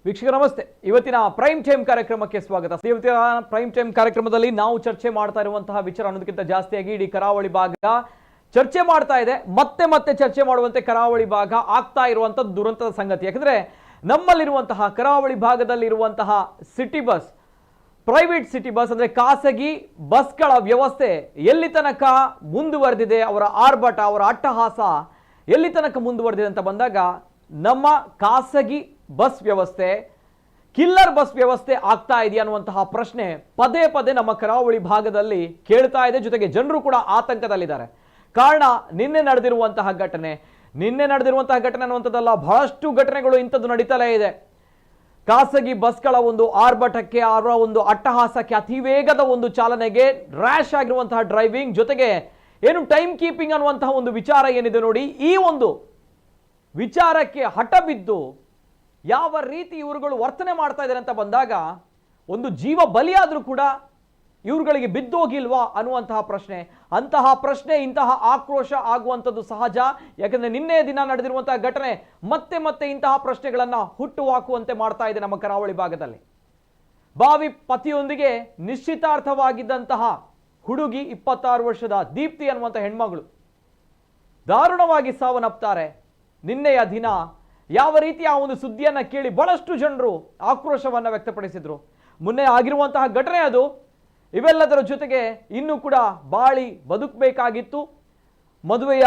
ವೀಕ್ಷಕರ ನಮಸ್ತೆ. ಇವತ್ತಿನ ಪ್ರೈಮ್ ಟೈಮ್ ಕಾರ್ಯಕ್ರಮಕ್ಕೆ ಸ್ವಾಗತ. ಇವತ್ತಿನ ಪ್ರೈಮ್ ಟೈಮ್ ಕಾರ್ಯಕ್ರಮದಲ್ಲಿ ನಾವು ಚರ್ಚೆ ಮಾಡ್ತಾ ಇರುವಂತಹ ವಿಚಾರ ಅನ್ನೋದಕ್ಕಿಂತ ಜಾಸ್ತಿಯಾಗಿ ಇಡೀ ಕರಾವಳಿ ಭಾಗ ಚರ್ಚೆ ಮಾಡ್ತಾ ಇದೆ. ಮತ್ತೆ ಚರ್ಚೆ ಮಾಡುವಂತೆ ಕರಾವಳಿ ಭಾಗ ಆಗ್ತಾ ಇರುವಂತದ್ದು ದುರಂತದ ಸಂಗತಿ. ಯಾಕಂದ್ರೆ ನಮ್ಮಲ್ಲಿರುವಂತಹ ಕರಾವಳಿ ಭಾಗದಲ್ಲಿರುವಂತಹ city bus, private city bus ಅಂದ್ರೆ ಖಾಸಗಿ ಬಸ್ಗಳ ವ್ಯವಸ್ಥೆ ಎಲ್ಲಿ ತನಕ ಮುಂದುವರೆದಿದೆ, ಅವರ ಆರ್ಭಟ, ಅವರ ಅಟ್ಟಹಾಸ ಎಲ್ಲಿ ತನಕ ಮುಂದುವರೆದಿದೆ ಅಂತ ಬಂದಾಗ ನಮ್ಮ ಖಾಸಗಿ ಬಸ್ ವ್ಯವಸ್ಥೆ ಕಿಲ್ಲರ್ ಬಸ್ ವ್ಯವಸ್ಥೆ ಆಗ್ತಾ ಇದೆಯಾ ಅನ್ನುವಂತಹ ಪ್ರಶ್ನೆ ಪದೇ ನಮ್ಮ ಕರಾವಳಿ ಭಾಗದಲ್ಲಿ ಕೇಳ್ತಾ ಇದೆ. ಜೊತೆಗೆ ಜನರು ಕೂಡ ಆತಂಕದಲ್ಲಿದ್ದಾರೆ. ಕಾರಣ ನಿನ್ನೆ ನಡೆದಿರುವಂತಹ ಘಟನೆ ಅನ್ನುವಂಥದ್ದಲ್ಲ, ಬಹಳಷ್ಟು ಘಟನೆಗಳು ಇಂಥದ್ದು ನಡೀತಲೇ ಇದೆ. ಖಾಸಗಿ ಬಸ್ಗಳ ಒಂದು ಆರ್ಭಟಕ್ಕೆ, ಅವರ ಒಂದು ಅಟ್ಟಹಾಸಕ್ಕೆ, ಅತಿ ವೇಗದ ಒಂದು ಚಾಲನೆಗೆ, ರ್ಯಾಶ್ ಆಗಿರುವಂತಹ ಡ್ರೈವಿಂಗ್, ಜೊತೆಗೆ ಏನು ಟೈಮ್ ಕೀಪಿಂಗ್ ಅನ್ನುವಂತಹ ಒಂದು ವಿಚಾರ ಏನಿದೆ ನೋಡಿ, ಈ ಒಂದು ವಿಚಾರಕ್ಕೆ ಹಠ ಬಿದ್ದು ಯಾವ ರೀತಿ ಇವರುಗಳು ವರ್ತನೆ ಮಾಡ್ತಾ ಇದ್ದಾರೆ ಅಂತ ಬಂದಾಗ ಒಂದು ಜೀವ ಬಲಿಯಾದರೂ ಕೂಡ ಇವ್ರುಗಳಿಗೆ ಬಿದ್ದೋಗಿಲ್ವಾ ಅನ್ನುವಂತಹ ಪ್ರಶ್ನೆ. ಅಂತಹ ಪ್ರಶ್ನೆ, ಇಂತಹ ಆಕ್ರೋಶ ಆಗುವಂಥದ್ದು ಸಹಜ. ಯಾಕಂದ್ರೆ ನಿನ್ನೆ ದಿನ ನಡೆದಿರುವಂತಹ ಘಟನೆ ಮತ್ತೆ ಇಂತಹ ಪ್ರಶ್ನೆಗಳನ್ನ ಹುಟ್ಟು ಹಾಕುವಂತೆ ಮಾಡ್ತಾ ಇದೆ ನಮ್ಮ ಕರಾವಳಿ ಭಾಗದಲ್ಲಿ. ಭಾವಿ ಪತಿಯೊಂದಿಗೆ ನಿಶ್ಚಿತಾರ್ಥವಾಗಿದ್ದಂತಹ ಹುಡುಗಿ 26 ವರ್ಷದ ದೀಪ್ತಿ ಅನ್ನುವಂಥ ಹೆಣ್ಮಗಳು ದಾರುಣವಾಗಿ ಸಾವನ್ನಪ್ತಾರೆ. ನಿನ್ನೆಯ ದಿನ ಯಾವ ರೀತಿ ಆ ಒಂದು ಸುದ್ದಿಯನ್ನ ಕೇಳಿ ಬಹಳಷ್ಟು ಜನರು ಆಕ್ರೋಶವನ್ನ ವ್ಯಕ್ತಪಡಿಸಿದ್ರು. ಮೊನ್ನೆ ಆಗಿರುವಂತಹ ಘಟನೆ ಅದು. ಇವೆಲ್ಲದರ ಜೊತೆಗೆ ಇನ್ನೂ ಕೂಡ ಬಾಳಿ ಬದುಕಬೇಕಾಗಿತ್ತು. ಮದುವೆಯ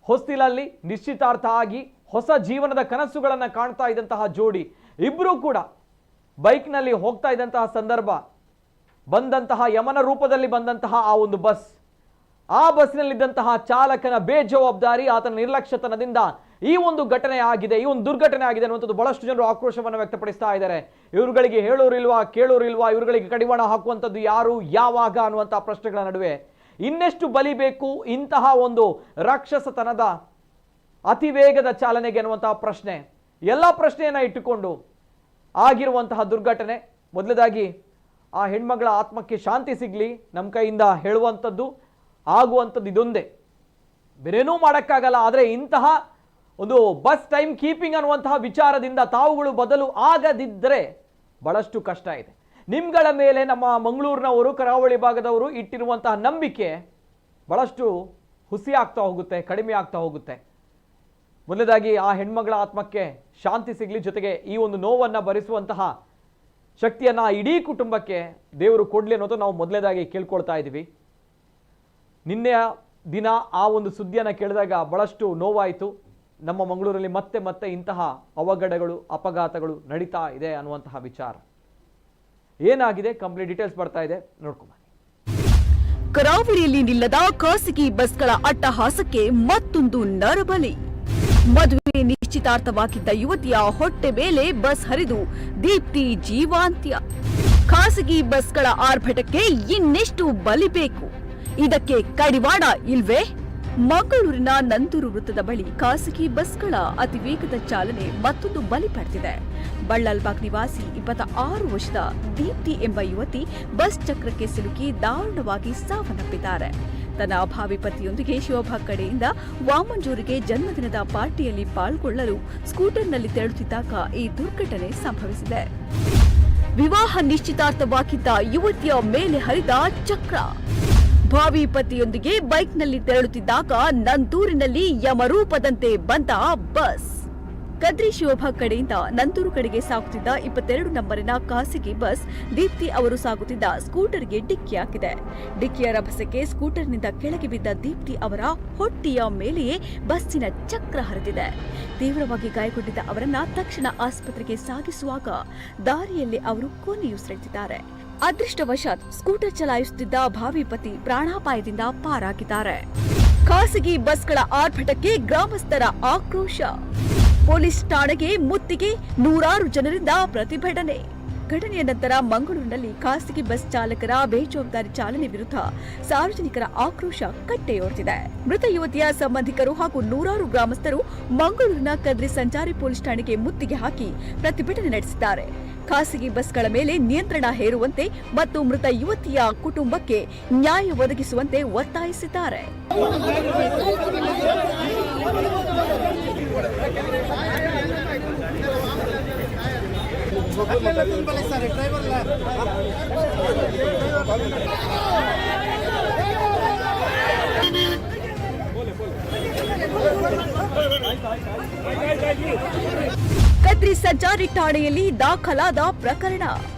ಹೊಸ್ತಿಲಲ್ಲಿ ನಿಶ್ಚಿತಾರ್ಥ ಆಗಿ ಹೊಸ ಜೀವನದ ಕನಸುಗಳನ್ನು ಕಾಣ್ತಾ ಇದ್ದಂತಹ ಜೋಡಿ ಇಬ್ಬರೂ ಕೂಡ ಬೈಕ್ನಲ್ಲಿ ಹೋಗ್ತಾ ಇದ್ದಂತಹ ಸಂದರ್ಭ, ಬಂದಂತಹ ಯಮನ ರೂಪದಲ್ಲಿ ಬಂದಂತಹ ಆ ಒಂದು ಬಸ್, ಆ ಬಸ್ನಲ್ಲಿದ್ದಂತಹ ಚಾಲಕನ ಬೇಜವಾಬ್ದಾರಿ, ಆತನ ನಿರ್ಲಕ್ಷ್ಯತನದಿಂದ ಈ ಒಂದು ಘಟನೆ ಆಗಿದೆ, ಈ ಒಂದು ದುರ್ಘಟನೆ ಆಗಿದೆ ಅನ್ನುವಂಥದ್ದು ಬಹಳಷ್ಟು ಜನರು ಆಕ್ರೋಶವನ್ನು ವ್ಯಕ್ತಪಡಿಸ್ತಾ ಇದ್ದಾರೆ. ಇವರುಗಳಿಗೆ ಹೇಳೋರಿಲ್ವಾ, ಕೇಳೋರಿಲ್ವಾ, ಇವರುಗಳಿಗೆ ಕಡಿವಾಣ ಹಾಕುವಂಥದ್ದು ಯಾರು, ಯಾವಾಗ ಅನ್ನುವಂತಹ ಪ್ರಶ್ನೆಗಳ ನಡುವೆ ಇನ್ನೆಷ್ಟು ಬಲಿಬೇಕು ಇಂತಹ ಒಂದು ರಾಕ್ಷಸತನದ ಅತಿ ವೇಗದ ಚಾಲನೆಗೆ ಅನ್ನುವಂತಹ ಪ್ರಶ್ನೆ, ಎಲ್ಲ ಪ್ರಶ್ನೆಯನ್ನ ಇಟ್ಟುಕೊಂಡು ಆಗಿರುವಂತಹ ದುರ್ಘಟನೆ. ಮೊದಲದಾಗಿ ಆ ಹೆಣ್ಮಗಳ ಆತ್ಮಕ್ಕೆ ಶಾಂತಿ ಸಿಗಲಿ, ನಮ್ಮ ಕೈಯಿಂದ ಹೇಳುವಂಥದ್ದು ಆಗುವಂಥದ್ದು ಇದೊಂದೇ, ಬೇರೇನೂ ಮಾಡೋಕ್ಕಾಗಲ್ಲ. ಆದರೆ ಇಂತಹ ಒಂದು ಬಸ್ ಟೈಮ್ ಕೀಪಿಂಗ್ ಅನ್ನುವಂತಹ ವಿಚಾರದಿಂದ ತಾವುಗಳು ಬದಲು ಆಗದಿದ್ದರೆ ಬಹಳಷ್ಟು ಕಷ್ಟ ಇದೆ. ನಿಮ್ಗಳ ಮೇಲೆ ನಮ್ಮ ಮಂಗಳೂರಿನವರು, ಕರಾವಳಿ ಭಾಗದವರು ಇಟ್ಟಿರುವಂತಹ ನಂಬಿಕೆ ಬಹಳಷ್ಟು ಹುಸಿ ಆಗ್ತಾ ಹೋಗುತ್ತೆ, ಕಡಿಮೆ ಆಗ್ತಾ ಹೋಗುತ್ತೆ. ಮೊದಲದಾಗಿ ಆ ಹೆಣ್ಮಗಳ ಆತ್ಮಕ್ಕೆ ಶಾಂತಿ ಸಿಗಲಿ, ಜೊತೆಗೆ ಈ ಒಂದು ನೋವನ್ನು ಭರಿಸುವಂತಹ ಶಕ್ತಿಯನ್ನ ಇಡೀ ಕುಟುಂಬಕ್ಕೆ ದೇವರು ಕೊಡಲಿ ಅನ್ನೋದು ನಾವು ಮೊದಲನೇದಾಗಿ ಕೇಳ್ಕೊಳ್ತಾ ಇದ್ದೀವಿ. ನಿನ್ನೆಯ ದಿನ ಆ ಒಂದು ಸುದ್ದಿಯನ್ನು ಕೇಳಿದಾಗ ಬಹಳಷ್ಟು ನೋವಾಯಿತು. ನಮ್ಮ ಮಂಗಳೂರಲ್ಲಿ ಮತ್ತೆ ಇಂತಹ ಅವಘಡಗಳು, ಅಪಘಾತಗಳು ನಡೀತಾ ಇದೆ ಅನ್ನುವಂತಹ ವಿಚಾರ ಏನಾಗಿದೆ, ಕಂಪ್ಲೀಟ್ ಡೀಟೇಲ್ಸ್ ಬರ್ತಾ ಇದೆ, ನೋಡ್ಕೊಂಬ. ಕರಾವಳಿಯಲ್ಲಿ ನಿಲ್ಲದ ಖಾಸಗಿ ಬಸ್ಗಳ ಅಟ್ಟಹಾಸಕ್ಕೆ ಮತ್ತೊಂದು ನರಬಲಿ. ಮದುವೆ ನಿಶ್ಚಿತಾರ್ಥವಾಗಿದ್ದ ಯುವತಿಯ ಹೊಟ್ಟೆ ಮೇಲೆ ಬಸ್ ಹರಿದು ದೀಪ್ತಿ ಜೀವಾಂತ್ಯ. ಖಾಸಗಿ ಬಸ್ಗಳ ಆರ್ಭಟಕ್ಕೆ ಇನ್ನೆಷ್ಟು ಬಲಿ ಬೇಕು? ಇದಕ್ಕೆ ಕಡಿವಾಣ ಇಲ್ವೇ? ಮಂಗಳೂರಿನ ನಂದೂರು ವೃತ್ತದ ಬಳಿ ಖಾಸಗಿ ಬಸ್ಗಳ ಅತಿ ವೇಗದ ಚಾಲನೆ ಮತ್ತೊಂದು ಬಲಿ ಪಡೆದಿದೆ. ಬಳ್ಳಾಲ್ಬಾಗ್ ನಿವಾಸಿ 26 ವರ್ಷದ ದೀಪ್ತಿ ಎಂಬ ಯುವತಿ ಬಸ್ ಚಕ್ರಕ್ಕೆ ಸಿಲುಕಿ ದಾರುಣವಾಗಿ ಸಾವನ್ನಪ್ಪಿದ್ದಾರೆ. ತನ್ನ ಭಾವಿ ಪತಿಯೊಂದಿಗೆ ಶಿವಭಾಗ್ ಕಡೆಯಿಂದ ವಾಮಂಜೂರಿಗೆ ಜನ್ಮದಿನದ ಪಾರ್ಟಿಯಲ್ಲಿ ಪಾಲ್ಗೊಳ್ಳಲು ಸ್ಕೂಟರ್ನಲ್ಲಿ ತೆರಳುತ್ತಿದ್ದಾಗ ಈ ದುರ್ಘಟನೆ ಸಂಭವಿಸಿದೆ. ವಿವಾಹ ನಿಶ್ಚಿತಾರ್ಥವಾಗಿದ್ದ ಯುವತಿಯ ಮೇಲೆ ಹರಿದ ಚಕ್ರ. ಭಾವಿ ಪತಿಯೊಂದಿಗೆ ಬೈಕ್ನಲ್ಲಿ ತೆರಳುತ್ತಿದ್ದಾಗ ನಂದೂರಿನಲ್ಲಿ ಯಮರೂಪದಂತೆ ಬಂದ ಬಸ್. ಕದ್ರಿ ಶಿವಭಾಗ್ ಕಡೆಯಿಂದ ನಂದೂರು ಕಡೆಗೆ ಸಾಗುತ್ತಿದ್ದ 22 ನಂಬರಿನ ಖಾಸಗಿ ಬಸ್ ದೀಪ್ತಿ ಅವರು ಸಾಗುತ್ತಿದ್ದ ಸ್ಕೂಟರ್ಗೆ ಡಿಕ್ಕಿ ಹಾಕಿದೆ. ಡಿಕ್ಕಿಯ ರಭಸಕ್ಕೆ ಸ್ಕೂಟರ್ನಿಂದ ಕೆಳಗೆ ಬಿದ್ದ ದೀಪ್ತಿ ಅವರ ಹೊಟ್ಟೆಯ ಮೇಲೆಯೇ ಬಸ್ಸಿನ ಚಕ್ರ ಹರಿದಿದೆ. ತೀವ್ರವಾಗಿ ಗಾಯಗೊಂಡಿದ್ದ ಅವರನ್ನ ತಕ್ಷಣ ಆಸ್ಪತ್ರೆಗೆ ಸಾಗಿಸುವಾಗ ದಾರಿಯಲ್ಲಿ ಅವರು ಕೊನೆಯುಸಿರೆಳೆದಿದ್ದಾರೆ. ಅದೃಷ್ಟವಶಾತ್ ಸ್ಕೂಟರ್ ಚಲಾಯಿಸುತ್ತಿದ್ದ ಭಾವಿ ಪತಿ ಪ್ರಾಣಾಪಾಯದಿಂದ ಪಾರಾಗಿದ್ದಾರೆ. ಖಾಸಗಿ ಬಸ್ಗಳ ಆರ್ಭಟಕ್ಕೆ ಗ್ರಾಮಸ್ಥರ ಆಕ್ರೋಶ. ಪೊಲೀಸ್ ಠಾಣೆಗೆ ಮುತ್ತಿಗೆ, ನೂರಾರು ಜನರಿಂದ ಪ್ರತಿಭಟನೆ. ಘಟನೆಯ ನಂತರ ಮಂಗಳೂರಿನಲ್ಲಿ ಖಾಸಗಿ ಬಸ್ ಚಾಲಕರ ಬೇಜವಾಬ್ದಾರಿ ಚಾಲನೆ ವಿರುದ್ಧ ಸಾರ್ವಜನಿಕರ ಆಕ್ರೋಶ ಕಟ್ಟೆಯೊಡೆದಿದೆ. ಮೃತ ಯುವತಿಯ ಸಂಬಂಧಿಕರು ಹಾಗೂ ನೂರಾರು ಗ್ರಾಮಸ್ಥರು ಮಂಗಳೂರಿನ ಕದ್ರಿ ಸಂಚಾರಿ ಪೊಲೀಸ್ ಠಾಣೆಗೆ ಮುತ್ತಿಗೆ ಹಾಕಿ ಪ್ರತಿಭಟನೆ ನಡೆಸಿದ್ದಾರೆ. ಖಾಸಗಿ ಬಸ್ಗಳ ಮೇಲೆ ನಿಯಂತ್ರಣ ಹೇರುವಂತೆ ಮತ್ತು ಮೃತ ಯುವತಿಯ ಕುಟುಂಬಕ್ಕೆ ನ್ಯಾಯ ಒದಗಿಸುವಂತೆ ಒತ್ತಾಯಿಸಿದ್ದಾರೆ. ಕದ್ರಿ ಸಂಚಾರಿ ಠಾಣೆಯಲ್ಲಿ ದಾಖಲಾದ ಪ್ರಕರಣ.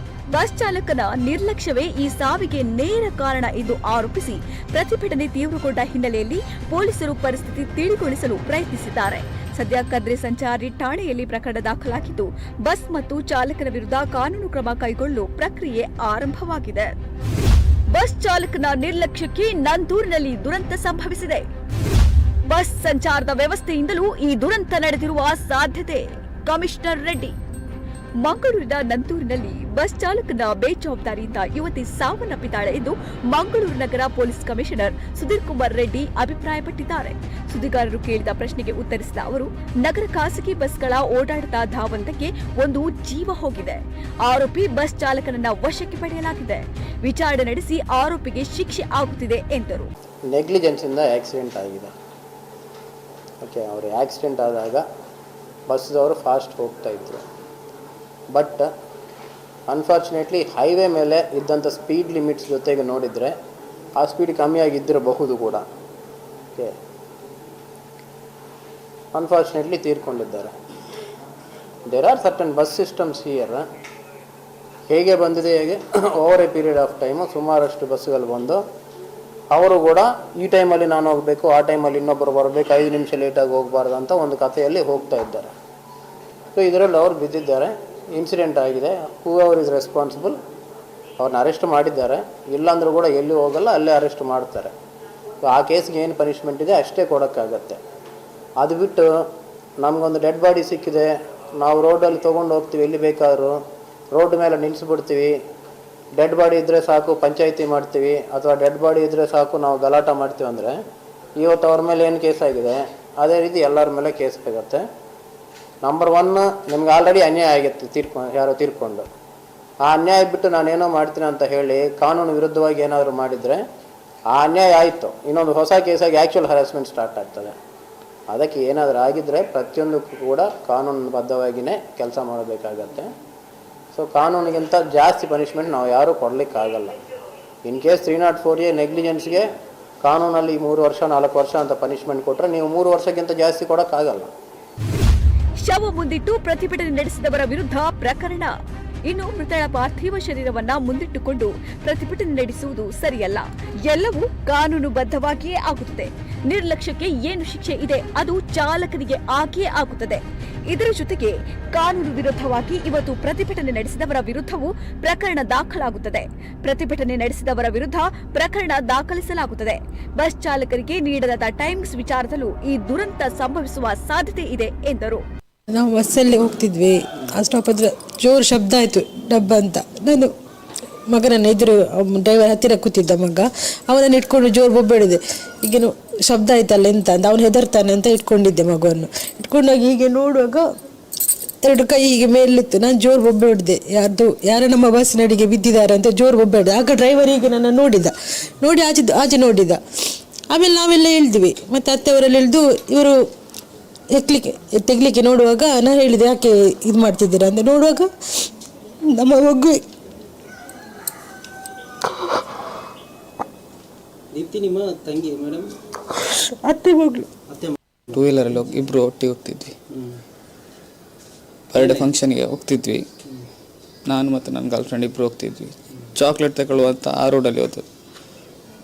ಬಸ್ ಚಾಲಕನ ನಿರ್ಲಕ್ಷ್ಯವೇ ಈ ಸಾವಿಗೆ ನೇರ ಕಾರಣ ಎಂದು ಆರೋಪಿಸಿ ಪ್ರತಿಭಟನೆ ತೀವ್ರಗೊಂಡ ಹಿನ್ನೆಲೆಯಲ್ಲಿ ಪೊಲೀಸರು ಪರಿಸ್ಥಿತಿ ತಿಳಿಗೊಳಿಸಲು ಪ್ರಯತ್ನಿಸಿದ್ದಾರೆ. ಸದ್ಯ ಕದ್ರಿ ಸಂಚಾರಿ ಠಾಣೆಯಲ್ಲಿ ಪ್ರಕರಣ ದಾಖಲಾಗಿದ್ದು ಬಸ್ ಮತ್ತು ಚಾಲಕನ ವಿರುದ್ಧ ಕಾನೂನು ಕ್ರಮ ಕೈಗೊಳ್ಳಲು ಪ್ರಕ್ರಿಯೆ ಆರಂಭವಾಗಿದೆ. ಬಸ್ ಚಾಲಕನ ನಿರ್ಲಕ್ಷ್ಯಕ್ಕೆ ನಂದೂರಿನಲ್ಲಿ ದುರಂತ ಸಂಭವಿಸಿದೆ. ಬಸ್ ಸಂಚಾರದ ವ್ಯವಸ್ಥೆಯಿಂದಲೂ ಈ ದುರಂತ ನಡೆದಿರುವ ಸಾಧ್ಯತೆ. ಕಮಿಷನರ್ ರೆಡ್ಡಿ. ಮಂಗಳೂರಿನ ನಂದೂರಿನಲ್ಲಿ ಬಸ್ ಚಾಲಕನ ಬೇಜವಾಬ್ದಾರಿಯಿಂದ ಯುವತಿ ಸಾವನ್ನಪ್ಪಿದ್ದಾಳೆ ಎಂದು ಮಂಗಳೂರು ನಗರ ಪೊಲೀಸ್ ಕಮಿಷನರ್ ಸುಧೀರ್ ಕುಮಾರ್ ರೆಡ್ಡಿ ಅಭಿಪ್ರಾಯಪಟ್ಟಿದ್ದಾರೆ. ಸುದ್ದಿಗಾರರು ಕೇಳಿದ ಪ್ರಶ್ನೆಗೆ ಉತ್ತರಿಸಿದ ಅವರು, ನಗರ ಖಾಸಗಿ ಬಸ್ಗಳ ಓಡಾಟದ ಧಾವಂತಕ್ಕೆ ಒಂದು ಜೀವ ಹೋಗಿದೆ. ಆರೋಪಿ ಬಸ್ ಚಾಲಕನನ್ನ ವಶಕ್ಕೆ ಪಡೆಯಲಾಗಿದೆ. ವಿಚಾರಣೆ ನಡೆಸಿ ಆರೋಪಿಗೆ ಶಿಕ್ಷೆ ಆಗುತ್ತಿದೆ ಎಂದರು. ನೆಗ್ಲಿಜೆನ್ಸ್ ಇಂದ ಆಕ್ಸಿಡೆಂಟ್ ಆಗಿದೆ. ಓಕೆ, ಅವರು ಆಕ್ಸಿಡೆಂಟ್ ಆದಾಗ ಬಸ್ದವರು ಫಾಸ್ಟ್ ಹೋಗ್ತಾ ಇದ್ರು. ಬಟ್ ಅನ್ಫಾರ್ಚುನೇಟ್ಲಿ ಹೈವೇ ಮೇಲೆ ಇದ್ದಂಥ ಸ್ಪೀಡ್ ಲಿಮಿಟ್ಸ್ ಜೊತೆಗೆ ನೋಡಿದರೆ ಆ ಸ್ಪೀಡ್ ಕಮ್ಮಿಯಾಗಿದ್ದಿರಬಹುದು ಕೂಡ. ಓಕೆ, ಅನ್ಫಾರ್ಚುನೇಟ್ಲಿ ತೀರ್ಕೊಂಡಿದ್ದಾರೆ. There are certain bus systems here. ಹೇಗೆ ಬಂದಿದೆ, ಹೇಗೆ over a period of time ಸುಮಾರಷ್ಟು ಬಸ್ಸುಗಳು ಬಂದು ಅವರು ಕೂಡ ಈ ಟೈಮಲ್ಲಿ ನಾನು ಹೋಗಬೇಕು, ಆ ಟೈಮಲ್ಲಿ ಇನ್ನೊಬ್ಬರು ಬರಬೇಕು, 5 ನಿಮಿಷ ಲೇಟಾಗಿ ಹೋಗಬಾರ್ದು ಅಂತ ಒಂದು ಕಥೆಯಲ್ಲಿ ಹೋಗ್ತಾ ಇದ್ದಾರೆ. ಸೊ ಇದರಲ್ಲಿ ಅವರು ಬಿದ್ದಿದ್ದಾರೆ. ಇನ್ಸಿಡೆಂಟ್ ಆಗಿದೆ. ಹೂ ಎವರ್ ಇಸ್ ರೆಸ್ಪಾನ್ಸಿಬಲ್ ಅವ್ರನ್ನ ಅರೆಸ್ಟ್ ಮಾಡಿದ್ದಾರೆ. ಇಲ್ಲಾಂದರೂ ಕೂಡ ಎಲ್ಲಿ ಹೋಗಲ್ಲ, ಅಲ್ಲೇ ಅರೆಸ್ಟ್ ಮಾಡ್ತಾರೆ. ಸೊ ಆ ಕೇಸ್ಗೆ ಏನು ಪನಿಷ್ಮೆಂಟ್ ಇದೆ ಅಷ್ಟೇ ಕೊಡೋಕ್ಕಾಗತ್ತೆ. ಅದು ಬಿಟ್ಟು ನಮಗೊಂದು ಡೆಡ್ ಬಾಡಿ ಸಿಕ್ಕಿದೆ, ನಾವು ರೋಡಲ್ಲಿ ತೊಗೊಂಡು ಹೋಗ್ತೀವಿ, ಎಲ್ಲಿ ಬೇಕಾದರೂ ರೋಡ್ ಮೇಲೆ ನಿಲ್ಲಿಸ್ಬಿಡ್ತೀವಿ. ಡೆಡ್ ಬಾಡಿ ಇದ್ದರೆ ಸಾಕು ಪಂಚಾಯಿತಿ ಮಾಡ್ತೀವಿ, ಅಥವಾ ಡೆಡ್ ಬಾಡಿ ಇದ್ದರೆ ಸಾಕು ನಾವು ಗಲಾಟೆ ಮಾಡ್ತೀವಿ ಅಂದರೆ ಇವತ್ತು ಅವ್ರ ಮೇಲೆ ಏನು ಕೇಸ್ ಆಗಿದೆ ಅದೇ ರೀತಿ ಎಲ್ಲರ ಮೇಲೆ ಕೇಸ್ ಆಗುತ್ತೆ. ನಂಬರ್ 1, ನಿಮ್ಗೆ ಆಲ್ರೆಡಿ ಅನ್ಯಾಯ ಆಗಿತ್ತು, ಯಾರೋ ತೀರ್ಕೊಂಡು. ಆ ಅನ್ಯಾಯ ಬಿಟ್ಟು ನಾನೇನೋ ಮಾಡ್ತೀನಿ ಅಂತ ಹೇಳಿ ಕಾನೂನು ವಿರುದ್ಧವಾಗಿ ಏನಾದರೂ ಮಾಡಿದರೆ ಆ ಅನ್ಯಾಯ ಆಯಿತು, ಇನ್ನೊಂದು ಹೊಸ ಕೇಸಾಗಿ ಆ್ಯಕ್ಚುಯಲ್ ಹರಾಸ್ಮೆಂಟ್ ಸ್ಟಾರ್ಟ್ ಆಗ್ತದೆ. ಅದಕ್ಕೆ ಏನಾದರೂ ಆಗಿದ್ದರೆ ಪ್ರತಿಯೊಂದಕ್ಕೂ ಕೂಡ ಕಾನೂನುಬದ್ಧವಾಗಿಯೇ ಕೆಲಸ ಮಾಡಬೇಕಾಗತ್ತೆ. ಸೊ ಕಾನೂನಿಗಿಂತ ಜಾಸ್ತಿ ಪನಿಷ್ಮೆಂಟ್ ನಾವು ಯಾರೂ ಕೊಡಲಿಕ್ಕಾಗಲ್ಲ. ಇನ್ ಕೇಸ್ 304A ನೆಗ್ಲಿಜೆನ್ಸ್ಗೆ ಕಾನೂನಲ್ಲಿ 3 ವರ್ಷ 4 ವರ್ಷ ಅಂತ ಪನಿಷ್ಮೆಂಟ್ ಕೊಟ್ಟರೆ ನೀವು 3 ವರ್ಷಕ್ಕಿಂತ ಜಾಸ್ತಿ ಕೊಡೋಕ್ಕಾಗಲ್ಲ. ಶವ ಮುಂದಿಟ್ಟು ಪ್ರತಿಭಟನೆ ನಡೆಸಿದವರ ವಿರುದ್ಧ ಪ್ರಕರಣ. ಇನ್ನು ಮೃತಳ ಪಾರ್ಥಿವ ಶರೀರವನ್ನ ಮುಂದಿಟ್ಟುಕೊಂಡು ಪ್ರತಿಭಟನೆ ನಡೆಸುವುದು ಸರಿಯಲ್ಲ. ಎಲ್ಲವೂ ಕಾನೂನುಬದ್ಧವಾಗಿಯೇ ಆಗುತ್ತದೆ. ನಿರ್ಲಕ್ಷ್ಯಕ್ಕೆ ಏನು ಶಿಕ್ಷೆ ಇದೆ ಅದು ಚಾಲಕನಿಗೆ ಆಗಿಯೇ ಆಗುತ್ತದೆ. ಇದರ ಜೊತೆಗೆ ಕಾನೂನು ವಿರುದ್ಧವಾಗಿ ಇವತ್ತು ಪ್ರತಿಭಟನೆ ನಡೆಸಿದವರ ವಿರುದ್ಧವೂ ಪ್ರಕರಣ ದಾಖಲಾಗುತ್ತದೆ. ಪ್ರತಿಭಟನೆ ನಡೆಸಿದವರ ವಿರುದ್ಧ ಪ್ರಕರಣ ದಾಖಲಿಸಲಾಗುತ್ತದೆ. ಬಸ್ ಚಾಲಕರಿಗೆ ನೀಡಲಾದ ಟೈಮಿಂಗ್ಸ್ ವಿಚಾರದಲ್ಲೂ ಈ ದುರಂತ ಸಂಭವಿಸುವ ಸಾಧ್ಯತೆ ಇದೆ ಎಂದರು. ನಾವು ಬಸ್ಸಲ್ಲಿ ಹೋಗ್ತಿದ್ವಿ, ಆ ಸ್ಟಾಪ್ ಹತ್ರ ಜೋರು ಶಬ್ದ ಆಯಿತು, ಡಬ್ಬ ಅಂತ. ನಾನು ಮಗನನ್ನು ಎದುರು ಡ್ರೈವರ್ ಹತ್ತಿರ ಕೂತಿದ್ದ ಮಗ, ಅವನನ್ನು ಇಟ್ಕೊಂಡು ಜೋರು ಬೊಬ್ಬೆಡಿದೆ. ಈಗೇನು ಶಬ್ದ ಆಯ್ತಲ್ಲ ಎಂತ ಅಂತ, ಅವನು ಹೆದರ್ತಾನೆ ಅಂತ ಇಟ್ಕೊಂಡಿದ್ದೆ ಮಗುವನ್ನು. ಇಟ್ಕೊಂಡಾಗ ಹೀಗೆ ನೋಡುವಾಗ 2 ಕೈ ಹೀಗೆ ಮೇಲಿತ್ತು. ನಾನು ಜೋರು ಬೊಬ್ಬೆ ಹೊಡೆದೆ, ಯಾರು ನಮ್ಮ ಬಸ್ಸಿನಡಿಗೆ ಬಿದ್ದಿದ್ದಾರೆ ಅಂತ ಜೋರು ಬೊಬ್ಬೆ ಹೊಡೆದೆ. ಆಗ ಡ್ರೈವರ್ ಹೀಗೆ ನನ್ನ ನೋಡಿ ಆಚೆ ನೋಡಿದ. ಆಮೇಲೆ ನಾವೆಲ್ಲ ಇಳಿದ್ವಿ. ಮತ್ತು ಅತ್ತೆಯವರೆಲ್ಲ ಇಳಿದು ಇವರು ತೆಗ್ಲಿಕ್ಕೆ ನೋಡುವಾಗ ನಾನು ಹೇಳಿದೆ, ಯಾಕೆ ಇದು ಮಾಡ್ತಿದ್ದೀರಾ ಅಂತ. ನೋಡುವಾಗ ನಮ್ಮ ಮಗು ನಿಮ್ಮ ತಂಗಿ ಮೇಡಮ್ ಅತ್ತೆ ಮಗಳು 2 ವೀಲರಲ್ಲಿ ಇಬ್ಬರು ಒಟ್ಟಿಗೆ ಹೋಗ್ತಿದ್ವಿ. ಬರ್ಡೇ ಫಂಕ್ಷನ್ಗೆ ಹೋಗ್ತಿದ್ವಿ. ನಾನು ಮತ್ತು ನನ್ನ ಗರ್ಲ್ ಫ್ರೆಂಡ್ ಇಬ್ಬರು ಹೋಗ್ತಿದ್ವಿ. ಚಾಕ್ಲೇಟ್ ತಗೊಳ್ಳುವಂತ ಆ ರೋಡಲ್ಲಿ ಹೋದ್ರು.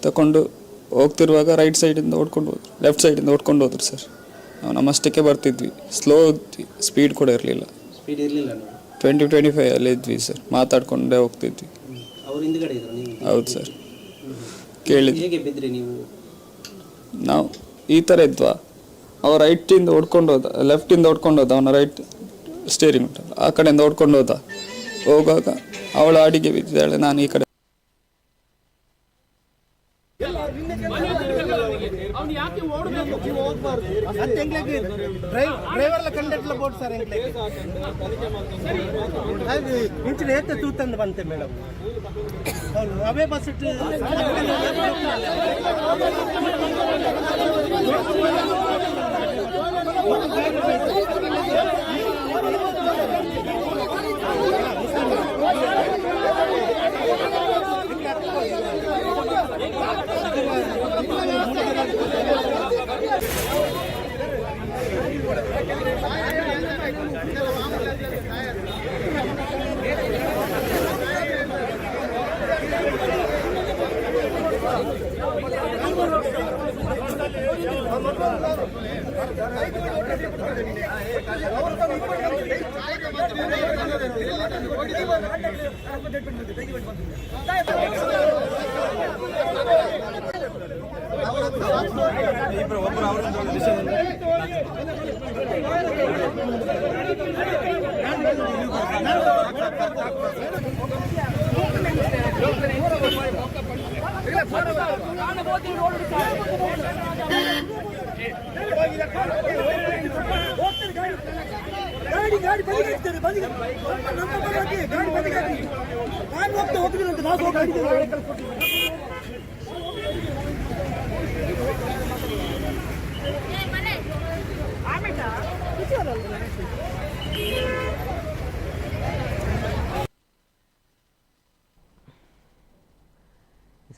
ತಗೊಂಡು ಹೋಗ್ತಿರುವಾಗ ರೈಟ್ ಸೈಡಿಂದ ಓಡ್ಕೊಂಡು ಹೋದ್ರು, ಲೆಫ್ಟ್ ಸೈಡಿಂದ ಓಡ್ಕೊಂಡು ಹೋದ್ರು ಸರ್. ನಾವು ನಮ್ಮಷ್ಟಕ್ಕೆ ಬರ್ತಿದ್ವಿ, ಸ್ಲೋ ಹೋಗ್ತಿದ್ವಿ, ಸ್ಪೀಡ್ ಕೂಡ ಇರಲಿಲ್ಲ. 20-25 ಅಲ್ಲಿ ಇದ್ವಿ ಸರ್, ಮಾತಾಡ್ಕೊಂಡೇ ಹೋಗ್ತಿದ್ವಿ. ಹೌದು ಸರ್. ಕೇಳಿದ್ವಿ ನಾವು ಈ ಥರ ಇದ್ವಾ, ಅವ ರೈಟಿಂದ ಓಡ್ಕೊಂಡು ಹೋದ, ಲೆಫ್ಟಿಂದ ಓಡ್ಕೊಂಡು ಹೋದ, ಅವನ ರೈಟ್ ಸ್ಟೇರಿಂಗ್ ಉಂಟಲ್ಲ ಆ ಕಡೆಯಿಂದ ಓಡ್ಕೊಂಡು ಹೋಗುವಾಗ ಅವಳ ಅಡಿಗೆ ಬಿದ್ದಿದ್ದಾಳೆ, ನಾನು ಈ ಕಡೆ. ಡ್ರೈವರ್ ಕಂಡಕ್ಟರ್ ಬೋರ್ಡ್ ಸರ್ ಇಂಚಿನ ಏತ ತೂತಂದು ಬಂತೆ ಮೇಡಮ್. ಅವೇ ಬಸ್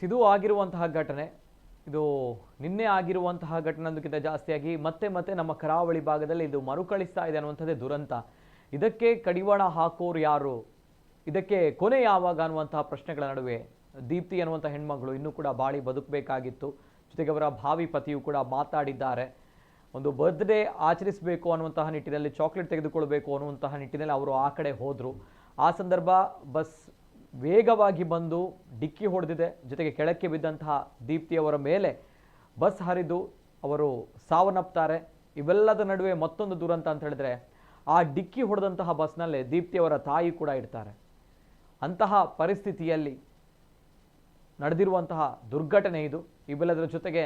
ಇದು ಆಗಿರುವಂತಹ ಘಟನೆ, ಇದು ನಿನ್ನೆ ಆಗಿರುವಂತಹ ಘಟನೆ ಅನ್ನೋದಕ್ಕಿಂತ ಜಾಸ್ತಿಯಾಗಿ ಮತ್ತೆ ಮತ್ತೆ ನಮ್ಮ ಕರಾವಳಿ ಭಾಗದಲ್ಲಿ ಇದು ಮರುಕಳಿಸ್ತಾ ಇದೆ ಅನ್ನುವಂಥದ್ದೇ ದುರಂತ. ಇದಕ್ಕೆ ಕಡಿವಾಣ ಹಾಕೋರು ಯಾರು, ಇದಕ್ಕೆ ಕೊನೆ ಯಾವಾಗ ಅನ್ನುವಂತಹ ಪ್ರಶ್ನೆಗಳ ನಡುವೆ ದೀಪ್ತಿ ಅನ್ನುವಂಥ ಹೆಣ್ಮಗಳು ಇನ್ನೂ ಕೂಡ ಬಾಳಿ ಬದುಕಬೇಕಾಗಿತ್ತು. ಜೊತೆಗೆ ಅವರ ಭಾವಿ ಪತಿಯು ಕೂಡ ಮಾತಾಡಿದ್ದಾರೆ. ಒಂದು ಬರ್ತ್ಡೇ ಆಚರಿಸಬೇಕು ಅನ್ನುವಂತಹ ನಿಟ್ಟಿನಲ್ಲಿ, ಚಾಕ್ಲೇಟ್ ತೆಗೆದುಕೊಳ್ಬೇಕು ಅನ್ನುವಂತಹ ನಿಟ್ಟಿನಲ್ಲಿ ಅವರು ಆ ಕಡೆ ಹೋದರು. ಆ ಸಂದರ್ಭ ಬಸ್ ವೇಗವಾಗಿ ಬಂದು ಡಿಕ್ಕಿ ಹೊಡೆದಿದೆ. ಜೊತೆಗೆ ಕೆಳಕ್ಕೆ ಬಿದ್ದಂತಹ ದೀಪ್ತಿಯವರ ಮೇಲೆ ಬಸ್ ಹರಿದು ಅವರು ಸಾವನ್ನಪ್ತಾರೆ. ಇವೆಲ್ಲದ ನಡುವೆ ಮತ್ತೊಂದು ದುರಂತ ಅಂತ ಹೇಳಿದ್ರೆ, ಆ ಡಿಕ್ಕಿ ಹೊಡೆದಂತಹ ಬಸ್ನಲ್ಲೇ ದೀಪ್ತಿಯವರ ತಾಯಿ ಕೂಡ ಇರ್ತಾರೆ. ಅಂತಹ ಪರಿಸ್ಥಿತಿಯಲ್ಲಿ ನಡೆದಿರುವಂತಹ ದುರ್ಘಟನೆ ಇದು. ಇವೆಲ್ಲದರ ಜೊತೆಗೆ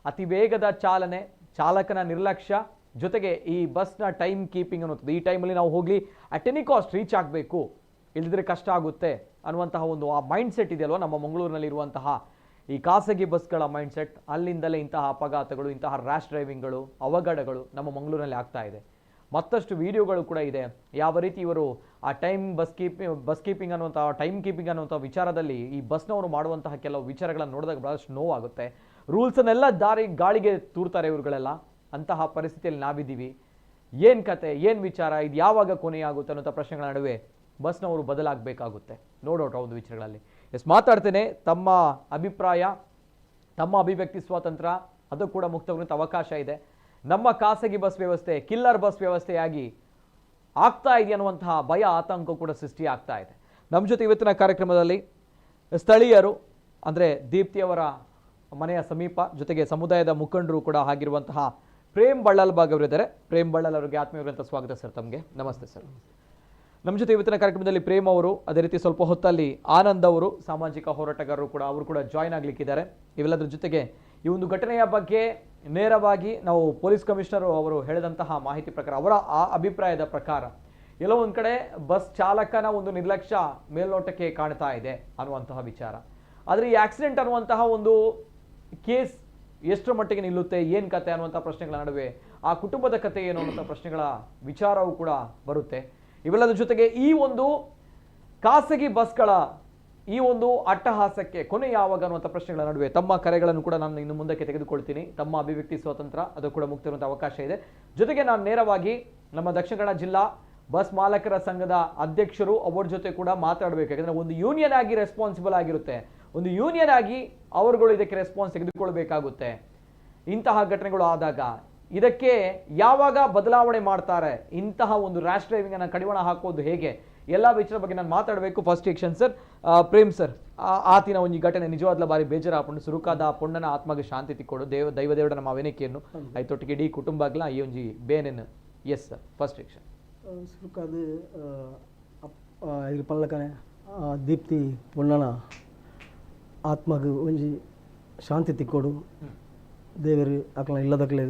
ಅತಿ ವೇಗದ ಚಾಲನೆ, ಚಾಲಕನ ನಿರ್ಲಕ್ಷ್ಯ, ಜೊತೆಗೆ ಈ ಬಸ್ನ ಟೈಮ್ ಕೀಪಿಂಗ್ ಅನ್ನೋದು, ಈ ಟೈಮಲ್ಲಿ ನಾವು ಹೋಗಲಿ ಅಟ್ ಎನಿ ಕಾಸ್ಟ್ ರೀಚ್ ಆಗಬೇಕು, ಇಲ್ಲದಿದ್ರೆ ಕಷ್ಟ ಆಗುತ್ತೆ ಅನ್ನುವಂತಹ ಒಂದು ಆ ಮೈಂಡ್ ಸೆಟ್ ಇದೆಯಲ್ವ ನಮ್ಮ ಮಂಗಳೂರಿನಲ್ಲಿರುವಂತಹ ಈ ಖಾಸಗಿ ಬಸ್ಗಳ ಮೈಂಡ್ ಸೆಟ್. ಅಲ್ಲಿಂದಲೇ ಇಂತಹ ಅಪಘಾತಗಳು, ಇಂತಹ ರ್ಯಾಶ್ ಡ್ರೈವಿಂಗ್ಗಳು, ಅವಘಡಗಳು ನಮ್ಮ ಮಂಗಳೂರಿನಲ್ಲಿ ಆಗ್ತಾ ಇದೆ. ಮತ್ತಷ್ಟು ವಿಡಿಯೋಗಳು ಕೂಡ ಇದೆ ಯಾವ ರೀತಿ ಇವರು ಆ ಬಸ್ ಕೀಪಿಂಗ್ ಅನ್ನುವಂಥ ಟೈಮ್ ಕೀಪಿಂಗ್ ಅನ್ನುವಂಥ ವಿಚಾರದಲ್ಲಿ ಈ ಬಸ್ನವರು ಮಾಡುವಂತಹ ಕೆಲವು ವಿಚಾರಗಳನ್ನು ನೋಡಿದಾಗ ಬಹಳಷ್ಟು ನೋವಾಗುತ್ತೆ. ರೂಲ್ಸನ್ನೆಲ್ಲ ಗಾಳಿಗೆ ತೂರ್ತಾರೆ ಇವರುಗಳೆಲ್ಲ. ಅಂತಹ ಪರಿಸ್ಥಿತಿಯಲ್ಲಿ ನಾವಿದ್ದೀವಿ. ಏನು ಕತೆ, ಏನು ವಿಚಾರ, ಇದು ಯಾವಾಗ ಕೊನೆಯಾಗುತ್ತೆ ಅನ್ನೋಂಥ ಪ್ರಶ್ನೆಗಳ ನಡುವೆ ಬಸ್ನವರು ಬದಲಾಗಬೇಕಾಗುತ್ತೆ. ನೋಡೋಣ ಒಂದು ವಿಚಾರಗಳಲ್ಲಿ. ಮಾತಾಡ್ತೇನೆ. ತಮ್ಮ ಅಭಿಪ್ರಾಯ, ತಮ್ಮ ಅಭಿವ್ಯಕ್ತಿ ಸ್ವಾತಂತ್ರ್ಯ ಅದು ಕೂಡ ಮುಕ್ತವಾಗುವಂಥ ಅವಕಾಶ ಇದೆ. ನಮ್ಮ ಖಾಸಗಿ ಬಸ್ ವ್ಯವಸ್ಥೆ ಕಿಲ್ಲರ್ ಬಸ್ ವ್ಯವಸ್ಥೆಯಾಗಿ ಆಗ್ತಾ ಇದೆ ಅನ್ನುವಂತಹ ಭಯ, ಆತಂಕ ಕೂಡ ಸೃಷ್ಟಿ ಆಗ್ತಾ ಇದೆ. ನಮ್ಮ ಜೊತೆ ಇವತ್ತಿನ ಕಾರ್ಯಕ್ರಮದಲ್ಲಿ ಸ್ಥಳೀಯರು, ಅಂದರೆ ದೀಪ್ತಿಯವರ ಮನೆಯ ಸಮೀಪ, ಜೊತೆಗೆ ಸಮುದಾಯದ ಮುಖಂಡರು ಕೂಡ ಆಗಿರುವಂತಹ ಪ್ರೇಮ್ ಬಳ್ಳಾಲ್ ಬಾಗ್ ಅವರಿದ್ದಾರೆ. ಪ್ರೇಮ್ ಬಳ್ಳಾಲ್ ಅವರಿಗೆ ಆತ್ಮೀಯವಾದಂಥ ಸ್ವಾಗತ ಸರ್. ತಮಗೆ ನಮಸ್ತೆ ಸರ್. ನಮ್ಮ ಜೊತೆ ಇವತ್ತಿನ ಕಾರ್ಯಕ್ರಮದಲ್ಲಿ ಪ್ರೇಮ್ ಅವರು, ಅದೇ ರೀತಿ ಸ್ವಲ್ಪ ಹೊತ್ತಲ್ಲಿ ಆನಂದ್ ಅವರು, ಸಾಮಾಜಿಕ ಹೋರಾಟಗಾರರು ಕೂಡ, ಅವರು ಕೂಡ ಜಾಯ್ನ್ ಆಗಲಿಕ್ಕಿದ್ದಾರೆ. ಇವೆಲ್ಲದರ ಜೊತೆಗೆ ಈ ಒಂದು ಘಟನೆಯ ಬಗ್ಗೆ ನೇರವಾಗಿ ನಾವು ಪೊಲೀಸ್ ಕಮಿಷನರ್ ಅವರು ಹೇಳಿದಂತಹ ಮಾಹಿತಿ ಪ್ರಕಾರ, ಅವರ ಆ ಅಭಿಪ್ರಾಯದ ಪ್ರಕಾರ ಎಲ್ಲೋ ಒಂದು ಕಡೆ ಬಸ್ ಚಾಲಕನ ಒಂದು ನಿರ್ಲಕ್ಷ್ಯ ಮೇಲ್ನೋಟಕ್ಕೆ ಕಾಣ್ತಾ ಇದೆ ಅನ್ನುವಂತಹ ವಿಚಾರ. ಆದರೆ ಈ ಆಕ್ಸಿಡೆಂಟ್ ಅನ್ನುವಂತಹ ಒಂದು ಕೇಸ್ ಎಷ್ಟರ ಮಟ್ಟಿಗೆ ನಿಲ್ಲುತ್ತೆ, ಏನು ಕತೆ ಅನ್ನುವಂಥ ಪ್ರಶ್ನೆಗಳ ನಡುವೆ ಆ ಕುಟುಂಬದ ಕತೆ ಏನು ಅನ್ನುವಂಥ ಪ್ರಶ್ನೆಗಳ ವಿಚಾರವೂ ಕೂಡ ಬರುತ್ತೆ. ಇವೆಲ್ಲದರ ಜೊತೆಗೆ ಈ ಒಂದು ಖಾಸಗಿ ಬಸ್ಗಳ ಈ ಒಂದು ಅಟ್ಟಹಾಸಕ್ಕೆ ಕೊನೆ ಯಾವಾಗ ಅನ್ನುವಂಥ ಪ್ರಶ್ನೆಗಳ ನಡುವೆ ತಮ್ಮ ಕರೆಗಳನ್ನು ಕೂಡ ನಾನು ಇನ್ನು ಮುಂದಕ್ಕೆ ತೆಗೆದುಕೊಳ್ತೀನಿ. ತಮ್ಮ ಅಭಿವ್ಯಕ್ತಿ ಸ್ವಾತಂತ್ರ್ಯ ಅದು ಕೂಡ ಮುಕ್ತ ಇರುವಂಥ ಅವಕಾಶ ಇದೆ. ಜೊತೆಗೆ ನಾನು ನೇರವಾಗಿ ನಮ್ಮ ದಕ್ಷಿಣ ಕನ್ನಡ ಜಿಲ್ಲಾ ಬಸ್ ಮಾಲಕರ ಸಂಘದ ಅಧ್ಯಕ್ಷರು ಅವರ ಜೊತೆ ಕೂಡ ಮಾತಾಡಬೇಕು. ಯಾಕಂದರೆ ಒಂದು ಯೂನಿಯನ್ ಆಗಿ ರೆಸ್ಪಾನ್ಸಿಬಲ್ ಆಗಿರುತ್ತೆ, ಒಂದು ಯೂನಿಯನ್ ಆಗಿ ಅವರುಗಳು ಇದಕ್ಕೆ ರೆಸ್ಪಾನ್ಸ್ ತೆಗೆದುಕೊಳ್ಬೇಕಾಗುತ್ತೆ. ಇಂತಹ ಘಟನೆಗಳು ಆದಾಗ ಇದಕ್ಕೆ ಯಾವಾಗ ಬದಲಾವಣೆ ಮಾಡ್ತಾರೆ, ಇಂತಹ ಒಂದು ರ್ಯಾಶ್ ಡ್ರೈವಿಂಗ್ ಅನ್ನು ಕಡಿವಾಣ ಹಾಕೋದು ಹೇಗೆ, ಎಲ್ಲ ವಿಚಾರ ಬಗ್ಗೆ ನಾನು ಮಾತಾಡಬೇಕು. First action sir, Prem sir, ಆತಿನ ಒಂದು ಘಟನೆ ನಿಜವಾದ್ಲ ಬಾರಿ ಬೇಜಾರಾಪುಂಡು ಸುರುಕಾದ ಪೊಣ್ಣನ ಆತ್ಮಗೆ ಶಾಂತಿ ತಿಕ್ಕೊಡು ದೈವದೇವಡ ನಮ್ಮ ಅವೆನಿಕೆಯನ್ನು ಆಯ್ತೊಟ್ಟಿಗೆ ಇಡೀ ಕುಟುಂಬಗ್ಲ ಈ ಒಂಜಿ ಬೇನೆನ್. Yes sir, first action. ಸುರುಕಾದ ಇದು ಪಲ್ಲಕನೆ ದೀಪ್ತಿ ಪೊಣ್ಣನ ಆತ್ಮಗೆ ಒಂಜಿ ಶಾಂತಿ ತಿಕ್ಕೊಡು ದೇವರು ಅಕ್ಲ ಇಲ್ಲದಕ್ಲೆ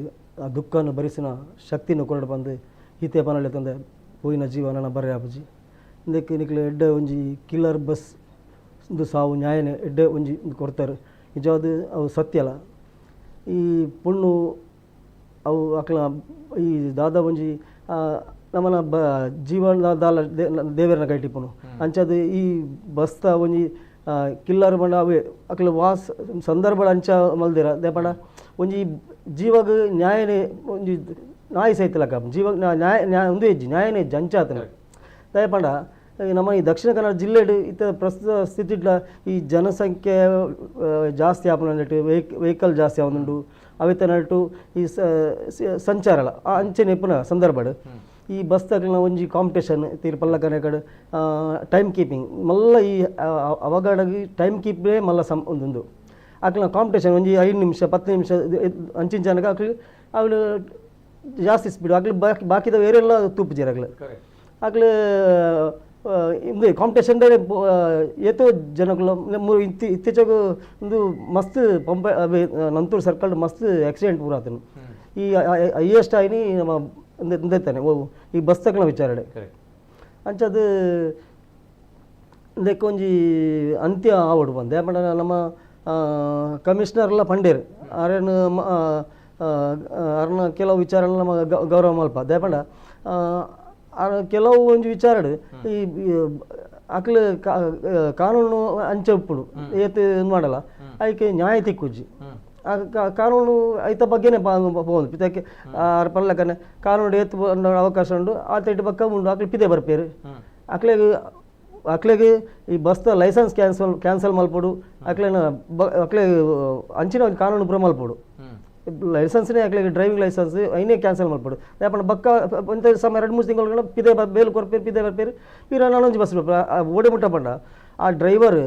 ಆ ದುಃಖವನ್ನು ಭರಿಸಿನ ಶಕ್ತಿಯನ್ನು ಕೊರಡು ಬಂದು ಈತೆ ಪನಳೆ ತಂದೆ ಹೋಯಿನ ಜೀವನ ಬರೆ ಆಪುಜಿ ಇದಕ್ಕೆ ನಿಕ್ಲೆ ಎಡ್ಡೆ ಒಂಜಿ ಕಿಲ್ಲರ್ ಬಸ್ ಒಂದು ಸಾವು ನ್ಯಾಯನೇ ಎಡ್ಡೆ ಒಂಜಿ ಕೊಡ್ತಾರೆ. ನಿಜವಾದ ಅವು ಸತ್ಯಲ್ಲ. ಈ ಪುಣ್ಣು ಅವು ಅಕ್ಲ ಈ ದಾದ ಒಂಜಿ ನಮ್ಮನ ಜೀವನದಾಲ ದೇವರನ್ನ ಕೈಟಿಪ್ಪನು ಅಂಚದು ಈ ಬಸ್ತ ಒಂಜಿ ಕಿಲ್ಲರ್ ಬಂಡ ಅವೇ ಅಕ್ಲ ವಾಸ್ ಸಂದರ್ಭ ಅಂಚ ಮಲ್ದಿರ ದೇಪಂಡ ಒಂಜಿ ಜೀವಗ ನ್ಯಾಯನೇ ಒಂಜಿ ನಾಯಿ ಸೈತಲಕ ಜೀವ ನ್ಯಾಯ ಒಂದು ಹೆಜ್ಜೆ ನ್ಯಾಯನೇ ಹೆಜ್ಜೆ ಅಂಚಾತನ ದಯಪಂಡ ನಮ್ಮ ಈ ದಕ್ಷಿಣ ಕನ್ನಡ ಜಿಲ್ಲೆಡು ಇತ್ತ ಪ್ರಸ್ತುತ ಸ್ಥಿತಿಡ್ಲ ಈ ಜನಸಂಖ್ಯೆ ಜಾಸ್ತಿ ಆಪನಟ್ಟು ವೆಹಿಕಲ್ ಜಾಸ್ತಿ ಆವನುಂಡು ಅವಿತ ನಟ್ಟು ಈ ಸಂಚಾರಲ ಆ ಅಂಚೆ ನೆಪ್ಪನ ಸಂದರ್ಭಡು ಈ ಬಸ್ ತಗಲಿನ ಒಂಜಿ ಕಾಂಪಿಟೇಷನ್ ತೀರ್ ಪಲ್ಲ ಕಡೆ ಟೈಮ್ ಕೀಪಿಂಗ್ ಮಲ್ಲ ಈ ಅವಘಡಗಿ ಟೈಮ್ ಕೀಪೇ ಮಲ್ಲ ಒಂದು ಅಕ್ಲ ಕಾಂಪಿಟೇಷನ್ ಒಂಜಿ 5 ನಿಮಿಷ 10 ನಿಮಿಷ ಅಂಚಿಂಚನಗ ಅಕ್ಲು ಜಾಸ್ತಿ ಸ್ಪೀಡ್ ಅಕ್ಲು ಬಾಕಿದ ಬೇರೆಲ್ಲ ತೂಪು ಜೀರಾಗ್ಲು ಅಕ್ಲು ಇಂದು ಕಾಂಪಿಟೇಷನ್ ಏತೋ ಜನಗಳು ಇತ್ತೀಚೆಗೆ ಒಂದು ಮಸ್ತ್ ಪಂಪ ನಂತೂರು ಸರ್ಕಲ್ ಮಸ್ತ್ ಆಕ್ಸಿಡೆಂಟ್ ಪೂರ ಆತನು ಈ ಹೈಯೆಸ್ಟ್ ಆಯ್ನಿ ನಮ್ಮ ಇಂದೈತಾನೆ ಈ ಬಸ್ ತಕ್ಕನ ವಿಚಾರಣೆ ಅಂಚದು ಒಂಜಿ ಅಂತ್ಯ ಆವಡು ಬಂದೆ ಬಟ್ ನಮ್ಮ ಕಮಿಷನರ್ಲ ಪಂಡೇರು ಅರ್ನ ಕೆಲವು ವಿಚಾರ ನಮ್ಮ ಗೌರವ ಮಲ್ಪ ದೇಪಂಡ ಕೆಲವು ಒಂಜಿ ವಿಚಾರಡು ಈ ಅಕ್ಲು ಕಾನೂನು ಅಂಚೆ ಉಪ್ಪುಡು ಏತ್ ಮಾಡಲ್ಲ ಅದಕ್ಕೆ ನ್ಯಾಯ ತಿಕ್ಕುಜ್ಜಿ ಕಾನೂನು ಐತ ಬಗ್ಗೆನೇ ಪೋದು ಪಿತಕ್ಕೆ ಪಲ್ಲಕನೆ ಕಾನೂನು ಏತ್ ಅವಕಾಶ ಉಂಡು ಆ ತೈಟ್ ಪಕ್ಕ ಉಂಡು ಅಕ್ಲು ಪಿದೆ ಬರ್ಪೇರು ಅಕ್ಲೆಗೆ ಈ ಬಸ್ತ ಲೈಸೆನ್ಸ್ ಕ್ಯಾನ್ಸಲ್ ಮಲ್ಪಡು ಅಕ್ಲೆ ಅಂಚಿನ ಕಾನೂನು ಪುರ ಮಲ್ಪಡು ಲೈಸೆನ್ಸ್ನೇ ಅಕ್ಲೆಗೆ ಡ್ರೈವಿಂಗ್ ಲೈಸೆನ್ಸ್ ಐನೇ ಕ್ಯಾನ್ಸಲ್ ಮಾಡ್ಬಿಡು ಯಾಪಂಡ ಬಕ್ಕ ಒಂಥ ಸಮಯ 2-3 ತಿಂಗಳು ಪಿದೆ ಬೇಲ್ ಕೊರ್ಪೇರು ಪಿದೆ ಬರ್ಪೇರು ಪೀರ ನಾನೊಂಜಿ ಬಸ್ ಓಡಿ ಮುಟ್ಟ ಪಂಡ ಆ ಡ್ರೈವರ್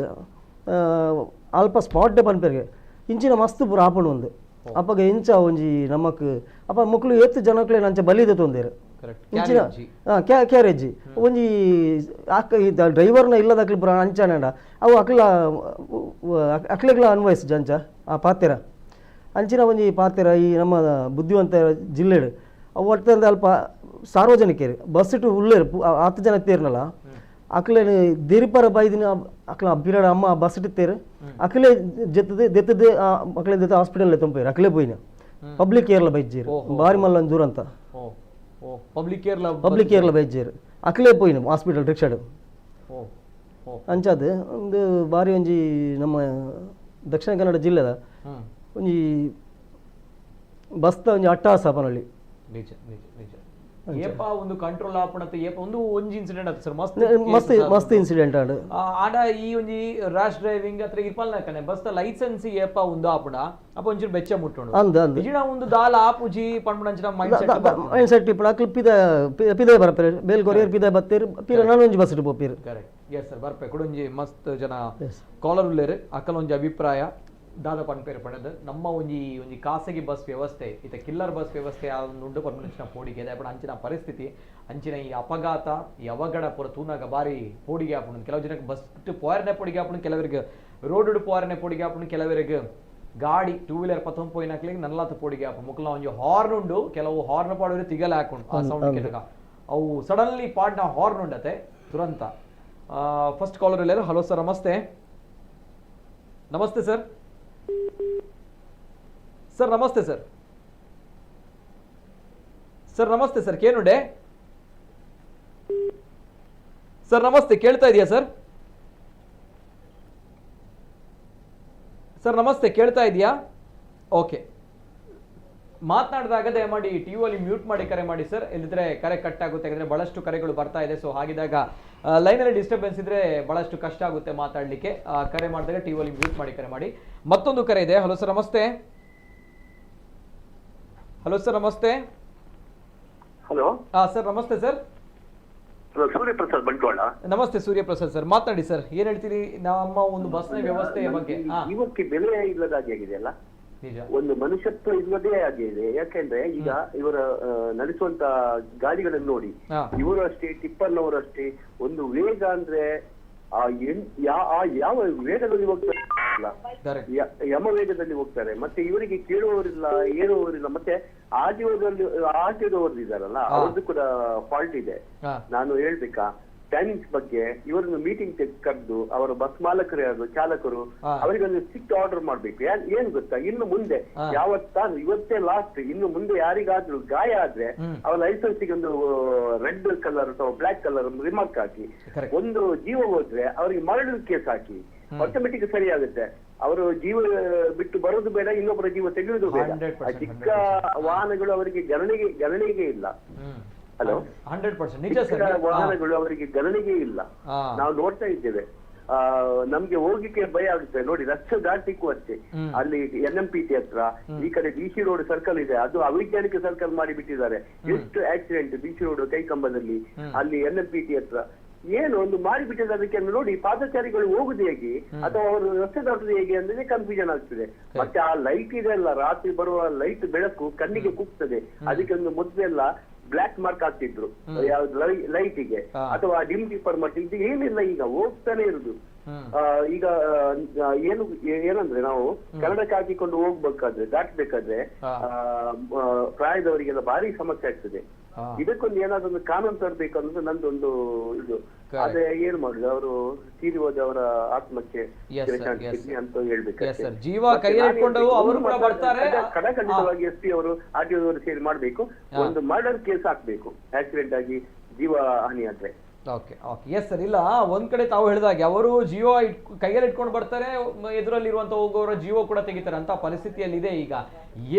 ಅಲ್ಪ ಸ್ಪಾಟ್ ಪನ್ಪೇರಿಗೆ ಇಂಚಿನ ಮಸ್ತ್ ಪೂರ ಆಪಣು ಒಂದು ಅಪ್ಪಗೆ ಇಂಚ ಒಂಜಿ ನಮಕ್ ಅಪ್ಪ ಮಕ್ಕಳು ಎತ್ತು ಜನಕ್ಲೆ ನಂಚ ಬಲಿದ ತೊಂದೇರು ಇಂಚಿನ ಕ್ಯಾರೇಜ್ ಒಂಜಿ ಡ್ರೈವರ್ನ ಇಲ್ಲದಕ್ಲಿ ಪುರ ಅಂಚನಂಡ ಅವು ಅಕ್ಲೆಗ್ಲ ಅನ್ವಯಿಸು ಜಂಚ ಆ ಪಾತೆರ ಅಂಚಿನ ಒಂಜಿ ಪಾತೆರ ಈ ನಮ್ಮ ಬುದ್ಧಿವಂತ ಜಿಲ್ಲೆಡು ಅವು ಒಟ್ಟಂದ ಅಲ್ಪ ಸಾರ್ವಜನಿಕರು ಬಸ್ ಇಟ್ಟು ಉಳ್ಳೇರು 10 ಜನ ತೇರ್ನಲ್ಲ ಅಕ್ಲೇನು ದಿರಿಪರ ಬೈದಿನ ಅಕ್ಲ ಬಿರಾಡ ಅಮ್ಮ ಬಸ್ ಇಟ್ಟೇರು ಅಕ್ಲೇ ದೆತ್ತದ ಅಕ್ಲೆ ದೆತ್ತ ಹಾಸ್ಪಿಟಲ್ ತುಂಪೇರು ಅಕ್ಲೇ ಪೋಯಿನ ಪಬ್ಲಿಕ್ ಏರ್ಲ ಬೈಜೇರು ಬಾರಿ ಮಲ್ಲ ದೂರ ಅಂತ ಪಬ್ಲಿಕ್ ಏರ್ಲ ಬೈಜೇರು ಅಕ್ಲೇ ಪೋಯಿನ ಹಾಸ್ಪಿಟಲ್ ರಿಕ್ಷಾಡು ಅಂಚಾದ ಒಂದು ಬಾರಿ ಒಂಜಿ ನಮ್ಮ ದಕ್ಷಿಣ ಕನ್ನಡ ಜಿಲ್ಲೆದ ಒಂಜಿ ಬಸ್ತ ಒಂಜಿ ಅಟ್ಟಹಾಸ ಪನೊಳ್ಳಿ ನಿಜ ನಿಜ ನಿಜ ಏಪ ಒಂದು ಕಂಟ್ರೋಲ್ ಆಪಣತೆ ಏಪ ಒಂದು ಒಂಜಿ ಇನ್ಸಿಡೆಂಟ್ ಆತ ಸರ್ ಮಸ್ತ್ ಇನ್ಸಿಡೆಂಟ್ ಆಡು ಆಡ ಈ ಒಂಜಿ ರ್ಯಾಶ್ ಡ್ರೈವಿಂಗ್ ಅತ್ರ ಇರ್ಪಲ್ನ ಕನೆ ಬಸ್ತ ಲೈಸೆನ್ಸ್ ಏಪ ಒಂದು ಆಪುಂಡ ಅಪ್ಪ ಒಂಚೂರು ಬೆಚ್ಚ ಮುಟ್ಟುಂಡು ಅಂದ ಇಜಿನ ಒಂದು ದಾಲ ಆಪುಜಿ ಪಂಪುಂಡಂಚಿನ ಮೈಂಡ್ ಸೆಟ್ ಇಪ್ಪಣ ಅಕ್ಲು ಪಿದೆ ಬರ್ಪೇರು ಬೇಲ್ ಕೊರಿಯರ್ ಪಿದೆ ಬತ್ತೇರು ಪೀರ ನಾನೊಂಜಿ ಬಸ್ ಇಟ್ಟು ಪೋಪೇರು ಕರೆಕ್ಟ್ ಎಸ್ ಸರ್ ಬರ್ಪೆ ಕೊಡೊಂಜಿ ಮಸ್ತ್ ಜನ ಕಾಲರ್ ಉಲ್ಲೇರು ಅಕ್ಕಲ ಒಂಜಿ ಅಭಿಪ್ರಾಯ ದಾದ ಪನ್ಪೇರು ಪಡೆದು ನಮ್ಮ ಒಂಜಿ ಖಾಸಗಿ ಬಸ್ ವ್ಯವಸ್ಥೆ ಇತ ಕಿಲ್ಲರ್ ಬಸ್ ವ್ಯವಸ್ಥೆ ಉಂಡು ಪನ್ಪುನಂಚಿನ ಪೋಡಿಗೆ ಅದೇ ಅಂಚಿನ ಪರಿಸ್ಥಿತಿ ಅಂಚಿನ ಈ ಅಪಘಾತ ಈ ಅವಘಡ ಪೂರ ತೂನಾಗ ಬಾರಿ ಪೋಡಿಗೆ ಆಪುಂಡು ಕೆಲವು ಜನಕ್ಕೆ ಬಸ್ ಪೋಯರ್ನೆ ಪೋಡಿಗೆ ಆಪುಂಡು ಕೆಲವರಿಗೆ ರೋಡ್ ಪೋಯರ್ನೆ ಪೋಡಿಗೆ ಆಪುಂಡು ಕೆಲವರಿಗೆ ಗಾಡಿ 2 ವೀಲರ್ ಪತ್ತೊಂದು ಪೋಯಿನ ಹಾಕ್ಲಿಕ್ಕೆ ನಲ್ಲಾತ ಪೋಡಿಗೆ ಆಪುಂಡು ಮುಕ್ಕಲ ಒಂಜಿ ಹಾರ್ನ್ ಉಂಡು ಕೆಲವು ಹಾರ್ನ್ ಪಾಡೋರು ತಿಗಲ ಹಾಕೊಂಡು ಆ ಸೌಂಡ್ ಕೆನಗ ಅವು ಸಡನ್ಲಿ ಪಾಡ್ನ ಹಾರ್ನ್ ಉಂಡತೆ ತುರಂತ ಫಸ್ಟ್ ಕಾಲರ್ ಎಲ್ಲರೂ ಹಲೋ ಸರ್ ನಮಸ್ತೆ ನಮಸ್ತೆ ಸರ್ ಸರ್ ನಮಸ್ತೆ ಸರ್ ಸರ್ ನಮಸ್ತೆ ಸರ್ ಕೇನುಂಡೆ ಸರ್ ನಮಸ್ತೆ ಕೇಳ್ತಾ ಇದೆಯಾ ಸರ್ ಸರ್ ನಮಸ್ತೆ ಕೇಳ್ತಾ ಇದೆಯಾ ಓಕೆ ಮಾತನಾಡಿದಾಗ ದಯಮಾಡಿ ಟಿವಿಯಲ್ಲಿ ಮ್ಯೂಟ್ ಮಾಡಿ ಕರೆ ಮಾಡಿ ಸರ್ ಇಲ್ಲಿದ್ರೆ ಕರೆ ಕಟ್ ಆಗುತ್ತೆ ಯಾಕಂದ್ರೆ ಬಹಳಷ್ಟು ಕರೆಗಳು ಬರ್ತಾ ಇದೆ ಸೊ ಹಾಗಿದ್ದಾಗ ಲೈನಲ್ಲಿ ಡಿಸ್ಟರ್ಬೆನ್ಸ್ ಇದ್ರೆ ಬಹಳಷ್ಟು ಕಷ್ಟ ಆಗುತ್ತೆ ಮಾತಾಡಲಿಕ್ಕೆ ಕರೆ ಮಾಡಿದಾಗ ಟಿವಿಯಲ್ಲಿ ಮ್ಯೂಟ್ ಮಾಡಿ ಕರೆ ಮಾಡಿ ಮತ್ತೊಂದು ಕರೆ ಇದೆ ಹಲೋ ಸರ್ ನಮಸ್ತೆ ಹಲೋ ಸರ್ ನಮಸ್ತೆ ಹಲೋ ಸರ್ ನಮಸ್ತೆ ಸರ್ ಸೂರ್ಯಪ್ರಸಾದ್ ಬಂಟ್ವಾಳ ನಮಸ್ತೆ ಸೂರ್ಯಪ್ರಸಾದ್ ಸರ್ ಮಾತಾಡಿ ಸರ್ ಏನ್ ಹೇಳ್ತೀರಿ ನಮ್ಮ ಒಂದು ಬಸ್ನ ವ್ಯವಸ್ಥೆಯ ಬಗ್ಗೆ ಇವಕ್ಕೆ ಬೆಲೆ ಇಲ್ಲದಾಗಿ ಆಗಿದೆಯಲ್ಲ ಒಂದು ಮನುಷ್ಯತ್ವ ಇಲ್ಲದೇ ಆಗಿದೆ ಯಾಕೆಂದ್ರೆ ಈಗ ಇವರ ನಡೆಸುವಂತ ಗಾಡಿಗಳನ್ನು ನೋಡಿ ಇವರು ಅಷ್ಟೇ ಟಿಪ್ಪರ್ನವರು ಅಷ್ಟೇ ಒಂದು ವೇಗ ಅಂದ್ರೆ ಯಾವ ವೇಗದಲ್ಲಿ ಹೋಗ್ತಾರೆ ಯಮ ವೇಗದಲ್ಲಿ ಹೋಗ್ತಾರೆ ಮತ್ತೆ ಇವರಿಗೆ ಕೇಳುವವರಿಲ್ಲ ಏಳುವವರಿಲ್ಲ ಮತ್ತೆ ಆಟಿಯೋದಲ್ಲಿ ಇದಾರಲ್ಲ ಅವ್ರದ್ದು ಕೂಡ ಫಾಲ್ಟ್ ಇದೆ ನಾನು ಹೇಳ್ಬೇಕಾ ಟೈಮಿಂಗ್ಸ್ ಬಗ್ಗೆ ಇವರನ್ನು ಮೀಟಿಂಗ್ ಕರೆದು ಅವರ ಬಸ್ ಮಾಲಕರು ಯಾರು ಚಾಲಕರು ಅವರಿಗೊಂದು ಸ್ಟ್ರಿಕ್ಟ್ ಆರ್ಡರ್ ಮಾಡ್ಬೇಕು. ಏನ್ ಗೊತ್ತಾ, ಇನ್ನು ಮುಂದೆ ಯಾವತ್ತಾದ್ರೂ ಇವತ್ತೇ ಲಾಸ್ಟ್, ಇನ್ನು ಮುಂದೆ ಯಾರಿಗಾದ್ರೂ ಗಾಯ ಆದ್ರೆ ಅವರ ಲೈಸೆನ್ಸ್ಗೆ ಒಂದು ರೆಡ್ ಕಲರ್ ಅಥವಾ ಬ್ಲಾಕ್ ಕಲರ್ ಒಂದು ರಿಮಾರ್ಕ್ ಹಾಕಿ, ಒಂದು ಜೀವ ಹೋದ್ರೆ ಅವರಿಗೆ ಮರಳು ಕೇಸ್ ಹಾಕಿ, ಆಟೋಮೆಟಿಕ್ ಸರಿ ಆಗುತ್ತೆ. ಅವರು ಜೀವ ಬಿಟ್ಟು ಬರೋದು ಬೇಡ, ಇನ್ನೊಬ್ಬರ ಜೀವ ತೆಗೆಯುವುದು ಬೇಡ. ಚಿಕ್ಕ ವಾಹನಗಳು ಅವರಿಗೆ ಗಣನೆಗೆ ಇಲ್ಲ. ಹಲೋ, 100% ನಿಜ ಸರ್. ವಾಹನಗಳು ಅವರಿಗೆ ಗಣನೆಗೆ ಇಲ್ಲ. ನಾವು ನೋಡ್ತಾ ಇದ್ದೇವೆ. ನಮ್ಗೆ ಹೋಗ್ಲಿಕ್ಕೆ ಭಯ ಆಗುತ್ತೆ ನೋಡಿ. ರಸ್ತೆ ದಾಟಿಕ್ಕೂ ಅಷ್ಟೇ, ಅಲ್ಲಿ NMPT ಹತ್ರ ಈ ಕಡೆ BC ರೋಡ್ ಸರ್ಕಲ್ ಇದೆ, ಅದು ಅವೈಜ್ಞಾನಿಕ ಸರ್ಕಲ್ ಮಾಡಿ ಬಿಟ್ಟಿದ್ದಾರೆ. ಎಷ್ಟು ಆಕ್ಸಿಡೆಂಟ್ BC ರೋಡ್ ಕೈಕಂಬದಲ್ಲಿ, ಅಲ್ಲಿ NMPT ಹತ್ರ ಏನು ಒಂದು ಮಾಡಿಬಿಟ್ಟಿದೆ. ಅದಕ್ಕೆ ನೋಡಿ, ಪಾದಚಾರಿಗಳು ಹೋಗುದು ಹೇಗೆ ಅಥವಾ ಅವರು ರಸ್ತೆ ದಾಟುದು ಹೇಗೆ ಅಂದ್ರೆ ಕನ್ಫ್ಯೂಷನ್ ಆಗ್ತದೆ. ಮತ್ತೆ ಆ ಲೈಟ್ ಇದೆ ಅಲ್ಲ, ರಾತ್ರಿ ಬರುವ ಲೈಟ್ ಬೆಳಕು ಕಣ್ಣಿಗೆ ಕುಗ್ತದೆ. ಅದಕ್ಕೆ ಒಂದು ಮೊದಲೆಲ್ಲ ಬ್ಲಾಕ್ ಮಾರ್ಕ್ ಹಾಕ್ತಿದ್ರು ಯಾವ್ದು ಲೈಟಿಗೆ, ಅಥವಾ ಡಿಮ್ ಕೀಪರ್ ಮಾರ್ಕ್. ಇದು ಏನಿಲ್ಲ, ಈಗ ಹೋಗ್ತಾನೆ ಇರುದು. ಈಗ ಏನಂದ್ರೆ ನಾವು ಕನ್ನಡಕ್ಕೆ ಹಾಕಿಕೊಂಡು ಹೋಗ್ಬೇಕಾದ್ರೆ, ದಾಟಬೇಕಾದ್ರೆ ಪ್ರಾಯದವರಿಗೆಲ್ಲ ಭಾರಿ ಸಮಸ್ಯೆ ಆಗ್ತದೆ. ಇದಕ್ಕೊಂದು ಏನಾದ್ರು ಒಂದು ಕಾನೂನು ತರಬೇಕು ಅನ್ನೋದು ನಂದೊಂದು ಇದು. ಆದ್ರೆ ಏನ್ ಮಾಡುದು, ಅವರು ತೀರಿ ಹೋದ ಅವರ ಆತ್ಮಕ್ಕೆ ಅಂತ ಹೇಳ್ಬೇಕು. ಜೀವ ಕೈಯಲ್ಲಿ ಅವರು ಕೂಡ ಬರ್ತಾರೆ. ಖಂಡಿತವಾಗಿ SP ಅವರು RTO ಅವರು ಸೇರಿ ಮಾಡ್ಬೇಕು, ಒಂದು ಮರ್ಡರ್ ಕೇಸ್ ಹಾಕ್ಬೇಕು ಆಕ್ಸಿಡೆಂಟ್ ಆಗಿ ಜೀವ ಹಾನಿ ಆದ್ರೆ. Okay okay yes sir. ಇಲ್ಲ, ಒಂದ್ ಕಡೆ ತಾವು ಹೇಳಿದಾಗೆ ಅವರು ಜೀವ ಕೈಯಲ್ಲಿ ಇಟ್ಕೊಂಡು ಬರ್ತಾರೆ, ಎದುರಲ್ಲಿರುವಂತ ಹೋಗೋರ ಜೀವ ಕೂಡ ತೆಗಿತಾರೆ ಅಂತ ಪರಿಸ್ಥಿತಿಯಲ್ಲಿ ಇದೆ ಈಗ.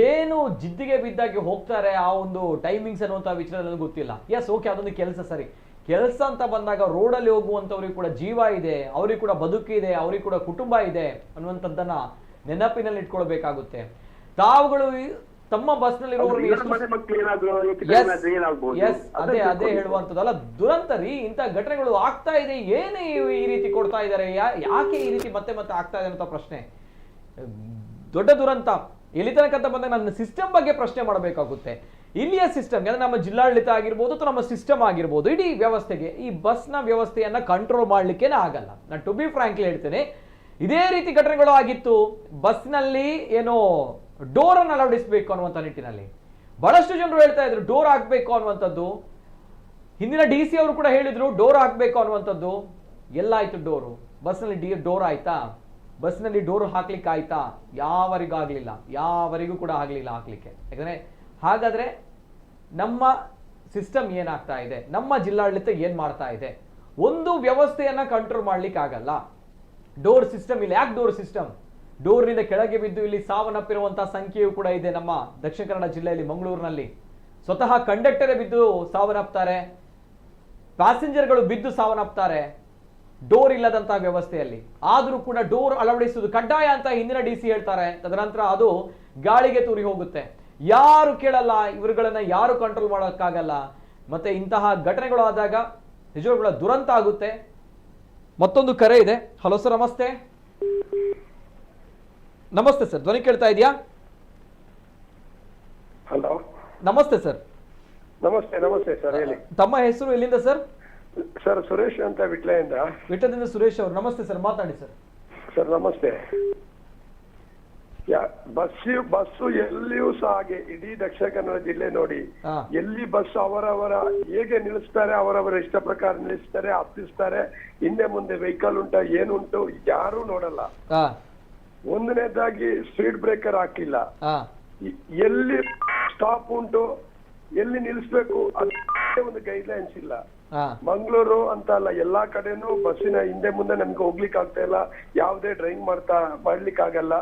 ಏನು ಜಿದ್ದಿಗೆ ಬಿದ್ದಾಗಿ ಹೋಗ್ತಾರೆ ಆ ಒಂದು ಟೈಮಿಂಗ್ಸ್ ಅನ್ನುವಂಥ ವಿಚಾರ ನನಗೆ ಗೊತ್ತಿಲ್ಲ. ಎಸ್ ಓಕೆ, ಅದೊಂದು ಕೆಲಸ ಸರಿ. ಕೆಲಸ ಅಂತ ಬಂದಾಗ ರೋಡಲ್ಲಿ ಹೋಗುವಂಥವ್ರಿಗೆ ಕೂಡ ಜೀವ ಇದೆ, ಅವ್ರಿಗೆ ಕೂಡ ಬದುಕಿದೆ, ಅವ್ರಿಗೆ ಕೂಡ ಕುಟುಂಬ ಇದೆ ಅನ್ನುವಂಥದ್ದನ್ನ ನೆನಪಿನಲ್ಲಿ ಇಟ್ಕೊಳ್ಬೇಕಾಗುತ್ತೆ. ತಾವುಗಳು ತಮ್ಮ ಬಸ್ ನಲ್ಲಿ ಅದೇ ಹೇಳುವಂಥದ್ದಲ್ಲ, ದುರಂತ ರೀ. ಇಂಥ ಘಟನೆಗಳು ಆಗ್ತಾ ಇದೆ, ಏನೇ ಈ ರೀತಿ ಕೊಡ್ತಾ ಇದ್ದಾರೆ, ಯಾಕೆ ಈ ರೀತಿ ಮತ್ತೆ ಮತ್ತೆ ಆಗ್ತಾ ಇದೆ ಅಂತ ಪ್ರಶ್ನೆ. ದೊಡ್ಡ ದುರಂತ. ಎಲ್ಲಿ ತನಕ ಅಂತ ಬಂದಾಗ ನನ್ನ ಸಿಸ್ಟಮ್ ಬಗ್ಗೆ ಪ್ರಶ್ನೆ ಮಾಡಬೇಕಾಗುತ್ತೆ. ಇಲ್ಲಿಯ ಸಿಸ್ಟಮ್ ಅಂದ್ರೆ ನಮ್ಮ ಜಿಲ್ಲಾಡಳಿತ ಆಗಿರ್ಬೋದು ಅಥವಾ ನಮ್ಮ ಸಿಸ್ಟಮ್ ಆಗಿರ್ಬೋದು, ಇಡೀ ವ್ಯವಸ್ಥೆಗೆ ಈ ಬಸ್ನ ವ್ಯವಸ್ಥೆಯನ್ನ ಕಂಟ್ರೋಲ್ ಮಾಡ್ಲಿಕ್ಕೇನೆ ಆಗಲ್ಲ. ನಾನು ಟು ಬಿ ಫ್ರಾಂಕ್ಲಿ ಹೇಳ್ತೇನೆ, ಇದೇ ರೀತಿ ಘಟನೆಗಳು ಆಗಿತ್ತು. ಬಸ್ನಲ್ಲಿ ಏನೋ ಡೋರ್ ಅನ್ನು ಅಳವಡಿಸಬೇಕು ಅನ್ನುವಂಥ ನಿಟ್ಟಿನಲ್ಲಿ ಬಹಳಷ್ಟು ಜನರು ಹೇಳ್ತಾ ಇದ್ರು ಡೋರ್ ಹಾಕ್ಬೇಕು ಅನ್ನುವಂಥದ್ದು. ಹಿಂದಿನ DC ಅವರು ಕೂಡ ಹೇಳಿದ್ರು ಡೋರ್ ಹಾಕ್ಬೇಕು ಅನ್ನುವಂಥದ್ದು. ಎಲ್ಲಾಯ್ತು ಡೋರು? ಬಸ್ನಲ್ಲಿ ಡೋರ್ ಆಯ್ತಾ? ಬಸ್ನಲ್ಲಿ ಡೋರ್ ಹಾಕ್ಲಿಕ್ಕೆ ಆಯ್ತಾ? ಯಾವರಿಗೂ ಕೂಡ ಆಗ್ಲಿಲ್ಲ ಹಾಕ್ಲಿಕ್ಕೆ. ಯಾಕಂದ್ರೆ ಹಾಗಾದ್ರೆ ನಮ್ಮ ಸಿಸ್ಟಮ್ ಏನಾಗ್ತಾ ಇದೆ, ನಮ್ಮ ಜಿಲ್ಲಾಡಳಿತ ಏನ್ ಮಾಡ್ತಾ ಇದೆ, ಒಂದು ವ್ಯವಸ್ಥೆಯನ್ನ ಕಂಟ್ರೋಲ್ ಮಾಡ್ಲಿಕ್ಕೆ ಆಗಲ್ಲ. ಡೋರ್ ಸಿಸ್ಟಮ್ ಇಲ್ಲ. ಯಾಕೆ ಡೋರ್ ಸಿಸ್ಟಮ್? ಡೋರ್ನಿಂದ ಕೆಳಗೆ ಬಿದ್ದು ಇಲ್ಲಿ ಸಾವನ್ನಪ್ಪಿರುವಂತಹ ಸಂಖ್ಯೆಯೂ ಕೂಡ ಇದೆ ನಮ್ಮ ದಕ್ಷಿಣ ಕನ್ನಡ ಜಿಲ್ಲೆಯಲ್ಲಿ. ಮಂಗಳೂರಿನಲ್ಲಿ ಸ್ವತಃ ಕಂಡಕ್ಟರೇ ಬಿದ್ದು ಸಾವನ್ನಪ್ತಾರೆ, ಪ್ಯಾಸೆಂಜರ್ಗಳು ಬಿದ್ದು ಸಾವನ್ನಪ್ತಾರೆ ಡೋರ್ ಇಲ್ಲದಂತಹ ವ್ಯವಸ್ಥೆಯಲ್ಲಿ. ಆದರೂ ಕೂಡ ಡೋರ್ ಅಳವಡಿಸುವುದು ಕಡ್ಡಾಯ ಅಂತ ಹಿಂದಿನ DC ಹೇಳ್ತಾರೆ. ತದನಂತರ ಅದು ಗಾಳಿಗೆ ತೂರಿ ಹೋಗುತ್ತೆ. ಯಾರು ಕೇಳಲ್ಲ, ಇವರುಗಳನ್ನ ಯಾರು ಕಂಟ್ರೋಲ್ ಮಾಡೋಕ್ಕಾಗಲ್ಲ. ಮತ್ತೆ ಇಂತಹ ಘಟನೆಗಳು ಆದಾಗ ನಿಜವಾಗ್ಲೂ ದುರಂತ ಆಗುತ್ತೆ. ಮತ್ತೊಂದು ಕರೆ ಇದೆ. ಹಲೋ ಸರ್, ನಮಸ್ತೆ. ನಮಸ್ತೆ ಸರ್, ಧ್ವನಿ ಕೇಳ್ತಾ ಇದೆಯಾ? ಹಲೋ, ನಮಸ್ತೆ ಸರ್. ನಮಸ್ತೆ ಸರ್, ಹೇಳಿ. ತಮ್ಮ ಹೆಸರು, ಎಲ್ಲಿಂದ ಸರ್? ಸರ್ ಸುರೇಶ್ ಅಂತ ವಿಟ್ಲದಿಂದ ಸುರೇಶ್ ಅವರು. ನಮಸ್ತೆ ಸರ್, ಮಾತಾಡಿ ಸರ್. ಸರ್ ನಮಸ್ತೆ. ಬಸ್ಸು ಎಲ್ಲಿಯೂ ಸಹ ಹಾಗೆ ಇಡೀ ದಕ್ಷಿಣ ಕನ್ನಡ ಜಿಲ್ಲೆ ನೋಡಿ, ಎಲ್ಲಿ ಬಸ್ ಅವರವರ ಹೇಗೆ ನಿಲ್ಲಿಸ್ತಾರೆ, ಅವರವರ ಇಷ್ಟ ಪ್ರಕಾರ ನಿಲ್ಲಿಸ್ತಾರೆ, ಹತ್ತಿಸ್ತಾರೆ. ಹಿಂದೆ ಮುಂದೆ ವೆಹಿಕಲ್ ಉಂಟಾ ಏನುಂಟು ಯಾರು ನೋಡಲ್ಲ. ಒಂದನೇದಾಗಿ ಸ್ಪೀಡ್ ಬ್ರೇಕರ್ ಹಾಕಿಲ್ಲ, ಎಲ್ಲಿ ಸ್ಟಾಪ್ ಉಂಟು, ಎಲ್ಲಿ ನಿಲ್ಲಿಸ್ಬೇಕು ಅದೇ ಒಂದು ಗೈಡ್ ಲೈನ್ಸ್ ಇಲ್ಲ. ಮಂಗಳೂರು ಅಂತ ಅಲ್ಲ, ಎಲ್ಲಾ ಕಡೆನೂ ಬಸ್ಸಿನ ಹಿಂದೆ ಮುಂದೆ ನಮ್ಗೆ ಹೋಗ್ಲಿಕ್ಕೆ ಆಗ್ತಾ ಇಲ್ಲ. ಯಾವುದೇ ಡ್ರೈವಿಂಗ್ ಮಾಡ್ಲಿಕ್ಕೆ ಆಗಲ್ಲ.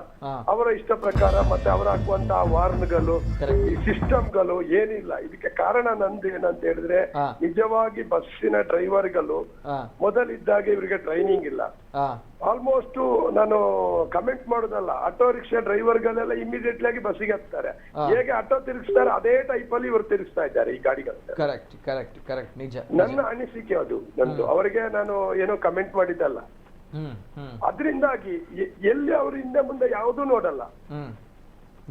ಅವರ ಇಷ್ಟ ಪ್ರಕಾರ ಮತ್ತೆ ಅವರ ಹಾಕುವಂತಹ ವಾರ್ನ್ಗಳು, ಈ ಸಿಸ್ಟಮ್ಗಳು ಏನಿಲ್ಲ. ಇದಕ್ಕೆ ಕಾರಣ ನಂದು ಏನಂತ ಹೇಳಿದ್ರೆ, ನಿಜವಾಗಿ ಬಸ್ಸಿನ ಡ್ರೈವರ್ಗಳು ಮೊದಲಿದ್ದಾಗ ಇವರಿಗೆ ಟ್ರೈನಿಂಗ್ ಇಲ್ಲ. ಆಲ್ಮೋಸ್ಟ್ ನಾನು ಕಮೆಂಟ್ ಮಾಡೋದಲ್ಲ, ಆಟೋ ರಿಕ್ಷಾ ಡ್ರೈವರ್ಗಳೆಲ್ಲ ಇಮಿಡಿಯೇಟ್ಲಿ ಆಗಿ ಬಸ್ಸಿಗೆ ಹತ್ತಾರೆ. ಹೇಗೆ ಆಟೋ ತಿರುಗಿಸ್ತಾರೆ ಅದೇ ಟೈಪ್ ಅಲ್ಲಿ ಇವರು ತಿರುಗಿಸ್ತಾ ಇದ್ದಾರೆ ಈ ಗಾಡಿಗಳು. ನನ್ನ ಅನಿಸಿಕೆ ಅದು, ನಂದು. ಅವರಿಗೆ ನಾನು ಏನೋ ಕಮೆಂಟ್ ಮಾಡಿದ್ದಲ್ಲ. ಅದರಿಂದಾಗಿ ಎಲ್ಲಿ ಅವರು ಹಿಂದೆ ಮುಂದೆ ಯಾವುದೂ ನೋಡಲ್ಲ.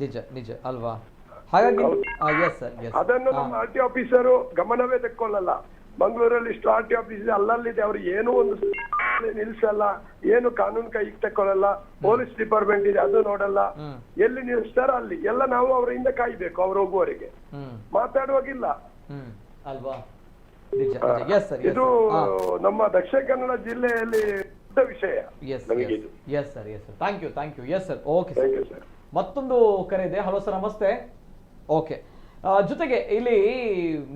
ನಿಜ ಅಲ್ವಾ? ಹಾಗಾಗಿ ಅದನ್ನು ನಮ್ಮ RTO ಆಫೀಸರು ಗಮನವೇ ತೆಕ್ಕೊಳ್ಳಲ್ಲ. ಮಂಗಳೂರಲ್ಲಿ ಇಷ್ಟು RTO ಆಫೀಸ್ ಇದೆ, ಅಲ್ಲಲ್ಲಿದೆ. ಅವ್ರು ಏನೂ ಒಂದು ನಿಲ್ಸಲ್ಲ, ಏನು ಕಾನೂನು ಕೈಗೆ ತಕೊಳ್ಳಲ್ಲ. ಪೊಲೀಸ್ ಡಿಪಾರ್ಟ್ಮೆಂಟ್ ಇದೆ, ಅದು ನೋಡಲ್ಲ. ಎಲ್ಲಿ ನಿಲ್ಸ್ತಾರ ಅಲ್ಲಿ ಎಲ್ಲ ನಾವು ಅವರಿಂದ ಕಾಯ್ಬೇಕು. ಅವ್ರು ಹೋಗುವವರೆಗೆ ಮಾತಾಡುವಾಗಿಲ್ಲ ಅಲ್ವಾ? ಎಸ್ ಸರ್, ಇದು ನಮ್ಮ ದಕ್ಷಿಣ ಕನ್ನಡ ಜಿಲ್ಲೆಯಲ್ಲಿ ದೊಡ್ಡ ವಿಷಯ ನಮಗೆ ಇದು. Yes sir, thank you. Yes sir, okay Thank you, sir. ಮತ್ತೊಂದು ಕರೆ ಇದೆ. ಹಲೋ ಸರ್, ನಮಸ್ತೆ. ಓಕೆ, ಜೊತೆಗೆ ಇಲ್ಲಿ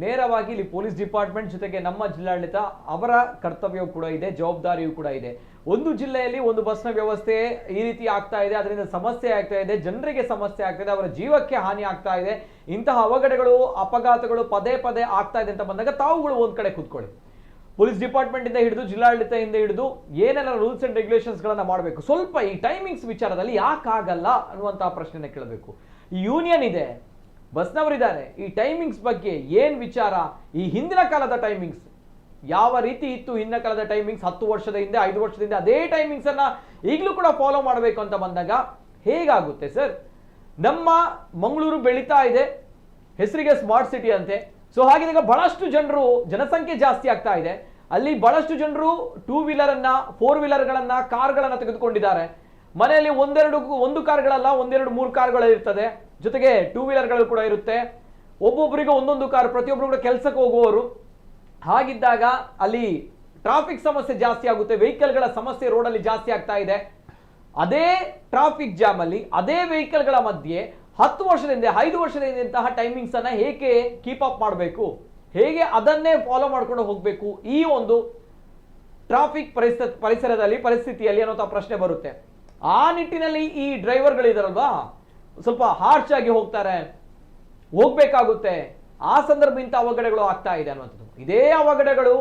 ನೇರವಾಗಿ ಇಲ್ಲಿ ಪೊಲೀಸ್ ಡಿಪಾರ್ಟ್ಮೆಂಟ್ ಜೊತೆಗೆ ನಮ್ಮ ಜಿಲ್ಲಾಡಳಿತ ಅವರ ಕರ್ತವ್ಯವೂ ಕೂಡ ಇದೆ, ಜವಾಬ್ದಾರಿಯೂ ಕೂಡ ಇದೆ. ಒಂದು ಜಿಲ್ಲೆಯಲ್ಲಿ ಒಂದು ಬಸ್ನ ವ್ಯವಸ್ಥೆ ಈ ರೀತಿ ಆಗ್ತಾ ಇದೆ, ಅದರಿಂದ ಸಮಸ್ಯೆ ಆಗ್ತಾ ಇದೆ, ಜನರಿಗೆ ಸಮಸ್ಯೆ ಆಗ್ತಾ ಇದೆ, ಅವರ ಜೀವಕ್ಕೆ ಹಾನಿ ಆಗ್ತಾ ಇದೆ. ಇಂತಹ ಅವಘಡಗಳು, ಅಪಘಾತಗಳು ಪದೇ ಪದೇ ಆಗ್ತಾ ಇದೆ ಅಂತ ಬಂದಾಗ ತಾವುಗಳು ಒಂದ್ ಕಡೆ ಕೂತ್ಕೊಳ್ಳಿ. ಪೊಲೀಸ್ ಡಿಪಾರ್ಟ್ಮೆಂಟ್ ಇಂದ ಹಿಡಿದು ಜಿಲ್ಲಾಡಳಿತದಿಂದ ಹಿಡಿದು ಏನೆಲ್ಲ ರೂಲ್ಸ್ ಅಂಡ್ ರೆಗ್ಯುಲೇಷನ್ಸ್ ಗಳನ್ನ ಮಾಡಬೇಕು, ಸ್ವಲ್ಪ ಈ ಟೈಮಿಂಗ್ಸ್ ವಿಚಾರದಲ್ಲಿ ಯಾಕಾಗಲ್ಲ ಅನ್ನುವಂತಹ ಪ್ರಶ್ನೆನ ಕೇಳಬೇಕು. ಈ ಯೂನಿಯನ್ ಇದೆ, ಬಸ್ನವರಿದ್ದಾರೆ, ಈ ಟೈಮಿಂಗ್ಸ್ ಬಗ್ಗೆ ಏನ್ ವಿಚಾರ? ಈ ಹಿಂದಿನ ಕಾಲದ ಟೈಮಿಂಗ್ಸ್ ಯಾವ ರೀತಿ ಇತ್ತು, ಹಿಂದಿನ ಕಾಲದ ಟೈಮಿಂಗ್ಸ್ 10 ವರ್ಷದ ಹಿಂದೆ, 5 ವರ್ಷದ ಹಿಂದೆ ಅದೇ ಟೈಮಿಂಗ್ಸ್ ಅನ್ನ ಈಗಲೂ ಕೂಡ ಫಾಲೋ ಮಾಡಬೇಕು ಅಂತ ಬಂದಾಗ ಹೇಗಾಗುತ್ತೆ ಸರ್? ನಮ್ಮ ಮಂಗಳೂರು ಬೆಳೀತಾ ಇದೆ, ಹೆಸರಿಗೆ ಸ್ಮಾರ್ಟ್ ಸಿಟಿ ಅಂತೆ. ಸೊ ಹಾಗಿದಾಗ ಬಹಳಷ್ಟು ಜನರು, ಜನಸಂಖ್ಯೆ ಜಾಸ್ತಿ ಆಗ್ತಾ ಇದೆ, ಅಲ್ಲಿ ಬಹಳಷ್ಟು ಜನರು 2 ವೀಲರ್ ಅನ್ನ, 4 ವೀಲರ್ಗಳನ್ನ, ಕಾರ್ಗಳನ್ನ ತೆಗೆದುಕೊಂಡಿದ್ದಾರೆ. ಮನೆಯಲ್ಲಿ ಒಂದು ಕಾರ್ಗಳಲ್ಲ, 1-2-3 ಕಾರ್ಗಳು ಇರ್ತದೆ, ಜೊತೆಗೆ 2 ವೀಲರ್ಗಳು ಕೂಡ ಇರುತ್ತೆ. ಒಬ್ಬೊಬ್ಬರಿಗೆ ಒಂದೊಂದು ಕಾರ್, ಪ್ರತಿಯೊಬ್ಬರು ಕೂಡ ಕೆಲಸಕ್ಕೆ ಹೋಗುವವರು. ಹಾಗಿದ್ದಾಗ ಅಲ್ಲಿ ಟ್ರಾಫಿಕ್ ಸಮಸ್ಯೆ ಜಾಸ್ತಿ ಆಗುತ್ತೆ, ವೆಹಿಕಲ್ಗಳ ಸಮಸ್ಯೆ ರೋಡಲ್ಲಿ ಜಾಸ್ತಿ ಆಗ್ತಾ ಇದೆ. ಅದೇ ಟ್ರಾಫಿಕ್ ಜಾಮ್ ಅಲ್ಲಿ, ಅದೇ ವೆಹಿಕಲ್ಗಳ ಮಧ್ಯೆ 10 ವರ್ಷದಿಂದ 5 ವರ್ಷದಿಂದ ಇಂತಹ ಟೈಮಿಂಗ್ಸ್ ಅನ್ನ ಹೇಗೆ ಕೀಪ್ ಅಪ್ ಮಾಡಬೇಕು, ಹೇಗೆ ಅದನ್ನೇ ಫಾಲೋ ಮಾಡ್ಕೊಂಡು ಹೋಗಬೇಕು ಈ ಒಂದು ಟ್ರಾಫಿಕ್ ಪರಿಸ್ಥಿತಿಯಲ್ಲಿ ಅನ್ನೋ ಪ್ರಶ್ನೆ ಬರುತ್ತೆ. ಆ ನಿಟ್ಟಿನಲ್ಲಿ ಈ ಡ್ರೈವರ್ಗಳಿದಾರಲ್ವಾ, ಸ್ವಲ್ಪ ಹಾರ್ಶ್ ಆಗಿ ಹೋಗ್ಬೇಕಾಗುತ್ತೆ. ಆ ಸಂದರ್ಭ ಇಂಥ ಅವಘಡಗಳು ಆಗ್ತಾ ಇದೆ ಅನ್ನುವಂಥದ್ದು. ಇದೇ ಅವಘಡಗಳು,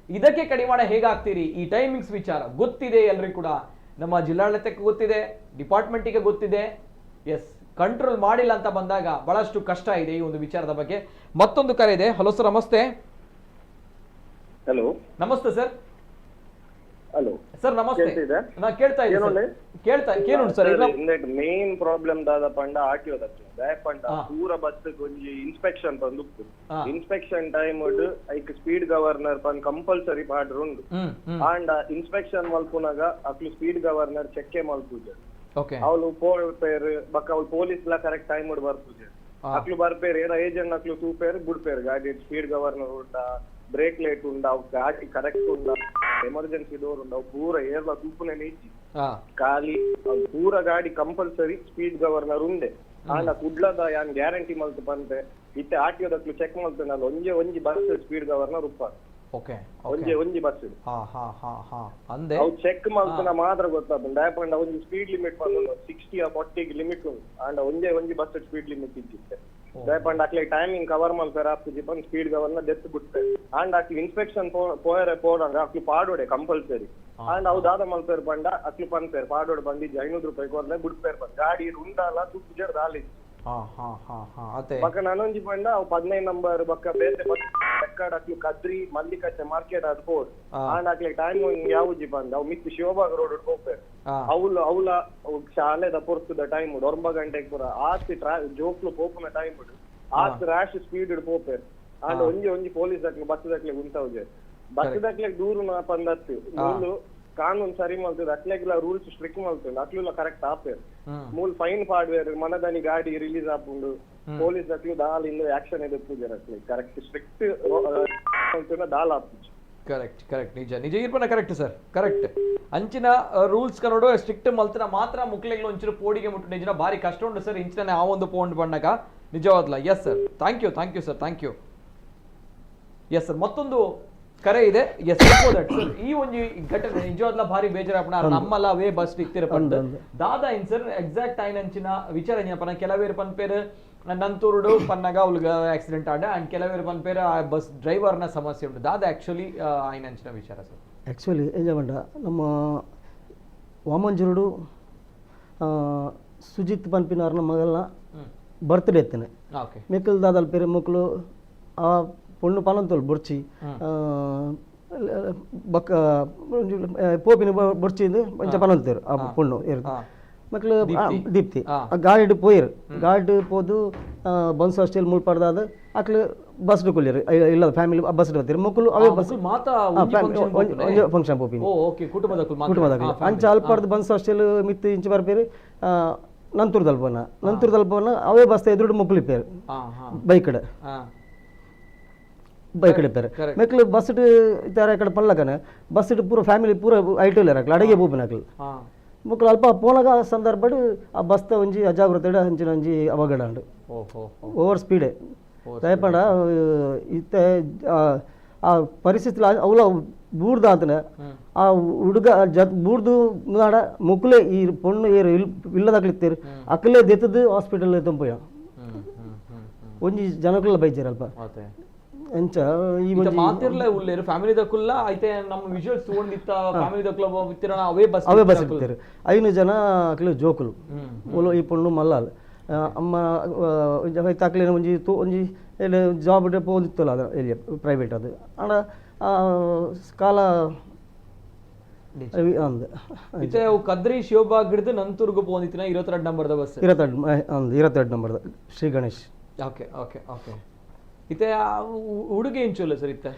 ಇದಕ್ಕೆ ಕಡಿವಾಣ ಹೇಗಾಗ್ತೀರಿ? ಈ ಟೈಮಿಂಗ್ಸ್ ವಿಚಾರ ಗೊತ್ತಿದೆ ಎಲ್ರಿಗೂ ಕೂಡ, ನಮ್ಮ ಜಿಲ್ಲಾಡಳಿತಕ್ಕೆ ಗೊತ್ತಿದೆ, ಡಿಪಾರ್ಟ್ಮೆಂಟಿಗೆ ಗೊತ್ತಿದೆ. ಎಸ್, ಕಂಟ್ರೋಲ್ ಮಾಡಿಲ್ಲ ಅಂತ ಬಂದಾಗ ಬಹಳಷ್ಟು ಕಷ್ಟ ಇದೆ ಈ ಒಂದು ವಿಚಾರದ ಬಗ್ಗೆ. ಮತ್ತೊಂದು ಕರೆ ಇದೆ. ಹಲೋ ಸರ್, ನಮಸ್ತೆ. ಹಲೋ, ನಮಸ್ತೆ ಸರ್. ಹಲೋ ಸರ್, ನಮಸ್ತೆ. ನಾ ಕೇಳ್ತಾ ಇದ್ದೀನಿ ಸರ್. ಮೇನ್ ಪ್ರಾಬ್ಲಮ್ ದಾದ ಪಂಡ ಆಟಿಯೋದಕ್ಕೆ ದಯಪಂಡ ಪೂರ ಬಸ್ ಒಂಜಿ ಇನ್ಸ್ಪೆಕ್ಷನ್ ಬಂದು ಇನ್ಸ್ಪೆಕ್ಷನ್ ಟೈಮ್ ಐಕ್ ಸ್ಪೀಡ್ ಗವರ್ನರ್ ಪಂದ್ ಕಂಪಲ್ಸರಿ ಪಾಡ್ರುಂಡು. ಆಂಡ ಇನ್ಸ್ಪೆಕ್ಷನ್ ಮಲ್ಪುನಾಗ ಅಕ್ಲು ಸ್ಪೀಡ್ ಗವರ್ನರ್ ಚೆಕ್ಕೆ ಮಲ್ಪುಜೆ. ಅವಳು ಪೋಪೇರ್ ಬಕ್ಕ ಅವಳು ಪೊಲೀಸ್ ಲ ಕರೆಕ್ಟ್ ಟೈಮ್ ಬರ್ಪುಜೆ. ಅಕ್ಲು ಬರ್ಪೇರ್ ಏನ ಏಜೆಂಟ್ ಅಕ್ಲು ತೂಪೇರ್ ಬುಡ್ಪೇರ್ ಗಾಡಿ ಸ್ಪೀಡ್ ಗವರ್ನರ್ ಉಂಡ, ಬ್ರೇಕ್ ಲೈಟ್ ಉಂಡ, ಗಾಡಿ ಕರೆಕ್ಟ್ ಉಂಡ, ಎಮರ್ಜೆನ್ಸಿ ಡೋರ್ ಉಂಡ, ಪೂರ ಏರ್ಲ ತೂಪುನೆ ನೀಚಿ ಖಾಲಿ ಪೂರ ಗಾಡಿ ಕಂಪಲ್ಸರಿ ಸ್ಪೀಡ್ ಗವರ್ನರ್ ಉಂಡೆ. ಆಂಡ ಕುಡ್ಲದ ಯಾನ್ ಗ್ಯಾರಂಟಿ ಮಲ್ತು ಬಂತೆ ಇತ್ತೆ ಆಟಿಯೋದಕ್ಲು ಚೆಕ್ ಮಲ್ತು ನಾನು ಒಂಜಿ ಬಸ್ ಸ್ಪೀಡ್ ಗವರ್ನರ್ ಉಪ್ಪ ಒಂಜಿ ಬಸ್ ಅವು ಚೆಕ್ ಮಲ್ತನ ಮಾತ್ರ ಗೊತ್ತಾಗ ದಯಪಂಡ ಒಂಜಿ ಸ್ಪೀಡ್ ಲಿಮಿಟ್ ಬಂದು 60 or 40 ಲಿಮಿಟ್ ಉಂಟು. ಆಂಡ ಒಂಜಿ ಬಸ್ ಸ್ಪೀಡ್ ಲಿಮಿಟ್ ಇದ್ದಿತ್ತೆ ದಯಪಂಡ ಅಕ್ಲೆ ಟೈಮಿಂಗ್ ಕವರ್ ಮಲ್ಪೇರ ಆಗ್ತದೆ ಬಂದು ಸ್ಪೀಡ್ ಗವರ್ನರ್ ಡೆತ್ ಬಿಡ್ತಾರೆ. ಆಂಡ್ ಅಕ್ಲು ಇನ್ಸ್ಪೆಕ್ಷನ್ ಪೋಡಂಗ ಅಕ್ಲು ಪಾಡೋಡೆ ಕಂಪಲ್ಸರಿ. ಆಂಡ್ ಅವು ದಾದ ಮಲ್ಪೇರ್ ಬಂಡ ಅಕ್ಲು ಪನ್ಪೇರ್ ಪಾಡೋಡ್ ಬಂದಿದ್ದು 500 ರೂಪಾಯಿ ಕೊರ್ಲೆ ಬಿಡ್ಪೇರ್ ಬಂದ್ ಗಾಡಿ ಉಂಡಲ್ಲ ದುಡ್ಡು ಜರ್ ದಾಲಿ ಬಕ್ಕ ನನೊಂಜಿ ಬಂಡ ಅವು 15 ನಂಬರ್ ಬಕ್ಕ ಬೇರೆ ರೆಕಾರ್ಡ್ ಅಕ್ಲು ಕದ್ರಿ ಮಲ್ಲಿಕಟ್ಟೆ ಮಾರ್ಕೆಟ್ ಅದ್ ಬೋರ್ಡ್. ಆಂಡ್ ಅಕ್ಲೆ ಟೈಮ್ ಯಾವುಜಿ ಬಂದ ಅವು ಮಿತ್ ಶಿವಭಾಗ ರೋಡ್ ಹೋಗ್ಪೇರ್. ಅವಳ ಶಾಲೆದ ಪೊರ್ತದ ಟೈಮ್ 9 ಗಂಟೆಗೆ ಪೂರ ಆಸ್ತಿ ಜೋಕ್ಲು ಪೋಪುನ ಟೈಮ್ ಆಸ್ತಿ ರ್ಯಾಶ್ ಸ್ಪೀಡ್ ಪೋಪೇರ್. ಆಂಡ್ ಒಂಜಿ ಪೊಲೀಸ್ ದಕ್ಲೆ ಬಸ್ ದಕ್ಲೆ ಉಂಟವ್ಜೆ ಬಸ್ ದಕ್ಲೆ ದೂರು ಪಂದತ್ತು ಮೂಲು ಕಾನೂನು ಸರಿ ಮಲ್ತದ ಅಕ್ಲೆಗ್ಲ ರೂಲ್ಸ್ ಸ್ಟ್ರಿಕ್ಟ್ ಮಲ್ತದ ಅಕ್ಲೆಲ್ಲ ಕರೆಕ್ಟ್ ಆಪೇರ್. ಮೂಲ್ ಫೈನ್ ಪಾಡ್ವೇರ್ ಮನದನಿ ಗಾಡಿ ರಿಲೀಸ್ ಆಪುಂಡು ಪೊಲೀಸ್ ದಕ್ಲು ದಾಲಿಂದ ಆಕ್ಷನ್ ಎದುರ್ಪುಜರ್ ಅಕ್ಲೆ ಕರೆಕ್ಟ್ ಸ್ಟ್ರಿಕ್ಟ್ ದಾಲ್ ಆಪುಜ್. ಕರೆಕ್ಟ್ ನಿಜ ಇರ್ಪನ ಕರೆಕ್ಟ್ ಸರ್, ಕರೆಕ್ಟ್. ಅಂಚಿನ ರೂಲ್ಸ್ ಕನ್ನಡ ಸ್ಟ್ರಿಕ್ಟ್ ಮಲ್ತಿನ ಮಾತ್ರ ಮುಕ್ಲೆಗ್ಲು ಒಂಚೂರು ಪೋಡಿಗೆ ಮುಟ್ಟು ನಿಜನ ಭಾರಿ ಕಷ್ಟ ಉಂಟು ಸರ್ ಇಂಚಿನ ಆ ಒಂದು ಪೌಂಡ್ ಬಣ್ಣಗ ನಿಜವಾದ್ಲ. Yes sir, thank you sir, thank you. Yes sir, ಮತ್ತೊಂದು ಕರೆ ಇದೆ. ಎಸ್ ಸರ್, ಈ ಒಂದು ಘಟನೆ ನಿಜವಾದ್ಲ ಭಾರಿ ಬೇಜಾರಪ್ಪನ ನಮ್ಮಲ್ಲ ಅವೇ ಬಸ್ ಇಕ್ತಿರ ಪಂಡ ದಾದಾ ಇನ್ ಸರ್ ಎಕ್ಸಾಕ್ಟ್ ಆಯ್ನ ಅಂಚಿನ ವಿಚಾರ ಏನಪ್ಪನ ಕೆಲವೇರು ಪನ್ಪೇರು ನಂತೂರುಡು ಪನ್ನಗ ಅವ್ಲಿಗೆ ಆಕ್ಸಿಡೆಂಟ್ ಆಡ ಅಂಡ್ ಕೆಲವೇರು ಪನ್ಪೇರು ಆ ಬಸ್ ಡ್ರೈವರ್ನ ಸಮಸ್ಯೆ ಉಂಟು ದಾದ ಆಕ್ಚುಲಿ ಆಯ್ನ ಅಂಚಿನ ವಿಚಾರ ಸರ್. ಆ್ಯಕ್ಚುಲಿ ಏನ್ ಬಂಡ ನಮ್ಮ ವಾಮಂಜುರುಡು ಸುಜಿತ್ ಪನ್ಪಿನವ್ರನ್ನ ಮಗಳನ್ನ ಬರ್ತ್ಡೇ ಎತ್ತನೆ ಮೆಕ್ಕಲ್ ದಾದಲ್ ಪೇರೆ ಮಕ್ಕಳು ಆ ಪೊಣ್ಣು ಪನಂತೋಲ್ ಬುರ್ಚಿ ಬಕ್ಕ ಪೋಪಿನ ಬುರ್ಚಿಂದು ಮಂಚ ಪನಂತೇರು ಆ ಪೊಣ್ಣು ಮಕ್ಕಳು ದೀಪ್ತಿ ಗಾಡಿ ಪೋಯಿರು ಗಾಡಿ ಪೋದು ಬನ್ಸ್ ಹಾಸ್ಟೆಲ್ ಮುಳ್ಪಾಡ್ದಾದ ಅಕ್ಲು ಬಸ್ ಕೊಲ್ಲಿರು ಇಲ್ಲ ಫ್ಯಾಮಿಲಿ ಬಸ್ ಬರ್ತೀರಿ ಮಕ್ಕಳು ಅವೇ ಬಸ್ ಫಂಕ್ಷನ್ ಪೋಪಿನಿ ಕುಟುಂಬದ ಅಂಚ ಅಲ್ಪಾಡ್ದು ಬನ್ಸ್ ಹಾಸ್ಟೆಲ್ ಮಿತ್ತು ಇಂಚ ಬರ್ಪೇರು ನಂತೂರ್ದಲ್ಪನ ಅವೇ ಬಸ್ ಎದುರು ಮಕ್ಕಳು ಇಪ್ಪೇರು ಬೈಕ್ ಬೈಕ್ ಹಿಡಿತಾರೆ ಮೆಕ್ಲು ಬಸ್ ಇದ್ದಾರೆ ఇక్కడ పల్లకనే బస్ పూర ఫ్యామిలీ పూర ఐటోలేరు అక్కడ అడిగే పోపిన అక్కడ ముక్కలు అಲ್ಪ పోనగా సందర్భడు ఆ బస్తా ఉంచి అజాగ్రత్తగా హంచిన ఉంచి అవగడాండు ఓవర్ స్పీడే దయపడ ఇతే ಆ ಪರಿಸ್ಥಿತಿ ಅವಳ ಬೂರ್ದು ಆತನ ಆ ಹುಡುಗ ಬೂರ್ದು ನಾಡ ಮುಕ್ಕಲೇ ಈ ಪೊಣ್ಣು ಏರು ಇಲ್ಲದಾಗ್ಲಿತ್ತೇರು ಅಕ್ಕಲೇ ದೆತ್ತದು ಹಾಸ್ಪಿಟಲ್ ತಂಪಯ್ಯ ಒಂಜಿ ಜನಕ್ಕಲ್ಲ ಬೈಜಾರಲ್ಪ ಎಂಚ ಈ ಮಾತಿರ್ಲೆ ಉಲ್ಲೇರು ಫ್ಯಾಮಿಲಿ ದಕ್ಕುಲ್ಲ ಐತೆ ನಮ್ಮ ವಿಜುವಲ್ಸ್ ತಗೊಂಡಿತ್ತ ಫ್ಯಾಮಿಲಿ ದಕ್ಕಲ ಬಿತ್ತಿರಣ ಅವೇ ಬಸ್ ಬಿಡ್ತಾರೆ 5 ಜನ ಅಕ್ಕಲೆ ಜೋಕುಲು ಓಲೋ ಈ ಪೊಣ್ಣು ಮಲ್ಲಾಲ್ ಅಮ್ಮ ತಕ್ಕಲೇನ ಒಂಜಿ ಜಾಬ್ ಪೋದಿತ್ತಲ್ಲ ಅದು ಏರಿಯಾ ಪ್ರೈವೇಟ್ ಅದು ಆಂಡ ಕಾಲ ಇತ್ತೆ ಕದ್ರಿ ಶಿವಬಾಗ್ ಹಿಡಿದು ನಂತೂರ್ಗು ಪೋದಿತ್ತಿನ 22 ನಂಬರ್ದ ಬಸ್ 22 ನಂಬರ್ದ Shri Ganesh okay okay okay ಇತ್ತೆ ಹುಡುಗಿ ಇಂಚುಲ್ಲ ಸರ್ ಇತ್ತೆ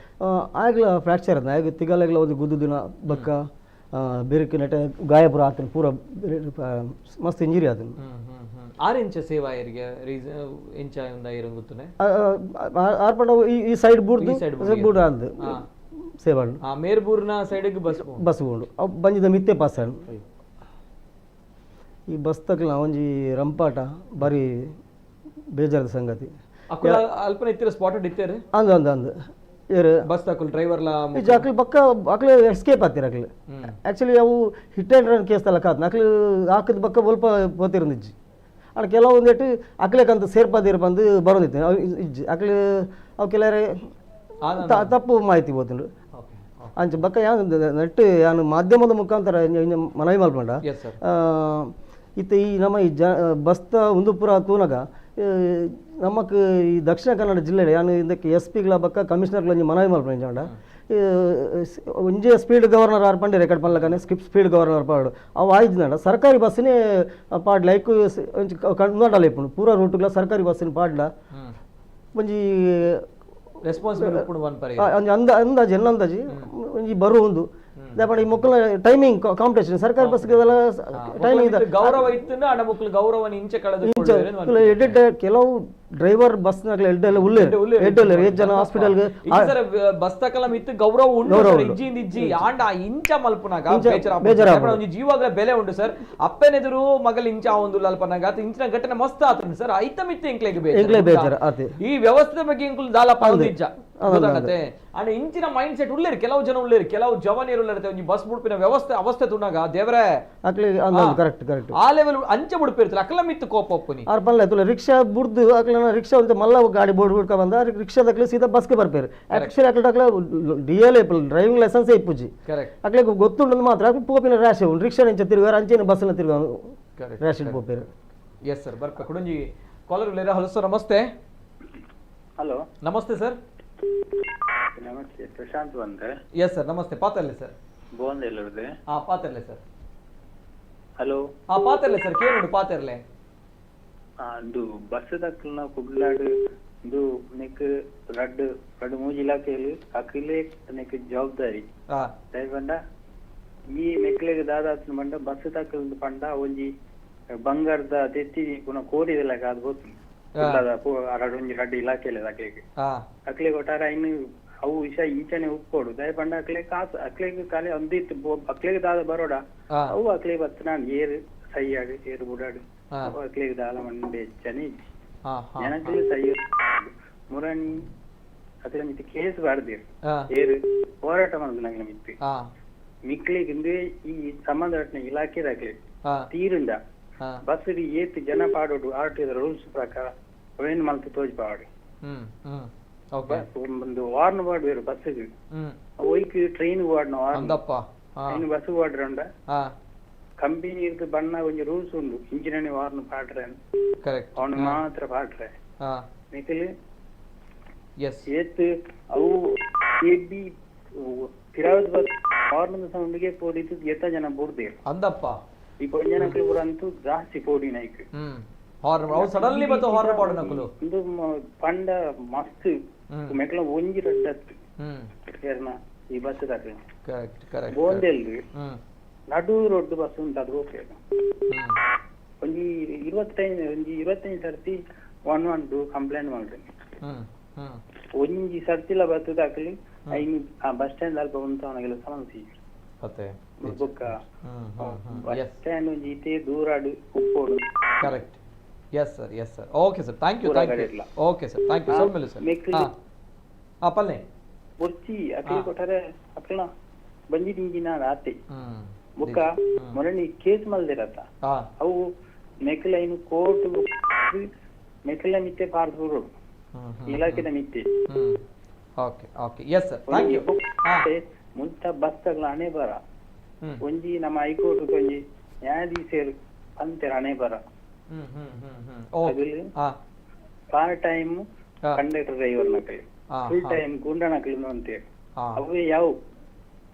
ಆಗ್ಲ ಫ್ರಾಕ್ಚರ್ ಅದ ಆಗ ತಿಗಲಾಗ್ಲ ಒಂದು ಗುದ್ದು ದಿನ ಬಕ್ಕ ಬೇರೆ ನೆಟ್ಟೆ ಗಾಯಪುರ ಆತನ ಪೂರ ಮಸ್ತ್ ಇಂಜುರಿ ಆತನ 6 ಇಂಚ ಸೇವಾ ಏರಿಗೆ ಇಂಚ ಇಂದ ಏರು ಗೊತ್ತನೆ ಆರ್ಪಣ ಈ ಸೈಡ್ ಬೂರ್ದು ಬೂಡ ಅಂದ ಸೇವಾಡು ಆ ಮೇರ್ಬೂರ್ನ ಸೈಡ್ಗೆ ಬಸ್ ಬೋಂಡು ಬಂಜಿದ ಮಿತ್ತೆ ಪಾಸ್ ಈ ಬಸ್ ತಕ್ಲ ಒಂಜಿ ರಂಪಾಟ ಬಾರಿ ಬೇಜಾರದ ಸಂಗತಿ ಅಲ್ಪನ ಇತ್ತಿರ ಸ್ಪಾಟೆಡ್ ಇತ್ತೇರು ಅಂದ ಅಂದ ಅಂದ ಏರು ಬಸ್ ತಕಲ್ ಡ್ರೈವರ್ಲ ಇದು ಅಕ್ಲು ಬಕ್ಕ ಅಕ್ಲೆ ಎಸ್ಕೇಪ್ ಆಗ್ತೀರ ಅಕ್ಲೆ ಆ್ಯಕ್ಚುಲಿ ಅವು ಹಿಟ್ ಆ್ಯಂಡ್ ರನ್ ಕೇಸ್ ತಲಕ ಆತ ಅಕ್ಲು ಹಾಕಿದ ಬಕ್ಕ ಸ್ವಲ್ಪ ಪೋತಿರಂದಿಜ್ಜಿ ಅಣ್ಣ ಕೆಲವೊಂದೇಟು ಅಕ್ಲೇಕಂತ ಸೇರ್ಪದಿರು ಬಂದು ಬರೋದಿತ್ತು ಇಜ್ಜಿ ಅಕ್ಲೆ ಅವು ಕೆಲವರೇ ತಪ್ಪು ಮಾಹಿತಿ ಓದ್ಕೊಂಡು ಅಂಚ ಬಕ್ಕ ಯಾನು ನೆಟ್ಟು ಯಾನು ಮಾಧ್ಯಮದ ಮುಖಾಂತರ ಮನವಿ ಮಲ್ಪಂಡ ಇತ್ತ ಈ ನಮ್ಮ ಈ ಬಸ್ತ ಉಂದುಪುರ ತೂನಗ ನಮಕ್ ಈ ದಕ್ಷಿಣ ಕನ್ನಡ ಜಿಲ್ಲೆಡೆ ಯಾನು ಇದಕ್ಕೆ ಎಸ್ ಪಿಗಳ ಬಕ್ಕ ಕಮಿಷನರ್ಗಳ ಮನವಿ ಮಲ್ಪಂಡ ಒಂಜೇ ಸ್ಪೀಡ್ ಗವರ್ನರ್ ಆರ್ಪಂಡೆ ರೆಕಾರ್ಡ್ ಪನ್ಲಕನೆ ಸ್ಪೀಡ್ ಗವರ್ನರ್ ಪಾಡು ಅವು ಆಯ್ತು ಸರ್ಕಾರಿ ಬಸ್ಸಿನೇ ಪಾಡ್ ಲೈಕ್ ಕನ್ನಡ ಲೇಪುಂಡು ಪೂರ ರೂಟ್ಗಳ ಸರ್ಕಾರಿ ಬಸ್ಸಿನ ಪಾಡ್ಲ ಒಂಜಿ ರೆಸ್ಪಾನ್ಸಿಬಲ್ ಅಂದಾಜು ಎನ್ನಂದಾಜಿ ಒಂಜಿ ಬರು ಒಂದು ಈ ಮಕ್ಕಳ ಟೈಮಿಂಗ್ ಕಾಂಪಿಟೇಷನ್ ಸರ್ಕಾರಿ ಬಸ್ ಟೈಮಿಂಗ್ ಗೌರವ ಇತ್ತು ಅಡ ಮಕ್ಕಳು ಗೌರವ ಇಂಚೆ ಕೆಲವು ಡ್ರೈವರ್ ಬಸ್ ಎಡ್ಡೆಲ್ಲ ಉಳ್ಳೇರು ಜನ ಹಾಸ್ಪಿಟಲ್ಗೆ ಬಸ್ ತಕಲ ಮಿತ್ತು ಗೌರವ ಉಂಟು ಇಜ್ಜಿ ಆಂಡ ಇಂಚ ಮಲ್ಪನಾಗ ಬೇಜಾರ ಜೀವಾಗ್ಲ ಬೆಲೆ ಉಂಟು ಸರ್ ಅಪ್ಪನೆದುರು ಮಗಲ್ ಇಂಚ ಒಂದು ಅಲ್ಪನಾಗ ಇಂಚಿನ ಘಟನೆ ಮಸ್ತ್ ಆತಂಡು ಸರ್ ಐತ ಮಿತ್ತು ಎಂಕ್ಲೆಗೆ ಬೇಜಾರ ಈ ವ್ಯವಸ್ಥೆ ಬಗ್ಗೆ ಇಂಕುಲ್ ದಾಲ ಪಾದಿಜ್ಜ ಅಂಡ್ ಇಂಚಿನ ಮೈಂಡ್ ಸೆಟ್ ಉಳ್ಳೇರು ಕೆಲವು ಜನ ಉಳ್ಳೇರು ಕೆಲವು ಜವನಿಯರು ಉಳ್ಳೇರುತ್ತೆ ಒಂಜಿ ಬಸ್ ಬುಡ್ಪಿನ ವ್ಯವಸ್ಥೆ ಅವಸ್ಥೆ ತುನಾಗ ದೇವ್ರೆ ಕರೆಕ್ಟ್ ಕರೆಕ್ಟ್ ಆ ಲೆವೆಲ್ ಅಂಚೆ ಬುಡ್ಪಿರ್ತಲ್ಲ ಅಕ್ಲ ಮಿತ್ತು ಕೋಪ ಒಪ್ಪುನಿ ಆರ್ ಪಲ್ಲ ತುಲ ರಿಕ್ಷಾ ಬುಡ್ದು ಅಕ್ಲ ರಿಕ್ಷಾ ಅಂತ ಮಲ್ಲ ಗಾಡಿ ಬೋರ್ಡ್ ಬಿಡ್ಕ ಬಂದ ರಿಕ್ಷಾದಕ್ಲೆ ಸೀದಾ ಬಸ್ಗೆ ಬರ್ಪೇರು ಆಕ್ಚುಲಿ ಅಕ್ಲ ಡಿಎಲ್ ಡ್ರೈವಿಂಗ್ ಲೈಸೆನ್ಸ್ ಇಪ್ಪುಜಿ ಅಕ್ಲೆ ಗೊತ್ತುಂಡು ಮಾತ್ರ ಪೋಪಿನ ರ್ಯಾಶ್ ಉಂಟು ರಿಕ್ಷಾ ನಿಂಚ ತಿರುಗಾರ ಅಂಚೆನ ಬಸ್ನ ತಿರುಗ ರ್ಯಾಶ್ ಪೋಪೇರು ಎಸ್ ಸರ್ ಬರ್ಪ ಕುಡಂಜಿ ಕಾಲರ್ ಲೇರ ಹಲೋ ಸರ್ ನಮಸ್ತೆ ಹಲೋ ನಮಸ್ತೆ ಸರ್ ನಮಸ್ತೆ ಪ್ರಶಾಂತ್ ಬಂದ್ರೆ ಎಸ್ ಸರ್ ನಮಸ್ತೆ ಪಾತರ್ಲೆ ಸರ್ ಬೋಂದ್ ಎಲ್ಲರದೆ ಪಾತರ್ಲೆ ಸರ್ ಹಲೋ ಪಾತರ್ಲೆ ಸರ್ ಕೇಳು ಪಾತರ್ಲೆ ಅದು ಬಸ್ ದಕ್ಕಲ್ನ ಕುಡ್ಲಾಡು ಇದು ನೆಕ್ ರಡ್ ಮೂಜಿ ಇಲಾಖೆಯಲ್ಲಿ ಅಖಿಲೆ ನೆಕ್ ಜವಾಬ್ದಾರಿ ದಯಪಂಡ ಈ ನೆಕ್ಲೆಗ್ ದಾದಾತ್ನ ಬಂಡ ಬಸ್ ದಕ್ಕಲ್ ಪಂಡ ಒಂಜಿ ಬಂಗಾರದ ತೆತ್ತಿ ಪುನಃ ಕೋರಿದೆಲ್ಲ ಅದು ಗೊತ್ತು ಒಂಜಿ ರಡ್ಡು ಇಲಾಖೆಯಲ್ಲಿ ಅಕ್ಲೆಗ್ ಒಟ್ಟಾರೆ ಇನ್ನು ಅವು ವಿಷಯ ಈಚನೆ ಉಪ್ಪೋಡು ದಯಪಂಡ ಅಕ್ಲೆ ಕಾಸು ಅಕ್ಲೆಗ್ ಕಾಲಿ ಒಂದಿತ್ತು ಅಕ್ಲೆಗ್ ದಾದ ಬರೋಡ ಅವು ಅಕ್ಲೆ ಬತ್ತ ನಾನು ಏರು ಸೈಯಾಡು ಏರು ಬುಡಾಡು ಅಕ್ಲೆಗ್ ದಾಲ ಮಂಡೆ ಚನಿ ಜನಕ್ಕೆ ಸೈ ಮುರಣಿ ಅಕ್ಲೆ ಮಿತ್ತು ಕೇಸ್ ಬಾರ್ದಿರು ಏರು ಹೋರಾಟ ಮಾಡಿದ್ರು ನಂಗೆ ಮಿತ್ತು ಮಿಕ್ಲಿಗೆ ಈ ಸಂಬಂಧಪಟ್ಟ ಇಲಾಖೆದಾಗ್ಲಿ ತೀರಿಂದ ಬಸ್ ಏತ್ ಜನ ಪಾಡೋಡು ಆರ್ಟಿದ ರೂಲ್ಸ್ ಪ್ರಕಾರ ಅವೇನು ಮಲ್ತು ತೋಜ್ ಪಾಡಿ ಒಂದು ವಾರ್ನ್ ಪಾಡ್ಬೇರು ಬಸ್ಸಿಗೆ ಒಯ್ಕ್ ಟ್ರೈನ್ ವಾಡ್ನ ವಾರ್ನ್ ಬಸ್ ವಾಡ್ರಂಡ ಕಂಪನಿ ಇರ್ದು ಬಣ್ಣ ಒಂಜಿ ರೂಲ್ಸ್ ಉಂಡು ಇಂಜಿನೇ ವಾರ್ನ್ ಪಾಡ್ರೆ ಅವನು ಮಾತ್ರ ಪಾಡ್ರೆ ಮಿಕ್ಕಲು ಏತ್ ಅವು ಎಡ್ಡಿ ತಿರಾವತ್ ಬಸ್ ವಾರ್ನ್ ಸೌಂಡ್ಗೆ ಪೋಡಿತು ಎತ್ತ ಜನ ಬುಡ್ದೇರು ಅಂದಪ್ಪ ಈ ಕೊಂಜನಕ್ಕೆ ಅಂತೂ ಜಾಸ್ತಿ ಪೋಡಿ ನೈಕ್ ಸಡನ್ಲಿ ಬತ್ತು ಹಾರ್ನ್ ಪಾಡು ನಕಲು ಇದು ಪಂಡ ಮಸ್ತ್ ಮೆಕ್ಲ ಒಂಜಿ ರಡ್ಡತ್ತು ಏರ್ನ ಈ ಬಸ್ ದಾಕ್ಲೆ ಕರೆಕ್ಟ್ ಕರೆಕ್ಟ್ ಬೋಂದೆಲ್ರಿ ನಡು ರೋಡ್ ಬಸ್ ಉಂಟು ಅದು ಓಕೆ ಒಂಜಿ 25 ಸರ್ತಿ 112 ಕಂಪ್ಲೇಂಟ್ ಮಾಡ್ರಿ ಒಂಜಿ ಸರ್ತಿಲ ಬರ್ತದಾಕಲಿ ಐನು ಆ ಬಸ್ ಸ್ಟ್ಯಾಂಡ್ ಅಲ್ಪ ಉಂಟವನಿಗೆಲ್ಲ ಸಮಸ್ಯೆ ಮತ್ತೆ ಬೊಕ್ಕ ಬಸ್ ಸ್ಟ್ಯಾಂಡ್ ಒಂಜಿ ಇತ್ತೆ ದೂರಾಡು ಉಪ್ಪೋಡು correct yes sir okay sir thank you okay sir thank you ಸೋಲ್ಮೇಲೆ ಸರ್ ಹಾ ಪಲ್ಲೆ ಬೊರ್ಚಿ ಅಕಲಿ ಕೊಟ್ಟರೆ ಅಕಲ್ನ ಬಂಜಿ ದಿಂಜಿನ ಆತೆ ಬೊಕ್ಕ ಮೊರಣಿ ಕೇಸ್ ಮಲ್ದಿರತ್ತ ಅವು ಮೆಕಲೈನು ಕೋರ್ಟ್ ಮೆಕಲ ಮಿತ್ತೆ ಪಾರ್ದೂರು ಇಲಾಖೆದ ಮಿತ್ತೆ okay yes sir thank you ಮುಂತ ಬಸ್ಗಳ ಹಣೆ ಬರ ಒಂಜಿ ನಮ್ಮ ಹೈಕೋರ್ಟ್ ಒಂಜಿ ನ್ಯಾಯಾಧೀಶರು ಅಂತಾರೆ ಹಣೆ ಬರ ಪಾರ್ಟ್ ಟೈಮ್ ಕಂಡಕ್ಟರ್ ಡ್ರೈವರ್ ನಕಲಿ ಫುಲ್ ಟೈಮ್ ಗುಂಡ ನಕಲಿ ಅಂತೇಳಿ ಅವೇ ಯಾವ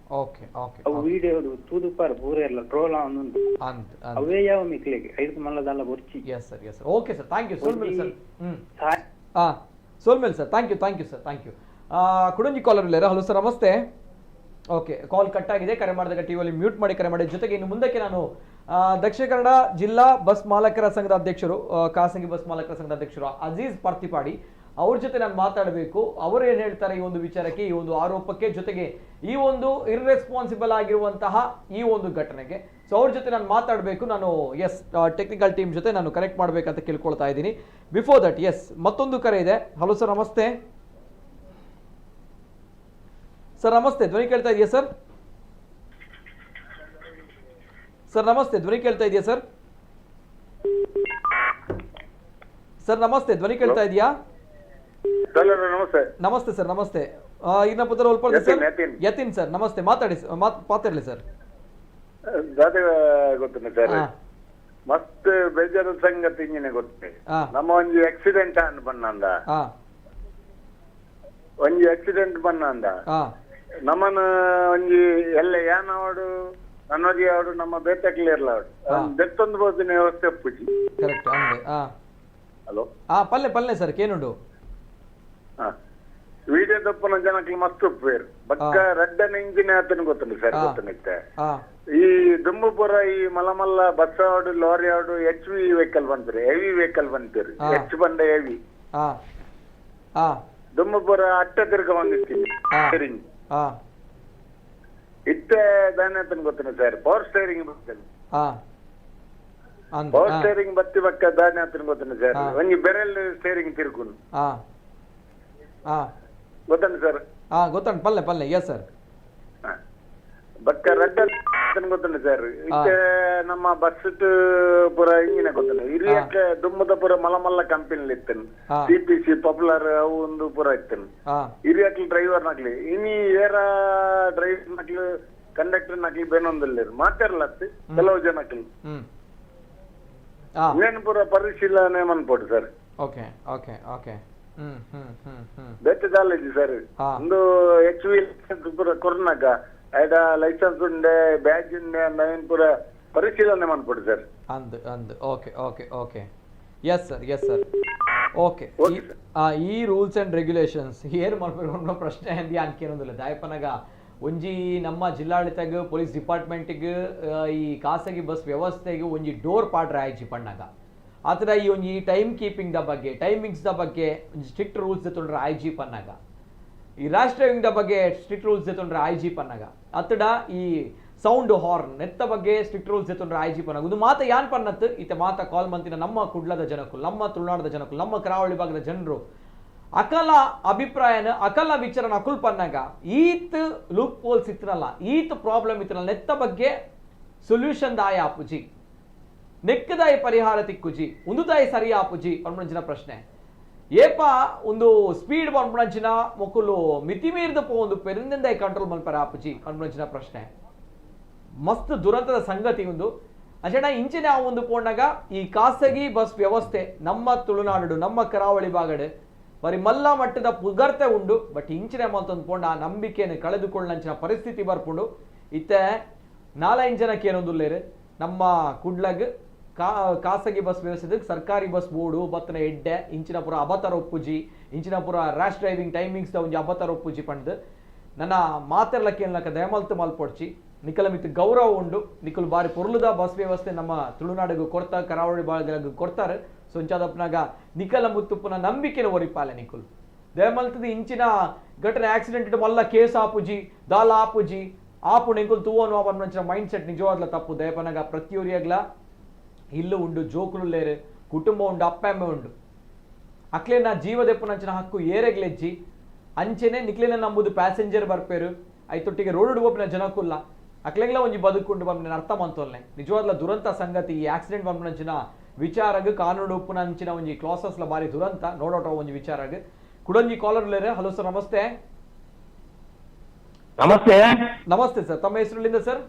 ಅವು ವಿಡಿಯೋ ತೂದುಪಾರ ಪೂರ ಎಲ್ಲ ಟ್ರೋಲ್ ಅವನುಂಟು ಅವೇ ಯಾವ ಮಿಕ್ಲಿಗೆ 5 ಮಲ್ಲದಲ್ಲ ಬೊರ್ಚಿ yes sir okay sir thank you ಸೋಲ್ಮೇಲೆ ಸರ್ ಸೋಲ್ಮೇಲೆ sir thank you sir thank you ಕುಡಂಜಿ ಕಾಲರ್ ಇಲ್ಲಾರ ಹಲೋ ಸರ್ ನಮಸ್ತೆ ಓಕೆ ಕಾಲ್ ಕಟ್ ಆಗಿದೆ ಕರೆ ಮಾಡಿದಾಗ ಟಿವಿಯಲ್ಲಿ ಮ್ಯೂಟ್ ಮಾಡಿ ಕರೆ ಮಾಡಿ ಜೊತೆಗೆ ಇನ್ನು ಮುಂದಕ್ಕೆ ನಾನು ದಕ್ಷಿಣ ಕನ್ನಡ ಜಿಲ್ಲಾ ಬಸ್ ಮಾಲಕರ ಸಂಘದ ಅಧ್ಯಕ್ಷರು ಖಾಸಗಿ ಬಸ್ ಮಾಲಕರ ಸಂಘದ ಅಧ್ಯಕ್ಷರು ಅಜೀಜ್ ಪಾರ್ತಿಪಾಡಿ ಅವ್ರ ಜೊತೆ ನಾನು ಮಾತಾಡಬೇಕು ಅವರು ಏನು ಹೇಳ್ತಾರೆ ಈ ಒಂದು ವಿಚಾರಕ್ಕೆ ಈ ಒಂದು ಆರೋಪಕ್ಕೆ ಜೊತೆಗೆ ಈ ಒಂದು ಇರ್ರೆಸ್ಪಾನ್ಸಿಬಲ್ ಆಗಿರುವಂತಹ ಈ ಒಂದು ಘಟನೆಗೆ ಸೊ ಅವ್ರ ಜೊತೆ ನಾನು ಮಾತಾಡಬೇಕು ನಾನು ಎಸ್ ಟೆಕ್ನಿಕಲ್ ಟೀಮ್ ಜೊತೆ ನಾನು ಕನೆಕ್ಟ್ ಮಾಡಬೇಕಂತ ಕೇಳ್ಕೊಳ್ತಾ ಇದ್ದೀನಿ ಬಿಫೋರ್ ದಟ್ ಎಸ್ ಮತ್ತೊಂದು ಕರೆ ಇದೆ ಹಲೋ ಸರ್ ನಮಸ್ತೆ ಸರ್ ನಮಸ್ತೆ ಧ್ವನಿ ಕೇಳ್ತಾ ಇದೆಯಾ ಸರ್ ಸರ್ ನಮಸ್ತೆ ಧ್ವನಿ ಕೇಳ್ತಾ ಇದೆಯಾ ಸರ್ ಸರ್ ನಮಸ್ತೆ ಧ್ವನಿ ಕೇಳ್ತಾ ಇದೆಯಾ ನಮಸ್ತೆ ಸರ್ ನಮಸ್ತೆ ಇನ್ನ ಪುತ್ರ ಉಲ್ಪರ್ದು ಸರ್ ಯತಿನ್ ಸರ್ ನಮಸ್ತೆ ಮಾತಾಡಲಿ ಸರ್ ಗೊತ್ತಿಲ್ಲ ಸರ್ ಮಸ್ತ್ ಬೇಜಾರು ಸಂಗತಿ ಇಂಜಿನೆ ಗೊತ್ತೇ ನಮ್ಮ ಒಂಜಿ ಆಕ್ಸಿಡೆಂಟ್ ಅನ್ ಬನ್ನಂದ ಒಂಜಿ ಆಕ್ಸಿಡೆಂಟ್ ಬನ್ನಂದ ನಮ್ಮನ ಒಂಜಿ ಎಲ್ಲ ಯಾನವಾಡು ನನ್ನೊಜಿ ಆಡು ನಮ್ಮ ಬೇತಕ್ಲಿ ಇರ್ಲಾಡು ದೆತ್ತೊಂದು ಬೋದಿನ ವ್ಯವಸ್ಥೆ ಪೂಜಿ ಕರೆಕ್ಟ್ ಅಂದೆ ಹಲೋ ಪಲ್ಲೆ ಸರ್ ಕೇನುಂಡು ವಿಡಿಯೋ ತಪ್ಪನ ಜನಕ್ಕೆ ಮಸ್ತ್ ಉಪ್ಪೇರು ಬಕ್ಕ ರಡ್ಡನ ಇಂಜಿನ್ ಆತನ ಗೊತ್ತುಂಟು ಸರ್ ಗೊತ್ತನಿತ್ತೆ ಈ ದುಂಬುಪುರ ಈ ಮಲಮಲ್ಲ ಬಸ್ ಆಡು ಲಾರಿ ಆಡು HV ವೆಹಿಕಲ್ ಬಂದ್ರಿ ಹೆವಿ ವೆಹಿಕಲ್ ಬಂತೀರಿ ಹೆಚ್ಚು ಬಂದ ಹೆವಿ ದುಂಬುಪುರ ಅಟ್ಟ ತಿರ್ಗ ಬಂದಿರ್ತೀನಿ ಇತ್ತೆ ದಾನೆ ಆತನ ಗೊತ್ತನ ಸರ್ ಪವರ್ ಸ್ಟೇರಿಂಗ್ ಬರ್ತೇನೆ ಪವರ್ ಸ್ಟೇರಿಂಗ್ ಬತ್ತಿ ಬಕ್ಕ ದಾನೆ ಆತನ ಗೊತ್ತನ ಸರ್ ಒಂಜಿ ಬೆರಲ್ ಸ್ಟೇರಿಂಗ್ ತಿರ್ಗುನು ಗೊತ್ತಂడి ಸರ್ ಗೊತ್ತಂడి ಪಲ್ಲೆ ಎಸ್ ಸರ್ ಬಕ್ಕ ರಡ್ಡ ಗೊತ್ತಂడి ಸರ್ ಇತ್ತೆ ನಮ್ಮ ಬಸ್ ಪುರ ಇಂಜಿನ ಗೊತ್ತಲ್ಲ ಹಿರಿಯಕ್ಕೆ ದುಮ್ಮದ ಪುರ ಮಲಮಲ್ಲ ಕಂಪನಿ ಇತ್ತೇನೆ CPC ಪಾಪ್ಯುಲರ್ ಅವು ಒಂದು ಪುರ ಇತ್ತೇನೆ ಹಿರಿಯಕ್ಲಿ ಡ್ರೈವರ್ ನಕ್ಲಿ ಇನಿ ಏರ ಡ್ರೈವರ್ ನಕ್ಲಿ ಕಂಡಕ್ಟರ್ ನಕ್ಲಿ ಬೇನೊಂದಲ್ಲಿ ಮಾತಾಡ್ಲತ್ತಿ ಕೆಲವು ಜನಕ್ಲಿ ಇನ್ನೇನು ಪುರ ಪರಿಶೀಲನೆ ಮನ್ಪೋಡು ಸರ್ ಓಕೆ ಬೆಟ್ಟದಾಲಜಿ ಸರ್ ಒಂದು HV ಪುರ ಕೊರ್ನಾಗ ಐಡ ಲೈಸೆನ್ಸ್ ಉಂಡೆ ಬ್ಯಾಜ್ ಉಂಡೆ ನವೀನ್ ಪುರ ಪರಿಶೀಲನೆ ಮಾಡ್ಕೊಡಿ ಸರ್ ಅಂದ್ ಓಕೆ ಎಸ್ ಸರ್ ಓಕೆ ಈ ರೂಲ್ಸ್ ಅಂಡ್ ರೆಗ್ಯುಲೇಷನ್ಸ್ ಏರ್ ಮಾಡ್ಬೇಕು ಅನ್ನೋ ಪ್ರಶ್ನೆ ಅಂದಿ ಅನ್ಕೇನೋದಿಲ್ಲ ದಾಯಪನಾಗ ಒಂಜಿ ನಮ್ಮ ಜಿಲ್ಲಾಡಳಿತಗ ಪೊಲೀಸ್ ಡಿಪಾರ್ಟ್ಮೆಂಟಿಗೆ ಈ ಖಾಸಗಿ ಬಸ್ ವ್ಯವಸ್ಥೆಗೆ ಒಂಜಿ ಡೋರ್ ಪಾಡ್ರೆ ಆಯ್ಜಿ ಪಣ್ಣಾಗ ಆತರ ಈ ಒಂಜಿ ಟೈಮ್ ಕೀಪಿಂಗ್ ದ ಬಗ್ಗೆ ಟೈಮಿಂಗ್ಸ್ ದ ಬಗ್ಗೆ ಸ್ಟ್ರಿಕ್ಟ್ ರೂಲ್ಸ್ ತೊಂಡ್ರೆ IG ಪನ್ನಾಗ ಈ ರ್ಯಾಶ್ ಡ್ರೈವಿಂಗ್ ದ ಬಗ್ಗೆ ಸ್ಟ್ರಿಕ್ಟ್ ರೂಲ್ಸ್ ತೊಂಡ್ರೆ IG ಪನ್ನಾಗ ಅತ್ತಡ ಈ ಸೌಂಡ್ ಹಾರ್ನ್ ನೆತ್ತ ಬಗ್ಗೆ ಸ್ಟ್ರಿಕ್ಟ್ ರೂಲ್ಸ್ ತೊಂಡ್ರೆ IG ಪನ್ನಾಗ ಇದು ಮಾತ ಯಾನ್ ಪನ್ನತ್ ಈತ ಮಾತ ಕಾಲ್ ಮಂತಿನ ನಮ್ಮ ಕುಡ್ಲದ ಜನಕ್ಕೂ ನಮ್ಮ ತುಳುನಾಡದ ಜನಕ್ಕೂ ನಮ್ಮ ಕರಾವಳಿ ಭಾಗದ ಜನರು ಅಕಲ ಅಭಿಪ್ರಾಯನ ಅಕಲ ವಿಚಾರನ ಅಕುಲ್ ಪನ್ನಾಗ ಈತ್ ಲೂಪ್ ಹೋಲ್ಸ್ ಇತ್ತನಲ್ಲ ಈತ್ ಪ್ರಾಬ್ಲಮ್ ಇತ್ತನಲ್ಲ ನೆತ್ತ ಬಗ್ಗೆ ಸೊಲ್ಯೂಷನ್ ದಾಯ ಆಪುಜಿ ನೆಕ್ಕದಾಯಿ ಪರಿಹಾರ ತಿಕ್ಕುಜಿ ಉಂದುದಾಯಿ ಸರಿ ಆಪುಜಿ ಪನ್ಮಂಚಿನ ಪ್ರಶ್ನೆ ಏಪ ಒಂದು ಸ್ಪೀಡ್ ಪನ್ಮಂಚಿನ ಮೊಕ್ಕಲು ಮಿತಿ ಮೀರಿದ ಒಂದು ಪೆರಿಂದಾಯಿ ಕಂಟ್ರೋಲ್ ಮಲ್ಪರ ಆಪುಜಿ ಪನ್ಮಂಚಿನ ಪ್ರಶ್ನೆ ಮಸ್ತ್ ದುರಂತದ ಸಂಗತಿ ಒಂದು ಅಜಡ ಇಂಚಿನ ಒಂದು ಪೋಣಗ ಈ ಖಾಸಗಿ ಬಸ್ ವ್ಯವಸ್ಥೆ ನಮ್ಮ ತುಳುನಾಡು ನಮ್ಮ ಕರಾವಳಿ ಭಾಗಡೆ ಬರೀ ಮಲ್ಲ ಮಟ್ಟದ ಪುಗರ್ತೆ ಉಂಡು ಬಟ್ ಇಂಚಿನ ಮತ್ತೊಂದು ಪೋಂಡ ಆ ನಂಬಿಕೆಯನ್ನು ಕಳೆದುಕೊಳ್ಳಂಚಿನ ಪರಿಸ್ಥಿತಿ ಬರ್ಪುಂಡು ಇತ್ತೆ 4 ಜನಕ್ಕೆ ಏನೊಂದುಲ್ಲೇರು ನಮ್ಮ ಕುಡ್ಲಗ್ ಖಾಸಗಿ ಬಸ್ ವ್ಯವಸ್ಥೆ ಸರ್ಕಾರಿ ಬಸ್ ಬೋರ್ಡು ಬತ್ತನ ಎಡ್ಡೆ ಇಂಚಿನ ಪುರ ಅಬತರ ಒಪ್ಪುಜಿ ಇಂಚಿನ ಪುರ ರ್ಯಾಶ್ ಡ್ರೈವಿಂಗ್ ಟೈಮಿಂಗ್ಸ್ ದ ಒಂಜಿ ಅಬತರ ಒಪ್ಪುಜಿ ಪಂಡ್ ನನ್ನ ಮಾತೆರ್ಲಕ್ಕೆ ಏನಲಕ ದಯಮಲ್ತು ಮಲ್ಪೊಡ್ಚಿ ನಿಕಲ ಮಿತ್ ಗೌರವ ಉಂಡು ನಿಕಲು ಬಾರಿ ಪೊರ್ಲುದ ಬಸ್ ವ್ಯವಸ್ಥೆ ನಮ್ಮ ತುಳುನಾಡಿಗೂ ಕೊಡ್ತಾ ಕರಾವಳಿ ಭಾಗದಾಗ ಕೊಡ್ತಾರೆ ಸೊಂಚಾದಪ್ಪನಾಗ ನಿಕಲ ಮುತ್ತುಪ್ಪನ ನಂಬಿಕೆನ ಒರಿಪಾಲೆ ನಿಕುಲು ದೇಮಲ್ತದ ಇಂಚಿನ ಘಟನೆ ಆಕ್ಸಿಡೆಂಟ್ ಮಲ್ಲ ಕೇಸ್ ಆಪುಜಿ ದಾಲ ಆಪುಜಿ ಆಪುಣ ಎಂಕುಲು ತೂವನು ಅವನ ಮೈಂಡ್ ಸೆಟ್ ನಿಜವಾದ್ಲ ತಪ್ಪು ದಯಪನಗ ಪ್ರತಿಯೊರಿಯಾಗ್ಲ ಇಲ್ಲು ಉಂಡು ಜೋಕುಲು ಲೇರು ಕುಟುಂಬ ಉಂಡು ಅಪ್ಪೆಮ್ಮೆ ಉಂಡು ಅಕ್ಲೇನ ಜೀವದೆಪ್ಪುನಂಚಿನ ಹಕ್ಕು ಏರೆಗ್ಲೆಜ್ಜಿ ಅಂಚೆನೆ ನಿಕ್ಲೇನ ನಂಬುದು ಪ್ಯಾಸೆಂಜರ್ ಬರ್ಪೇರು ಐತೊಟ್ಟಿಗೆ ರೋಡ್ ಹೋಪಿನ ಜನಕ್ಕುಲ್ಲ ಅಕ್ಲೆಗ್ಲ ಒಂಜಿ ಬದುಕುಂಡು ಬಂದು ಅರ್ಥ ಮಂತೋಲ್ನೆ ನಿಜವಾದ್ಲ ದುರಂತ ಸಂಗತಿ ಈ ಆಕ್ಸಿಡೆಂಟ್ ಬಂಪುನಂಚಿನ ವಿಚಾರಗ್ ಕಾನೂನು ಉಪ್ಪುನಂಚಿನ ಒಂಜಿ ಕ್ಲಾಸಸ್ಲ ಬಾರಿ ದುರಂತ ನೋಡೋಟ ಒಂಜಿ ವಿಚಾರಗ್ ಕುಡೊಂಜಿ ಕಾಲರ್ ಲೇರೆ. ಹಲೋ ಸರ್, ನಮಸ್ತೆ. ನಮಸ್ತೆ. ನಮಸ್ತೆ ಸರ್, ತಮ್ಮ ಹೆಸರುಲಿಂದ ಸರ್?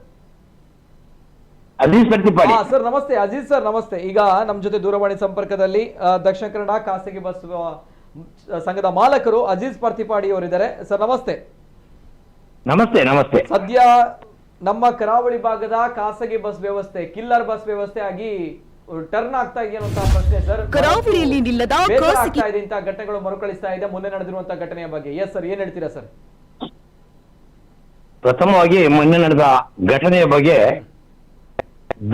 ಅಜೀಜ್ ಪ್ರತಿಪಾಡಿ. ಸರ್ ನಮಸ್ತೆ. ಅಜೀಜ್ ಸರ್ ನಮಸ್ತೆ. ಈಗ ನಮ್ಮ ಜೊತೆ ದೂರವಾಣಿ ಸಂಪರ್ಕದಲ್ಲಿ ದಕ್ಷಿಣ ಕನ್ನಡ ಖಾಸಗಿ ಬಸ್ ಸಂಘದ ಮಾಲಕರು ಅಜೀಜ್ ಪ್ರತಿಪಾಡಿ ಅವರಿದ್ದಾರೆ. ಸರ್ ನಮಸ್ತೆ. ನಮಸ್ತೆ. ನಮಸ್ತೆ. ಸದ್ಯ ನಮ್ಮ ಕರಾವಳಿ ಭಾಗದ ಖಾಸಗಿ ಬಸ್ ವ್ಯವಸ್ಥೆ ಕಿಲ್ಲರ್ ಬಸ್ ವ್ಯವಸ್ಥೆ ಆಗಿ ಟರ್ನ್ ಆಗ್ತಾ ಇದೆಯಾ ಪ್ರಶ್ನೆ ಸರ್. ಕರಾವಳಿಯಲ್ಲಿ ನಿಲ್ಲದ ಆಗ್ತಾ ಇದೆ ಇಂತಹ ಘಟನೆಗಳು ಮರುಕಳಿಸ್ತಾ ಇದೆ ಮೊನ್ನೆ ನಡೆದಿರುವಂತಹ ಘಟನೆಯ ಬಗ್ಗೆ. ಎಸ್ ಸರ್, ಏನ್ ಹೇಳ್ತೀರಾ ಸರ್? ಪ್ರಥಮವಾಗಿ ಮೊನ್ನೆ ನಡೆದ ಘಟನೆಯ ಬಗ್ಗೆ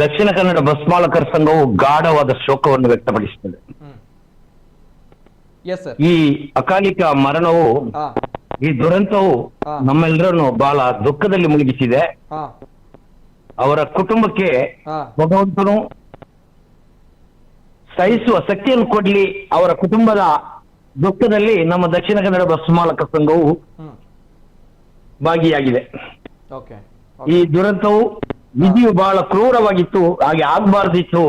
ದಕ್ಷಿಣ ಕನ್ನಡ ಬಸ್ ಮಾಲಕರ ಸಂಘವು ಗಾಢವಾದ ಶೋಕವನ್ನು ವ್ಯಕ್ತಪಡಿಸುತ್ತದೆ. ಈ ಅಕಾಲಿಕ ಮರಣವು, ಈ ದುರಂತವು ನಮ್ಮೆಲ್ಲರನ್ನು ಬಹಳ ದುಃಖದಲ್ಲಿ ಮುಳುಗಿಸಿದೆ. ಅವರ ಕುಟುಂಬಕ್ಕೆ ಭಗವಂತನು ಸಹಿಸುವ ಶಕ್ತಿಯನ್ನು ಕೊಡ್ಲಿ. ಅವರ ಕುಟುಂಬದ ದುಃಖದಲ್ಲಿ ನಮ್ಮ ದಕ್ಷಿಣ ಕನ್ನಡ ಬಸ್ ಮಾಲಕ ಸಂಘವು ಭಾಗಿಯಾಗಿದೆ. ಈ ದುರಂತವು ವಿಧಿಯು ಬಹಳ ಕ್ರೂರವಾಗಿತ್ತು, ಹಾಗೆ ಆಗ್ಬಾರ್ದಿತ್ತು.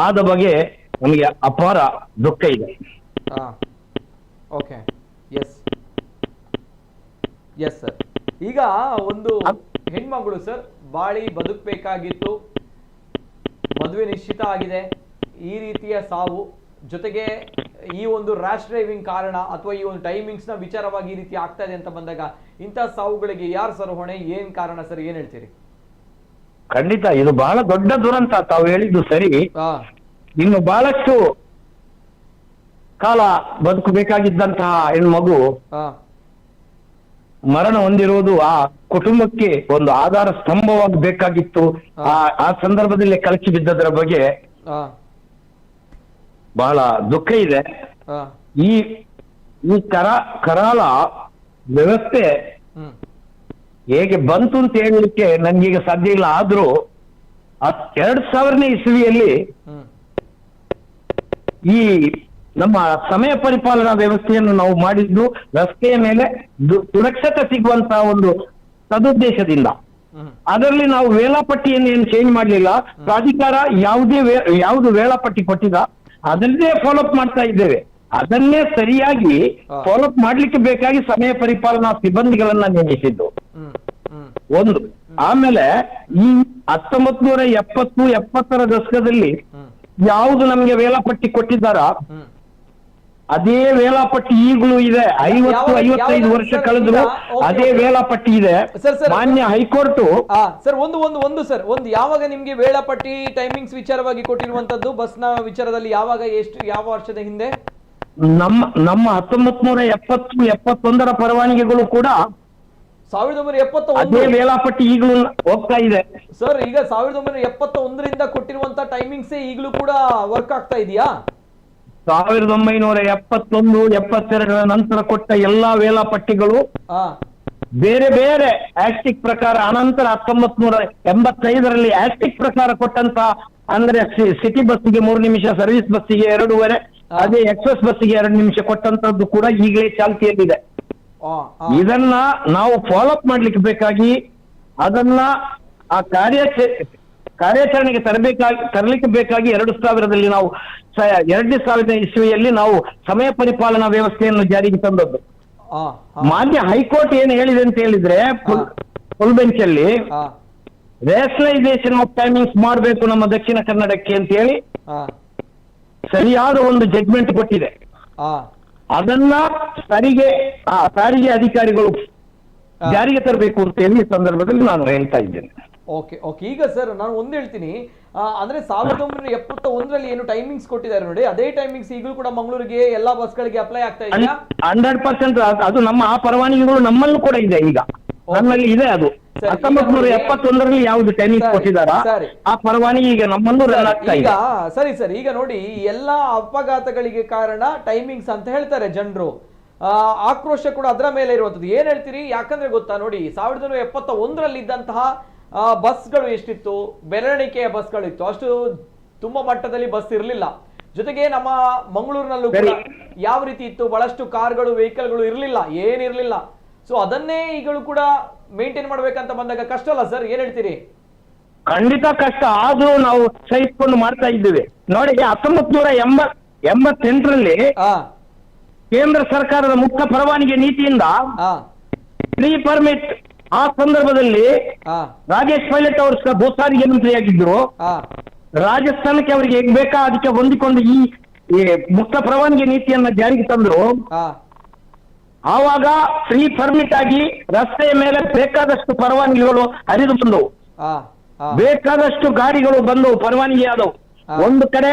ಆದ ಬಗ್ಗೆ ನಮಗೆ ಅಪಾರ ದುಃಖ ಇದೆ. Yes sir. ಈಗ ಒಂದು ಹೆಣ್ಮಗಳು ಸರ್ ಬಾಳಿ ಬದುಕಬೇಕಾಗಿತ್ತು, ಮದುವೆ ನಿಶ್ಚಿತ ಆಗಿದೆ, ಈ ರೀತಿಯ ಸಾವು, ಜೊತೆಗೆ ಈ ಒಂದು ರ್ಯಾಶ್ ಡ್ರೈವಿಂಗ್ ಕಾರಣ ಅಥವಾ ಈ ಒಂದು ಟೈಮಿಂಗ್ಸ್ ನ ವಿಚಾರವಾಗಿ ಈ ರೀತಿ ಆಗ್ತಾ ಇದೆ ಅಂತ ಬಂದಾಗ ಇಂತಹ ಸಾವುಗಳಿಗೆ ಯಾರು ಸರ್ ಹೊಣೆ, ಏನ್ ಕಾರಣ ಸರ್, ಏನ್ ಹೇಳ್ತೀರಿ? ಖಂಡಿತ ಇದು ಬಹಳ ದೊಡ್ಡ ದುರಂತ. ತಾವು ಹೇಳಿದ್ದು ಸರಿ. ಇನ್ನು ಬಹಳಷ್ಟು ಕಾಲ ಬದುಕಬೇಕಾಗಿದ್ದಂತಹ ಹೆಣ್ಮಗು ಮರಣ ಹೊಂದಿರುವುದು ಆ ಕುಟುಂಬಕ್ಕೆ ಒಂದು ಆಧಾರ ಸ್ತಂಭವಾಗಬೇಕಾಗಿತ್ತು. ಆ ಸಂದರ್ಭದಲ್ಲಿ ಕಳಚಿ ಬಿದ್ದದರ ಬಗ್ಗೆ ಬಹಳ ದುಃಖ ಇದೆ. ಈ ಕರಾಳ ವ್ಯವಸ್ಥೆ ಹೇಗೆ ಬಂತು ಅಂತ ಹೇಳಲಿಕ್ಕೆ ನನ್ಗೀಗ ಸಾಧ್ಯ ಇಲ್ಲ. ಆದ್ರೂ 2000ನೇ ಇಸವಿಯಲ್ಲಿ ಈ ನಮ್ಮ ಸಮಯ ಪರಿಪಾಲನಾ ವ್ಯವಸ್ಥೆಯನ್ನು ನಾವು ಮಾಡಿದ್ದು ರಸ್ತೆಯ ಮೇಲೆ ಸುರಕ್ಷತೆ ಸಿಗುವಂತಹ ಒಂದು ಸದುದ್ದೇಶದಿಂದ. ಅದರಲ್ಲಿ ನಾವು ವೇಳಾಪಟ್ಟಿಯನ್ನು ಏನು ಚೇಂಜ್ ಮಾಡಲಿಲ್ಲ. ಪ್ರಾಧಿಕಾರ ಯಾವುದು ವೇಳಾಪಟ್ಟಿ ಕೊಟ್ಟಿದ ಅದನ್ನೇ ಫಾಲೋಅಪ್ ಮಾಡ್ತಾ ಇದ್ದೇವೆ. ಅದನ್ನೇ ಸರಿಯಾಗಿ ಫಾಲೋಅಪ್ ಮಾಡ್ಲಿಕ್ಕೆ ಬೇಕಾಗಿ ಸಮಯ ಪರಿಪಾಲನಾ ಸಿಬ್ಬಂದಿಗಳನ್ನ ನೇಮಿಸಿದ್ದು ಒಂದು. ಆಮೇಲೆ ಈ 1970-70ರ ದಶಕದಲ್ಲಿ ಯಾವುದು ನಮ್ಗೆ ವೇಳಾಪಟ್ಟಿ ಕೊಟ್ಟಿದ್ದಾರ ಅದೇ ವೇಳಾಪಟ್ಟಿ ಈಗಲೂ ಇದೆ. 50-55 ವರ್ಷ ಕಳೆದ್ರು ಅದೇ ವೇಳಾಪಟ್ಟಿ ಇದೆ. ಮಾನ್ಯ ಹೈಕೋರ್ಟ್ ಸರ್ ಒಂದು ಸರ್ ಯಾವಾಗ ನಿಮ್ಗೆ ವೇಳಾಪಟ್ಟಿ ಟೈಮಿಂಗ್ಸ್ ವಿಚಾರವಾಗಿ ಕೊಟ್ಟಿರುವಂತದ್ದು ಬಸ್ನ ವಿಚಾರದಲ್ಲಿ ಯಾವಾಗ, ಯಾವ ವರ್ಷದ ಹಿಂದೆ? ನಮ್ಮ 1970-71ರ ಪರವಾನಗಿಗಳು ಕೂಡ 1971 ಅದೇ ವೇಳಾಪಟ್ಟಿ ಈಗಲೂ ಹೋಗ್ತಾ ಇದೆ ಸರ್. ಈಗ 1971ರಿಂದ ಕೊಟ್ಟಿರುವಂತ ಟೈಮಿಂಗ್ಸ್ ಈಗಲೂ ಕೂಡ ವರ್ಕ್ ಆಗ್ತಾ ಇದೆಯಾ? 1971-72ರ ನಂತರ ಕೊಟ್ಟ ಎಲ್ಲಾ ವೇಳಾಪಟ್ಟಿಗಳು ಬೇರೆ ಬೇರೆ ಆಕ್ಟಿಕ್ ಪ್ರಕಾರ, ಅನಂತರ 1985ರಲ್ಲಿ ಆಕ್ಟಿಕ್ ಪ್ರಕಾರ ಕೊಟ್ಟಂತ, ಅಂದ್ರೆ ಸಿಟಿ ಬಸ್ಸಿಗೆ 3 ನಿಮಿಷ, ಸರ್ವಿಸ್ ಬಸ್ಸಿಗೆ 2.5, ಅದೇ ಎಕ್ಸ್ಪ್ರೆಸ್ ಬಸ್ಸಿಗೆ 2 ನಿಮಿಷ ಕೊಟ್ಟಂತದ್ದು ಕೂಡ ಈಗಲೇ ಚಾಲ್ತಿಯಲ್ಲಿದೆ. ಇದನ್ನ ನಾವು ಫಾಲೋಅಪ್ ಮಾಡ್ಲಿಕ್ಕೆ ಬೇಕಾಗಿ ಅದನ್ನ ಆ ಕಾರ್ಯಾಚರಣೆಗೆ ತರಲಿಕ್ಕೆ ಬೇಕಾಗಿ 2000ರಲ್ಲಿ ನಾವು 2000 ಇಸ್ವಿಯಲ್ಲಿ ನಾವು ಸಮಯ ಪರಿಪಾಲನಾ ವ್ಯವಸ್ಥೆಯನ್ನು ಜಾರಿಗೆ ತಂದದ್ದು. ಮಾನ್ಯ ಹೈಕೋರ್ಟ್ ಏನು ಹೇಳಿದೆ ಅಂತ ಹೇಳಿದ್ರೆ, ಫುಲ್ ಬೆಂಚ್ ಅಲ್ಲಿ ರೇಷನಲೈಸೇಷನ್ ಆಫ್ ಟೈಮಿಂಗ್ಸ್ ಮಾಡಬೇಕು ನಮ್ಮ ದಕ್ಷಿಣ ಕನ್ನಡಕ್ಕೆ ಅಂತ ಹೇಳಿ ಸರಿಯಾದ ಒಂದು ಜಡ್ಜ್ಮೆಂಟ್ ಕೊಟ್ಟಿದೆ. ಅದನ್ನ ಸಾರಿಗೆ ಅಧಿಕಾರಿಗಳು ಜಾರಿಗೆ ತರಬೇಕು ಅಂತ ಹೇಳಿ ಈ ಸಂದರ್ಭದಲ್ಲಿ ನಾನು ಹೇಳ್ತಾ ಇದ್ದೇನೆ. ಓಕೆ. ಈಗ ಸರ್ ನಾನು ಒಂದು ಹೇಳ್ತೀನಿ, ಅಂದ್ರೆ 1971ರಲ್ಲಿ ಏನು ಟೈಮಿಂಗ್ಸ್ ಕೊಟ್ಟಿದ್ದಾರೆ ನೋಡಿ, ಅದೇ ಟೈಮಿಂಗ್ಸ್ ಈಗಲೂ ಕೂಡ ಮಂಗಳೂರಿಗೆ ಎಲ್ಲಾ ಬಸ್ಗಳಿಗೆ ಅಪ್ಲೈ ಆಗ್ತಾ ಇದೆಯಾ? 100% ಅದು ನಮ್ಮ ಆ ಪರವಾನಗಿಗಳು ನಮ್ಮಲ್ಲೂ ಕೂಡ ಇದೆ. ಈಗ ನಮ್ಮಲ್ಲಿ ಇದೆ. ಅದು 1971ರಲ್ಲಿ ಯಾವ್ದು ಟೈಮಿಂಗ್ಸ್ ಕೊಟ್ಟಿದಾರ ಆ ಪರವಾನಗಿ ಈಗ ನಮ್ಮಲ್ಲೂ ರನ್ ಆಗ್ತಾ ಇದೆ. ಸರಿ ಸರ್, ಈಗ ನೋಡಿ ಎಲ್ಲಾ ಅಪಘಾತಗಳಿಗೆ ಕಾರಣ ಟೈಮಿಂಗ್ಸ್ ಅಂತ ಹೇಳ್ತಾರೆ ಜನರು. ಆಕ್ರೋಶ ಕೂಡ ಅದರ ಮೇಲೆ ಇರುವಂಥದ್ದು. ಏನ್ ಹೇಳ್ತೀರಿ? ಯಾಕಂದ್ರೆ ಗೊತ್ತಾ ನೋಡಿ, 1971ರಲ್ಲಿ ಇದ್ದಂತಹ ಬಸ್ಗಳು ಎಷ್ಟಿತ್ತು, ಬೆರಳಿಕೆಯ ಬಸ್ಗಳಿತ್ತು, ಅಷ್ಟು ತುಂಬಾ ಮಟ್ಟದಲ್ಲಿ ಬಸ್ ಇರಲಿಲ್ಲ. ಜೊತೆಗೆ ನಮ್ಮ ಮಂಗಳೂರಿನಲ್ಲೂ ಕೂಡ ಯಾವ ರೀತಿ ಇತ್ತು, ಬಹಳಷ್ಟು ಕಾರ್ಗಳು ವೆಹಿಕಲ್ಗಳು ಇರಲಿಲ್ಲ, ಏನಿರಲಿಲ್ಲ. ಸೊ ಅದನ್ನೇ ಈಗಲೂ ಕೂಡ ಮೇಂಟೈನ್ ಮಾಡ್ಬೇಕಂತ ಬಂದಾಗ ಕಷ್ಟ ಅಲ್ಲ ಸರ್? ಏನ್ ಹೇಳ್ತೀರಿ? ಖಂಡಿತ ಕಷ್ಟ, ಆದ್ರೂ ನಾವು ಸಹಿಸಿಕೊಂಡು ಮಾಡ್ತಾ ಇದ್ದೇವೆ. ನೋಡಿ 1988ರಲ್ಲಿ ಕೇಂದ್ರ ಸರ್ಕಾರದ ಮುಕ್ತ ಪರವಾನಗಿ ನೀತಿಯಿಂದ ಫ್ರೀ ಪರ್ಮಿಟ್ ಆ ಸಂದರ್ಭದಲ್ಲಿ ರಾಜೇಶ್ ಪೈಲಟ್ ಅವರು ಭೂ ಸಾರಿಗೆ ಮಂತ್ರಿಯಾಗಿದ್ರು. ರಾಜಸ್ಥಾನಕ್ಕೆ ಅವರಿಗೆ ಹೇಗ್ ಬೇಕಾ ಅದಕ್ಕೆ ಹೊಂದಿಕೊಂಡು ಈ ಮುಕ್ತ ಪರವಾನಗಿ ನೀತಿಯನ್ನ ಜಾರಿಗೆ ತಂದ್ರು. ಆವಾಗ ಫ್ರೀ ಪರ್ಮಿಟ್ ಆಗಿ ರಸ್ತೆಯ ಮೇಲೆ ಬೇಕಾದಷ್ಟು ಪರವಾನಗಿಗಳು ಹರಿದು ಬಂದವು, ಬೇಕಾದಷ್ಟು ಗಾಡಿಗಳು ಬಂದವು, ಪರವಾನಗಿ ಆದವು. ಒಂದು ಕಡೆ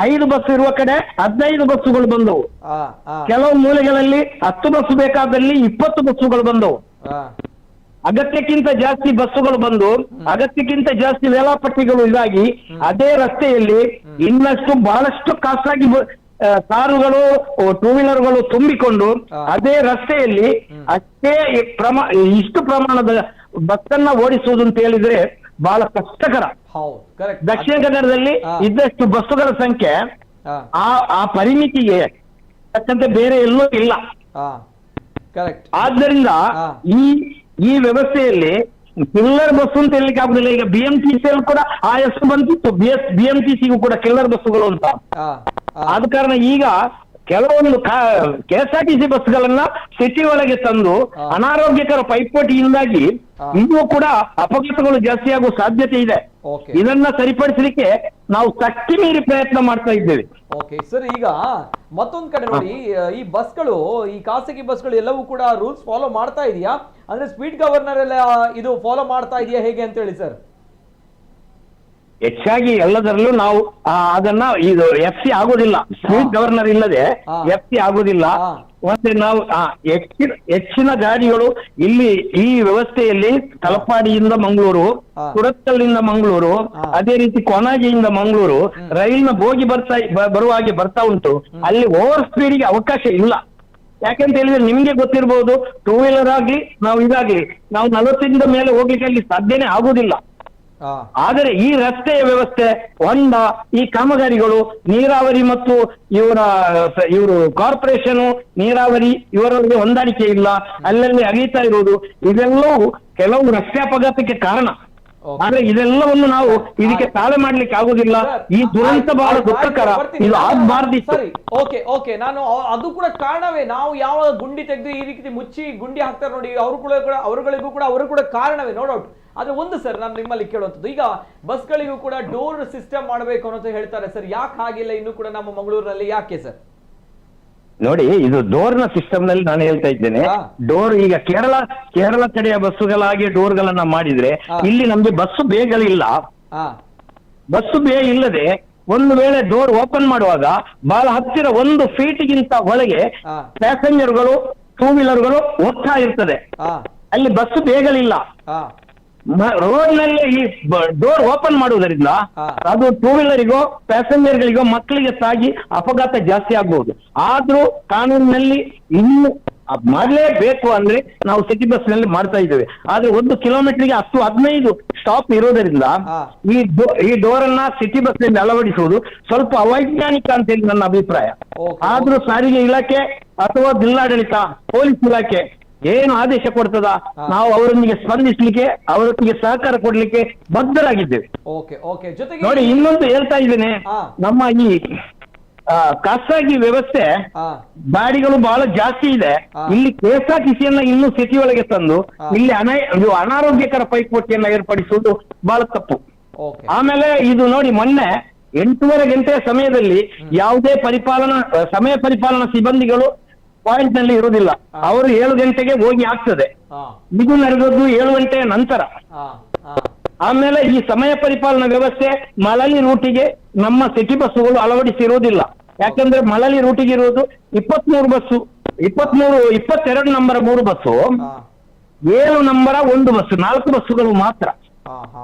5 ಬಸ್ ಇರುವ ಕಡೆ 15 ಬಸ್ಸುಗಳು ಬಂದವು. ಕೆಲವು ಮೂಲೆಗಳಲ್ಲಿ 10 ಬಸ್ ಬೇಕಾದಲ್ಲಿ 20 ಬಸ್ಸುಗಳು ಬಂದವು. ಅಗತ್ಯಕ್ಕಿಂತ ಜಾಸ್ತಿ ಬಸ್ಸುಗಳು ಬಂದು ಅಗತ್ಯಕ್ಕಿಂತ ಜಾಸ್ತಿ ವೇಳಾಪಟ್ಟಿಗಳು ಇದಾಗಿ ಅದೇ ರಸ್ತೆಯಲ್ಲಿ ಇನ್ನಷ್ಟು ಬಹಳಷ್ಟು ಖಾಸಗಿ ಕಾರುಗಳು, ಟೂ ವೀಲರ್ಗಳು ತುಂಬಿಕೊಂಡು ಅದೇ ರಸ್ತೆಯಲ್ಲಿ ಅಷ್ಟೇ ಇಷ್ಟು ಪ್ರಮಾಣದ ಬಸ್ಸನ್ನ ಓಡಿಸುವುದು ಅಂತ ಹೇಳಿದ್ರೆ ಬಹಳ ಕಷ್ಟಕರ. ದಕ್ಷಿಣ ಕನ್ನಡದಲ್ಲಿ ಇದ್ದಷ್ಟು ಬಸ್ಸುಗಳ ಸಂಖ್ಯೆ ಆ ಪರಿಮಿತಿಗೆ ತಕ್ಕಂತೆ ಬೇರೆ ಎಲ್ಲೂ ಇಲ್ಲ. ಆದ್ದರಿಂದ ಈ ವ್ಯವಸ್ಥೆಯಲ್ಲಿ ಕಿಲ್ಲರ್ ಬಸ್ ಅಂತ ಹೇಳಲಿಕ್ಕೆ ಆಗುದಿಲ್ಲ. ಈಗ BMTC ಕೂಡ ಆ ಹೆಸರು ಬಂದಿತ್ತು, BMTCಗೂ ಕೂಡ ಕಿಲ್ಲರ್ ಬಸ್ಸುಗಳು ಅಂತ. ಆದ ಕಾರಣ ಈಗ ಕೆಲವೊಂದು KSRTC ಬಸ್ಗಳನ್ನ ಸಿಟಿ ಒಳಗೆ ತಂದು ಅನಾರೋಗ್ಯಕರ ಪೈಪೋಟಿಯಿಂದಾಗಿ ಇನ್ನೂ ಕೂಡ ಅಪಘಾತಗಳು ಜಾಸ್ತಿ ಆಗುವ ಸಾಧ್ಯತೆ ಇದೆ. ಇದನ್ನ ಸರಿಪಡಿಸಲಿಕ್ಕೆ ನಾವು ಶಕ್ತಿ ಮೀರಿ ಪ್ರಯತ್ನ ಮಾಡ್ತಾ ಇದ್ದೇವೆ. ಓಕೆ ಸರ್, ಈಗ ಮತ್ತೊಂದು ಕಡೆ ನೋಡಿ, ಈ ಬಸ್ಗಳು, ಈ ಖಾಸಗಿ ಬಸ್ಗಳು ಎಲ್ಲವೂ ಕೂಡ ರೂಲ್ಸ್ ಫಾಲೋ ಮಾಡ್ತಾ ಇದೆಯಾ? ಅಂದ್ರೆ ಸ್ಪೀಡ್ ಗವರ್ನರ್ ಎಲ್ಲ ಇದು ಫಾಲೋ ಮಾಡ್ತಾ ಇದೆಯಾ ಹೇಗೆ ಅಂತ ಹೇಳಿ ಸರ್? ಹೆಚ್ಚಾಗಿ ಎಲ್ಲದರಲ್ಲೂ ನಾವು ಅದನ್ನ ಇದು FC ಆಗೋದಿಲ್ಲ, ಸ್ಪೀಡ್ ಗವರ್ನರ್ ಇಲ್ಲದೆ FC ಆಗೋದಿಲ್ಲ. ಮತ್ತೆ ನಾವು ಹೆಚ್ಚಿನ ಗಾಡಿಗಳು ಇಲ್ಲಿ ಈ ವ್ಯವಸ್ಥೆಯಲ್ಲಿ ತಲಪಾಡಿಯಿಂದ ಮಂಗಳೂರು, ಸುರತ್ಕಲ್ನಿಂದ ಮಂಗಳೂರು, ಅದೇ ರೀತಿ ಕೊನಾಜಿಯಿಂದ ಮಂಗಳೂರು ರೈಲಿನ ಬೋಗಿ ಬರುವ ಹಾಗೆ ಬರ್ತಾ ಉಂಟು. ಅಲ್ಲಿ ಓವರ್ ಸ್ಪೀಡ್ಗೆ ಅವಕಾಶ ಇಲ್ಲ. ಯಾಕಂತ ಹೇಳಿದ್ರೆ ನಿಮ್ಗೆ ಗೊತ್ತಿರಬಹುದು, ಟೂ ವೀಲರ್ ಆಗ್ಲಿ ನಾವು ಇದಾಗ್ಲಿ ನಾವು 40ರಿಂದ ಮೇಲೆ ಹೋಗ್ಲಿಕ್ಕೆ ಅಲ್ಲಿ ಸಾಧ್ಯನೇ ಆಗುದಿಲ್ಲ. ಆದರೆ ಈ ರಸ್ತೆಯ ವ್ಯವಸ್ಥೆ, ಹೊಂಡ, ಈ ಕಾಮಗಾರಿಗಳು, ನೀರಾವರಿ ಮತ್ತು ಇವರು ಕಾರ್ಪೊರೇಷನ್ ನೀರಾವರಿ ಇವರೊಳಗೆ ಹೊಂದಾಣಿಕೆ ಇಲ್ಲ, ಅಲ್ಲಲ್ಲಿ ಅಗೀತಾ ಇರುವುದು, ಇದೆಲ್ಲವೂ ಕೆಲವು ರಸ್ತೆ ಅಪಘಾತಕ್ಕೆ ಕಾರಣ. ಆದ್ರೆ ಇದೆಲ್ಲವನ್ನು ನಾವು ಇದಕ್ಕೆ ತಾಳೆ ಮಾಡ್ಲಿಕ್ಕೆ ಆಗುದಿಲ್ಲ. ಈ ದುರಂತ ಬಹಳ ದುಃಖಕರ, ಇದು ಆಗ್ಬಾರ್ದಿತ್ತು. ಓಕೆ ನಾನು ಅದು ಕೂಡ ಕಾರಣವೇ. ನಾವು ಯಾವ ಗುಂಡಿ ತೆಗೆದು ಈ ರೀತಿ ಮುಚ್ಚಿ ಗುಂಡಿ ಹಾಕ್ತಾರೆ ನೋಡಿ, ಅವರು ಕೂಡ ಕಾರಣವೇ, ನೋ ಡೌಟ್. ಆದ್ರೆ ಒಂದು ಸರ್, ನಾನು ನಿಮ್ಮಲ್ಲಿ ಕೇಳುವಂಥದ್ದು, ಈಗ ಬಸ್ಗಳಿಗೂ ಕೂಡ ಡೋರ್ ಸಿಸ್ಟಮ್ ಮಾಡಬೇಕು ಅನ್ನೋದು ಹೇಳ್ತಾರೆ ಸರ್. ಯಾಕೆ ಆಗಿಲ್ಲ ಇನ್ನೂ ಕೂಡ ನಮ್ಮ ಮಂಗಳೂರಿನಲ್ಲಿ, ಯಾಕೆ ಸರ್? ನೋಡಿ, ಇದು ಡೋರ್ನ ಸಿಸ್ಟಮ್ ನಲ್ಲಿ ನಾನು ಹೇಳ್ತಾ ಇದ್ದೇನೆ. ಡೋರ್ ಈಗ ಕೇರಳ ಕಡೆಯ ಬಸ್ಸುಗಳಾಗಿ ಡೋರ್ಗಳನ್ನ ಮಾಡಿದ್ರೆ ಇಲ್ಲಿ ನಮ್ಗೆ ಬಸ್ಸು ಬೇಗಳಿಲ್ಲ. ಬಸ್ಸು ಬೇ ಇಲ್ಲದೆ ಒಂದು ವೇಳೆ ಡೋರ್ ಓಪನ್ ಮಾಡುವಾಗ ಬಹಳ ಹತ್ತಿರ 1 ಫೀಟ್ಗಿಂತ ಒಳಗೆ ಪ್ಯಾಸೆಂಜರ್ಗಳು, ಟೂ ವೀಲರ್ಗಳು ಹೋಗ್ತಾ ಇರ್ತದೆ. ಅಲ್ಲಿ ಬಸ್ಸು ಬೇಗಳಿಲ್ಲ. ರೋಡ್ ನಲ್ಲಿ ಈ ಡೋರ್ ಓಪನ್ ಮಾಡುವುದರಿಂದ ಅದು ಟೂ ವೀಲರಿಗೋ ಪ್ಯಾಸೆಂಜರ್ಗಳಿಗೋ ಮಕ್ಕಳಿಗೆ ತಾಗಿ ಅಪಘಾತ ಜಾಸ್ತಿ ಆಗ್ಬಹುದು. ಆದ್ರೂ ಕಾನೂನಿನಲ್ಲಿ ಇನ್ನೂ ಮಾಡಲೇಬೇಕು ಅಂದ್ರೆ ನಾವು ಸಿಟಿ ಬಸ್ ನಲ್ಲಿ ಮಾಡ್ತಾ ಇದ್ದೇವೆ. ಆದ್ರೆ 1 ಕಿಲೋಮೀಟರ್ಗೆ 10-15 ಸ್ಟಾಪ್ ಇರೋದರಿಂದ ಈ ಡೋರ್ ಅನ್ನ ಸಿಟಿ ಬಸ್ ನಲ್ಲಿ ಅಳವಡಿಸುವುದು ಸ್ವಲ್ಪ ಅವೈಜ್ಞಾನಿಕ ಅಂತ ಹೇಳಿ ನನ್ನ ಅಭಿಪ್ರಾಯ. ಆದ್ರೂ ಸಾರಿಗೆ ಇಲಾಖೆ ಅಥವಾ ಜಿಲ್ಲಾಡಳಿತ, ಪೊಲೀಸ್ ಇಲಾಖೆ ಏನು ಆದೇಶ ಕೊಡ್ತದ ನಾವು ಅವರೊಂದಿಗೆ ಸ್ಪಂದಿಸಲಿಕ್ಕೆ, ಅವರೊಟ್ಟಿಗೆ ಸಹಕಾರ ಕೊಡ್ಲಿಕ್ಕೆ ಬದ್ಧರಾಗಿದ್ದೇವೆ. ನೋಡಿ, ಇನ್ನೊಂದು ಹೇಳ್ತಾ ಇದ್ದೇನೆ, ನಮ್ಮ ಈ ಖಾಸಗಿ ವ್ಯವಸ್ಥೆ ಗಾಡಿಗಳು ಬಹಳ ಜಾಸ್ತಿ ಇದೆ. ಇಲ್ಲಿ KSRTCಯನ್ನ ಇನ್ನೂ ಸಿಟಿ ಒಳಗೆ ತಂದು ಇಲ್ಲಿ ಅನಾರೋಗ್ಯಕರ ಪೈಪೋಟಿಯನ್ನ ಏರ್ಪಡಿಸುವುದು ಬಹಳ ತಪ್ಪು. ಆಮೇಲೆ ಇದು ನೋಡಿ, ಮೊನ್ನೆ 8:30 ಗಂಟೆಯ ಸಮಯದಲ್ಲಿ ಯಾವುದೇ ಸಮಯ ಪರಿಪಾಲನಾ ಸಿಬ್ಬಂದಿಗಳು ಪಾಯಿಂಟ್ ನಲ್ಲಿ ಇರುವುದಿಲ್ಲ. ಅವರು 7 ಗಂಟೆಗೆ ಹೋಗಿ ಆಗ್ತದೆ. ಇದು ನಡೆದದ್ದು 7 ಗಂಟೆಯ ನಂತರ. ಆಮೇಲೆ ಈ ಸಮಯ ಪರಿಪಾಲನಾ ವ್ಯವಸ್ಥೆ ಮಳಲಿ ರೂಟಿಗೆ ನಮ್ಮ ಸಿಟಿ ಬಸ್ಸುಗಳು ಅಳವಡಿಸಿರುವುದಿಲ್ಲ. ಯಾಕಂದ್ರೆ ಮಳಲಿ ರೂಟಿಗೆ ಇರುವುದು 23 bus, 22 number 3 bus, 7 number 1 bus, 4 ಬಸ್ಸುಗಳು ಮಾತ್ರ.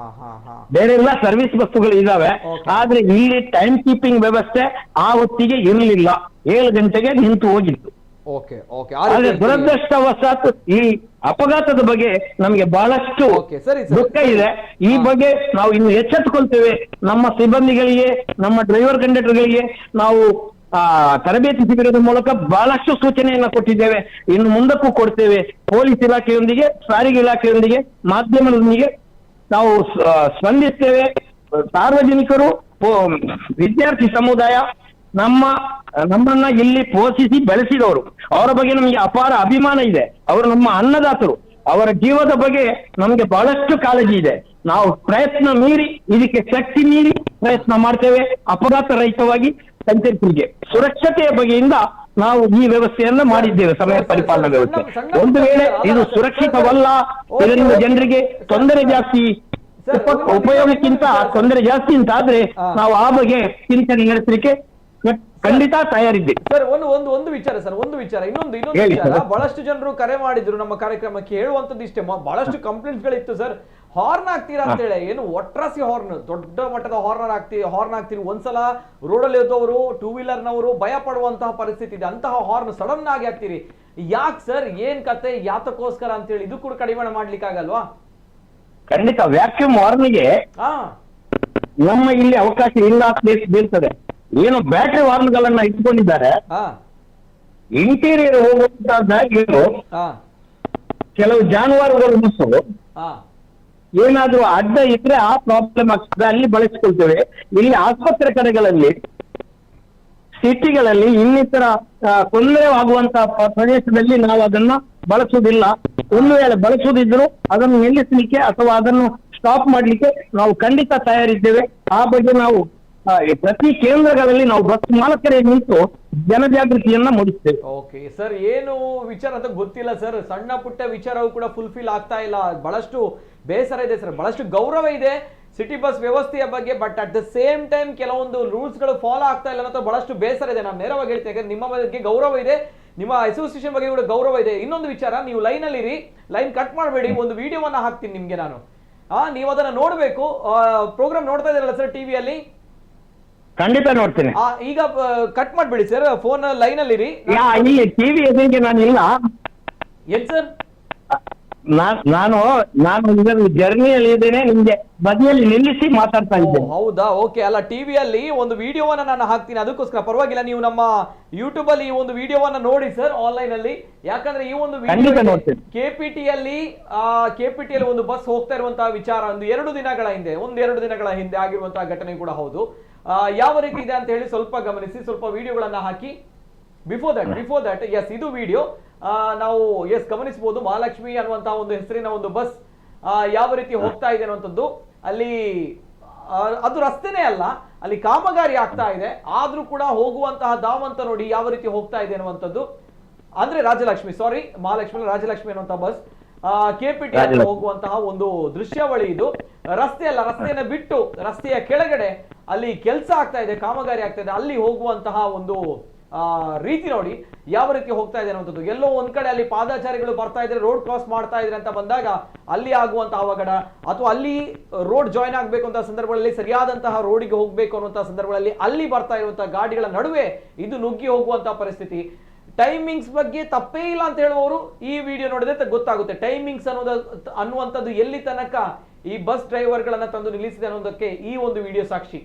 ಬೇರೆ ಎಲ್ಲ ಸರ್ವಿಸ್ ಬಸ್ಸುಗಳು ಇದಾವೆ. ಆದ್ರೆ ಇಲ್ಲಿ ಟೈಮ್ ಕೀಪಿಂಗ್ ವ್ಯವಸ್ಥೆ ಆ ಹೊತ್ತಿಗೆ ಇರಲಿಲ್ಲ. 7 ಗಂಟೆಗೆ ನಿಂತು ಹೋಗಿತ್ತು. ಓಕೆ ಓಕೆ ಆದ್ರೆ ದುರದೃಷ್ಟವಶಾತ್ ಈ ಅಪಘಾತದ ಬಗ್ಗೆ ನಮಗೆ ಬಹಳಷ್ಟು ದುಃಖ ಇದೆ. ಈ ಬಗ್ಗೆ ನಾವು ಇನ್ನು ಎಚ್ಚೆತ್ತುಕೊಳ್ತೇವೆ. ನಮ್ಮ ಸಿಬ್ಬಂದಿಗಳಿಗೆ, ನಮ್ಮ ಡ್ರೈವರ್ ಕಂಡಕ್ಟರ್ಗಳಿಗೆ ನಾವು ತರಬೇತಿ ಶಿಬಿರದ ಮೂಲಕ ಬಹಳಷ್ಟು ಸೂಚನೆಯನ್ನ ಕೊಟ್ಟಿದ್ದೇವೆ. ಇನ್ನು ಮುಂದಕ್ಕೂ ಕೊಡ್ತೇವೆ. ಪೊಲೀಸ್ ಇಲಾಖೆಯೊಂದಿಗೆ, ಸಾರಿಗೆ ಇಲಾಖೆಯೊಂದಿಗೆ, ಮಾಧ್ಯಮದೊಂದಿಗೆ ನಾವು ಸ್ಪಂದಿಸ್ತೇವೆ. ಸಾರ್ವಜನಿಕರು, ವಿದ್ಯಾರ್ಥಿ ಸಮುದಾಯ ನಮ್ಮನ್ನ ಇಲ್ಲಿ ಪೋಷಿಸಿ ಬೆಳೆಸಿದವರು, ಅವರ ಬಗ್ಗೆ ನಮಗೆ ಅಪಾರ ಅಭಿಮಾನ ಇದೆ. ಅವರು ನಮ್ಮ ಅನ್ನದಾತರು. ಅವರ ಜೀವದ ಬಗ್ಗೆ ನಮಗೆ ಬಹಳಷ್ಟು ಕಾಳಜಿ ಇದೆ. ನಾವು ಪ್ರಯತ್ನ ಮೀರಿ, ಇದಕ್ಕೆ ಶಕ್ತಿ ಮೀರಿ ಪ್ರಯತ್ನ ಮಾಡ್ತೇವೆ. ಅಪಘಾತ ರಹಿತವಾಗಿ ಸಂಚರಿಸಲಿಕ್ಕೆ ಸುರಕ್ಷತೆಯ ಬಗೆಯಿಂದ ನಾವು ಈ ವ್ಯವಸ್ಥೆಯನ್ನ ಮಾಡಿದ್ದೇವೆ. ಸಮಯ ಪರಿಪಾಲನಾ ವ್ಯವಸ್ಥೆ. ಒಂದು ವೇಳೆ ಇದು ಸುರಕ್ಷಿತವಲ್ಲ, ಇದರಿಂದ ಜನರಿಗೆ ತೊಂದರೆ ಜಾಸ್ತಿ, ಉಪಯೋಗಕ್ಕಿಂತ ತೊಂದರೆ ಜಾಸ್ತಿ ಅಂತ ಆದ್ರೆ ನಾವು ಆ ಬಗ್ಗೆ ಚಿಂತನೆ ನಡೆಸಲಿಕ್ಕೆ ಖಂಡಿತ ತಯಾರಿದ್ದೆ. ಸರ್ ಒಂದು ವಿಚಾರ ಸರ್, ಒಂದು ವಿಚಾರ, ಇನ್ನೊಂದು ವಿಚಾರ. ಬಹಳಷ್ಟು ಜನರು ಕರೆ ಮಾಡಿದ್ರು ನಮ್ಮ ಕಾರ್ಯಕ್ರಮಕ್ಕೆ. ಹೇಳುವಂತದ್ದು ಇಷ್ಟೇ, ಬಹಳಷ್ಟು ಕಂಪ್ಲೇಂಟ್ಸ್ ಗಳಿತ್ತು ಸರ್. ಹಾರ್ನ್ ಆಗ್ತೀರಾ ಅಂತ ಹೇಳಿ, ಏನು ಒಟ್ರಾಸಿ ಹಾರ್ನ್, ದೊಡ್ಡ ಮಟ್ಟದ ಹಾರ್ನ್ ಆಗ್ತೀರಿ. ಒಂದ್ಸಲ ರೋಡಲ್ಲಿ ಇದ್ದವರು, ಟೂ ವೀಲರ್ನವರು ಭಯ ಪಡುವಂತಹ ಪರಿಸ್ಥಿತಿ ಇದೆ. ಅಂತಹ ಹಾರ್ನ್ ಸಡನ್ ಆಗಿ ಆಗ್ತೀರಿ. ಯಾಕೆ ಸರ್, ಏನ್ ಕತೆ, ಯಾತಕ್ಕೋಸ್ಕರ ಅಂತ ಹೇಳಿ ಇದು ಕೂಡ ಕಡಿಮೆ ಮಾಡ್ಲಿಕ್ಕೆ ಆಗಲ್ವಾ? ಖಂಡಿತ ವ್ಯಾಕ್ಯೂಮ್ ಹಾರ್ನ್ಗೆ ನಮ್ಮ ಇಲ್ಲಿ ಅವಕಾಶ ಇಲ್ಲ ಪ್ಲೇಸ್ ಬೀಳ್ತದೆ. ಏನು ಬ್ಯಾಟ್ರಿ ವಾರ್ನ್ಗಳನ್ನ ಇಟ್ಕೊಂಡಿದ್ದಾರೆ. ಇಂಟೀರಿಯರ್ ಹೋಗುವಂತಹದ್ದಾಗಿರೋ ಕೆಲವು ಜಾನುವಾರುಗಳು ಮುಸು ಏನಾದ್ರೂ ಅಡ್ಡ ಇದ್ರೆ ಆ ಪ್ರಾಬ್ಲಮ್ ಆಗ್ತದೆ, ಅಲ್ಲಿ ಬಳಸಿಕೊಳ್ತೇವೆ. ಇಲ್ಲಿ ಆಸ್ಪತ್ರೆ ಕಡೆಗಳಲ್ಲಿ, ಸಿಟಿಗಳಲ್ಲಿ, ಇನ್ನಿತರ ತೊಂದರೆವಾಗುವಂತಹ ಪ್ರದೇಶದಲ್ಲಿ ನಾವು ಅದನ್ನ ಬಳಸುವುದಿಲ್ಲ. ಒಂದು ವೇಳೆ ಬಳಸುವುದಿದ್ರು ಅದನ್ನು ನಿಲ್ಲಿಸಲಿಕ್ಕೆ ಅಥವಾ ಅದನ್ನು ಸ್ಟಾಪ್ ಮಾಡ್ಲಿಕ್ಕೆ ನಾವು ಖಂಡಿತ ತಯಾರಿದ್ದೇವೆ. ಆ ಬಗ್ಗೆ ನಾವು ಪ್ರತಿ ಕೇಂದ್ರಗಳಲ್ಲಿ ನಾವು ಬಸ್ ಮಾಲಕರೇ ನಿಂತು ಜನಜಾಗೃತಿಯನ್ನ ಮೂಡಿಸ್ತೇವೆ. ಓಕೆ ಸರ್, ಏನು ವಿಚಾರ ಅಂತ ಗೊತ್ತಿಲ್ಲ ಸರ್. ಸಣ್ಣ ಪುಟ್ಟ ವಿಚಾರವು ಕೂಡ ಫುಲ್ಫಿಲ್ ಆಗ್ತಾ ಇಲ್ಲ. ಬಹಳಷ್ಟು ಬೇಸರ ಇದೆ ಸರ್, ಬಹಳಷ್ಟು ಗೌರವ ಇದೆ ಸಿಟಿ ಬಸ್ ವ್ಯವಸ್ಥೆಯ ಬಗ್ಗೆ. But at the same time ಕೆಲವೊಂದು ರೂಲ್ಸ್ ಗಳು ಫಾಲೋ ಆಗ್ತಾ ಇಲ್ಲ ಅನ್ನೋ ಬಹಳಷ್ಟು ಬೇಸರ ಇದೆ. ನಾನು ನೇರವಾಗಿ ಹೇಳ್ತೇನೆ, ನಿಮ್ಮ ಬಗ್ಗೆ ಗೌರವ ಇದೆ, ನಿಮ್ಮ ಅಸೋಸಿಯೇಷನ್ ಬಗ್ಗೆ ಕೂಡ ಗೌರವ ಇದೆ. ಇನ್ನೊಂದು ವಿಚಾರ, ನೀವು ಲೈನ್ ಅಲ್ಲಿ ಇರಿ, ಲೈನ್ ಕಟ್ ಮಾಡಬೇಡಿ. ಒಂದು ವಿಡಿಯೋವನ್ನ ಹಾಕ್ತೀನಿ ನಿಮ್ಗೆ ನಾನು. ನೀವು ಅದನ್ನ ನೋಡ್ಬೇಕು. ಪ್ರೋಗ್ರಾಮ್ ನೋಡ್ತಾ ಇದ್ದೀರಲ್ಲ ಸರ್ ಟಿವಿಯಲ್ಲಿ? ಖಂಡಿತ ನೋಡ್ತೇನೆ. ಈಗ ಕಟ್ ಮಾಡ್ಬೇಡಿ ಸರ್, ಫೋನ್ ಲೈನ್ ಅಲ್ಲಿ ಇರಿ. ಇಲ್ಲಿ ಟಿವಿ ಎದುರಿಗೆ ನಾನು ಇಲ್ಲ. ಏನ್ ಸರ್? ನಾನು ಜರ್ನಿಯಲ್ಲಿ ಇದ್ದೇನೆ, ನಿಮ್ಗೆ ಬದಿಯಲ್ಲಿ ನಿಲ್ಲಿಸಿ ಮಾತಾಡ್ತಾ ಇದ್ದೇನೆ. ಹೌದಾ? ಓಕೆ. ಅಲ್ಲ, ಟಿವಿಯಲ್ಲಿ ಒಂದು ವಿಡಿಯೋವನ್ನ ನಾನು ಹಾಕ್ತೀನಿ, ಅದಕ್ಕೋಸ್ಕರ ಪರವಾಗಿಲ್ಲ. ನೀವು ನಮ್ಮ ಯೂಟ್ಯೂಬ್ ಅಲ್ಲಿ ಈ ಒಂದು ವಿಡಿಯೋವನ್ನ ನೋಡಿ ಸರ್, ಆನ್ಲೈನ್ ಅಲ್ಲಿ. ಯಾಕಂದ್ರೆ ಈ ಒಂದು ಕೆಪಿಟಿಯಲ್ಲಿ ಒಂದು ಬಸ್ ಹೋಗ್ತಾ ಇರುವಂತಹ ವಿಚಾರ ಒಂದೆರಡು ದಿನಗಳ ಹಿಂದೆ ಆಗಿರುವಂತಹ ಘಟನೆ ಕೂಡ ಹೌದು. ಯಾವ ರೀತಿ ಇದೆ ಅಂತ ಹೇಳಿ ಸ್ವಲ್ಪ ಗಮನಿಸಿ, ಸ್ವಲ್ಪ ವಿಡಿಯೋಗಳನ್ನ ಹಾಕಿ. ಬಿಫೋರ್ ದಟ್ ಎಸ್, ಇದು ವಿಡಿಯೋ ನಾವು ಗಮನಿಸಬಹುದು. ಮಹಾಲಕ್ಷ್ಮಿ ಅನ್ನುವಂತಹ ಒಂದು ಹೆಸರಿನ ಒಂದು ಬಸ್ ಯಾವ ರೀತಿ ಹೋಗ್ತಾ ಇದೆ ಅನ್ನುವಂಥದ್ದು. ಅಲ್ಲಿ ಅದು ರಸ್ತೆನೇ ಅಲ್ಲ, ಅಲ್ಲಿ ಕಾಮಗಾರಿ ಆಗ್ತಾ ಇದೆ. ಆದ್ರೂ ಕೂಡ ಹೋಗುವಂತಹ ಧಾವಂತ ನೋಡಿ ಯಾವ ರೀತಿ ಹೋಗ್ತಾ ಇದೆ ಅನ್ನುವಂಥದ್ದು. ಅಂದ್ರೆ ಮಹಾಲಕ್ಷ್ಮಿ ರಾಜಲಕ್ಷ್ಮಿ ಅನ್ನುವಂತಹ ಬಸ್ ಕೆಪಿಟಿ ಹೋಗುವಂತಹ ಒಂದು ದೃಶ್ಯಾವಳಿ ಇದು. ರಸ್ತೆ ಅಲ್ಲ, ರಸ್ತೆಯನ್ನ ಬಿಟ್ಟು ರಸ್ತೆಯ ಕೆಳಗಡೆ ಅಲ್ಲಿ ಕೆಲಸ ಆಗ್ತಾ ಇದೆ, ಕಾಮಗಾರಿ ಆಗ್ತಾ ಇದೆ. ಅಲ್ಲಿ ಹೋಗುವಂತಹ ಒಂದು ರೀತಿ ನೋಡಿ ಯಾವ ರೀತಿ ಹೋಗ್ತಾ ಇದೆ ಅನ್ನುವಂಥದ್ದು. ಎಲ್ಲೋ ಒಂದ್ ಕಡೆ ಅಲ್ಲಿ ಪಾದಾಚಾರಿಗಳು ಬರ್ತಾ ಇದ್ರೆ, ರೋಡ್ ಕ್ರಾಸ್ ಮಾಡ್ತಾ ಇದ್ರೆ ಅಂತ ಬಂದಾಗ ಅಲ್ಲಿ ಆಗುವಂತಹ ಅವಘಡ, ಅಥವಾ ಅಲ್ಲಿ ರೋಡ್ ಜಾಯಿನ್ ಆಗ್ಬೇಕು ಅಂತ ಸಂದರ್ಭಗಳಲ್ಲಿ ಸರಿಯಾದಂತಹ ರೋಡಿಗೆ ಹೋಗ್ಬೇಕು ಅನ್ನುವಂತಹ ಸಂದರ್ಭಗಳಲ್ಲಿ ಅಲ್ಲಿ ಬರ್ತಾ ಇರುವಂತಹ ಗಾಡಿಗಳ ನಡುವೆ ಇದು ನುಗ್ಗಿ ಹೋಗುವಂತಹ ಪರಿಸ್ಥಿತಿ. ಟೈಮಿಂಗ್ಸ್ ಬಗ್ಗೆ ತಪ್ಪೇ ಇಲ್ಲ ಅಂತ ಹೇಳುವವರು ಈ ವಿಡಿಯೋ ನೋಡಿದ್ರೆ ಗೊತ್ತಾಗುತ್ತೆ. ಟೈಮಿಂಗ್ಸ್ ಅನ್ನುವಂಥದ್ದು ಎಲ್ಲಿ ತನಕ ಈ ಬಸ್ ಡ್ರೈವರ್ಗಳನ್ನ ತಂದು ನಿಲ್ಲಿಸಿದೆ ಅನ್ನೋದಕ್ಕೆ ಈ ಒಂದು ವಿಡಿಯೋ ಸಾಕ್ಷಿ.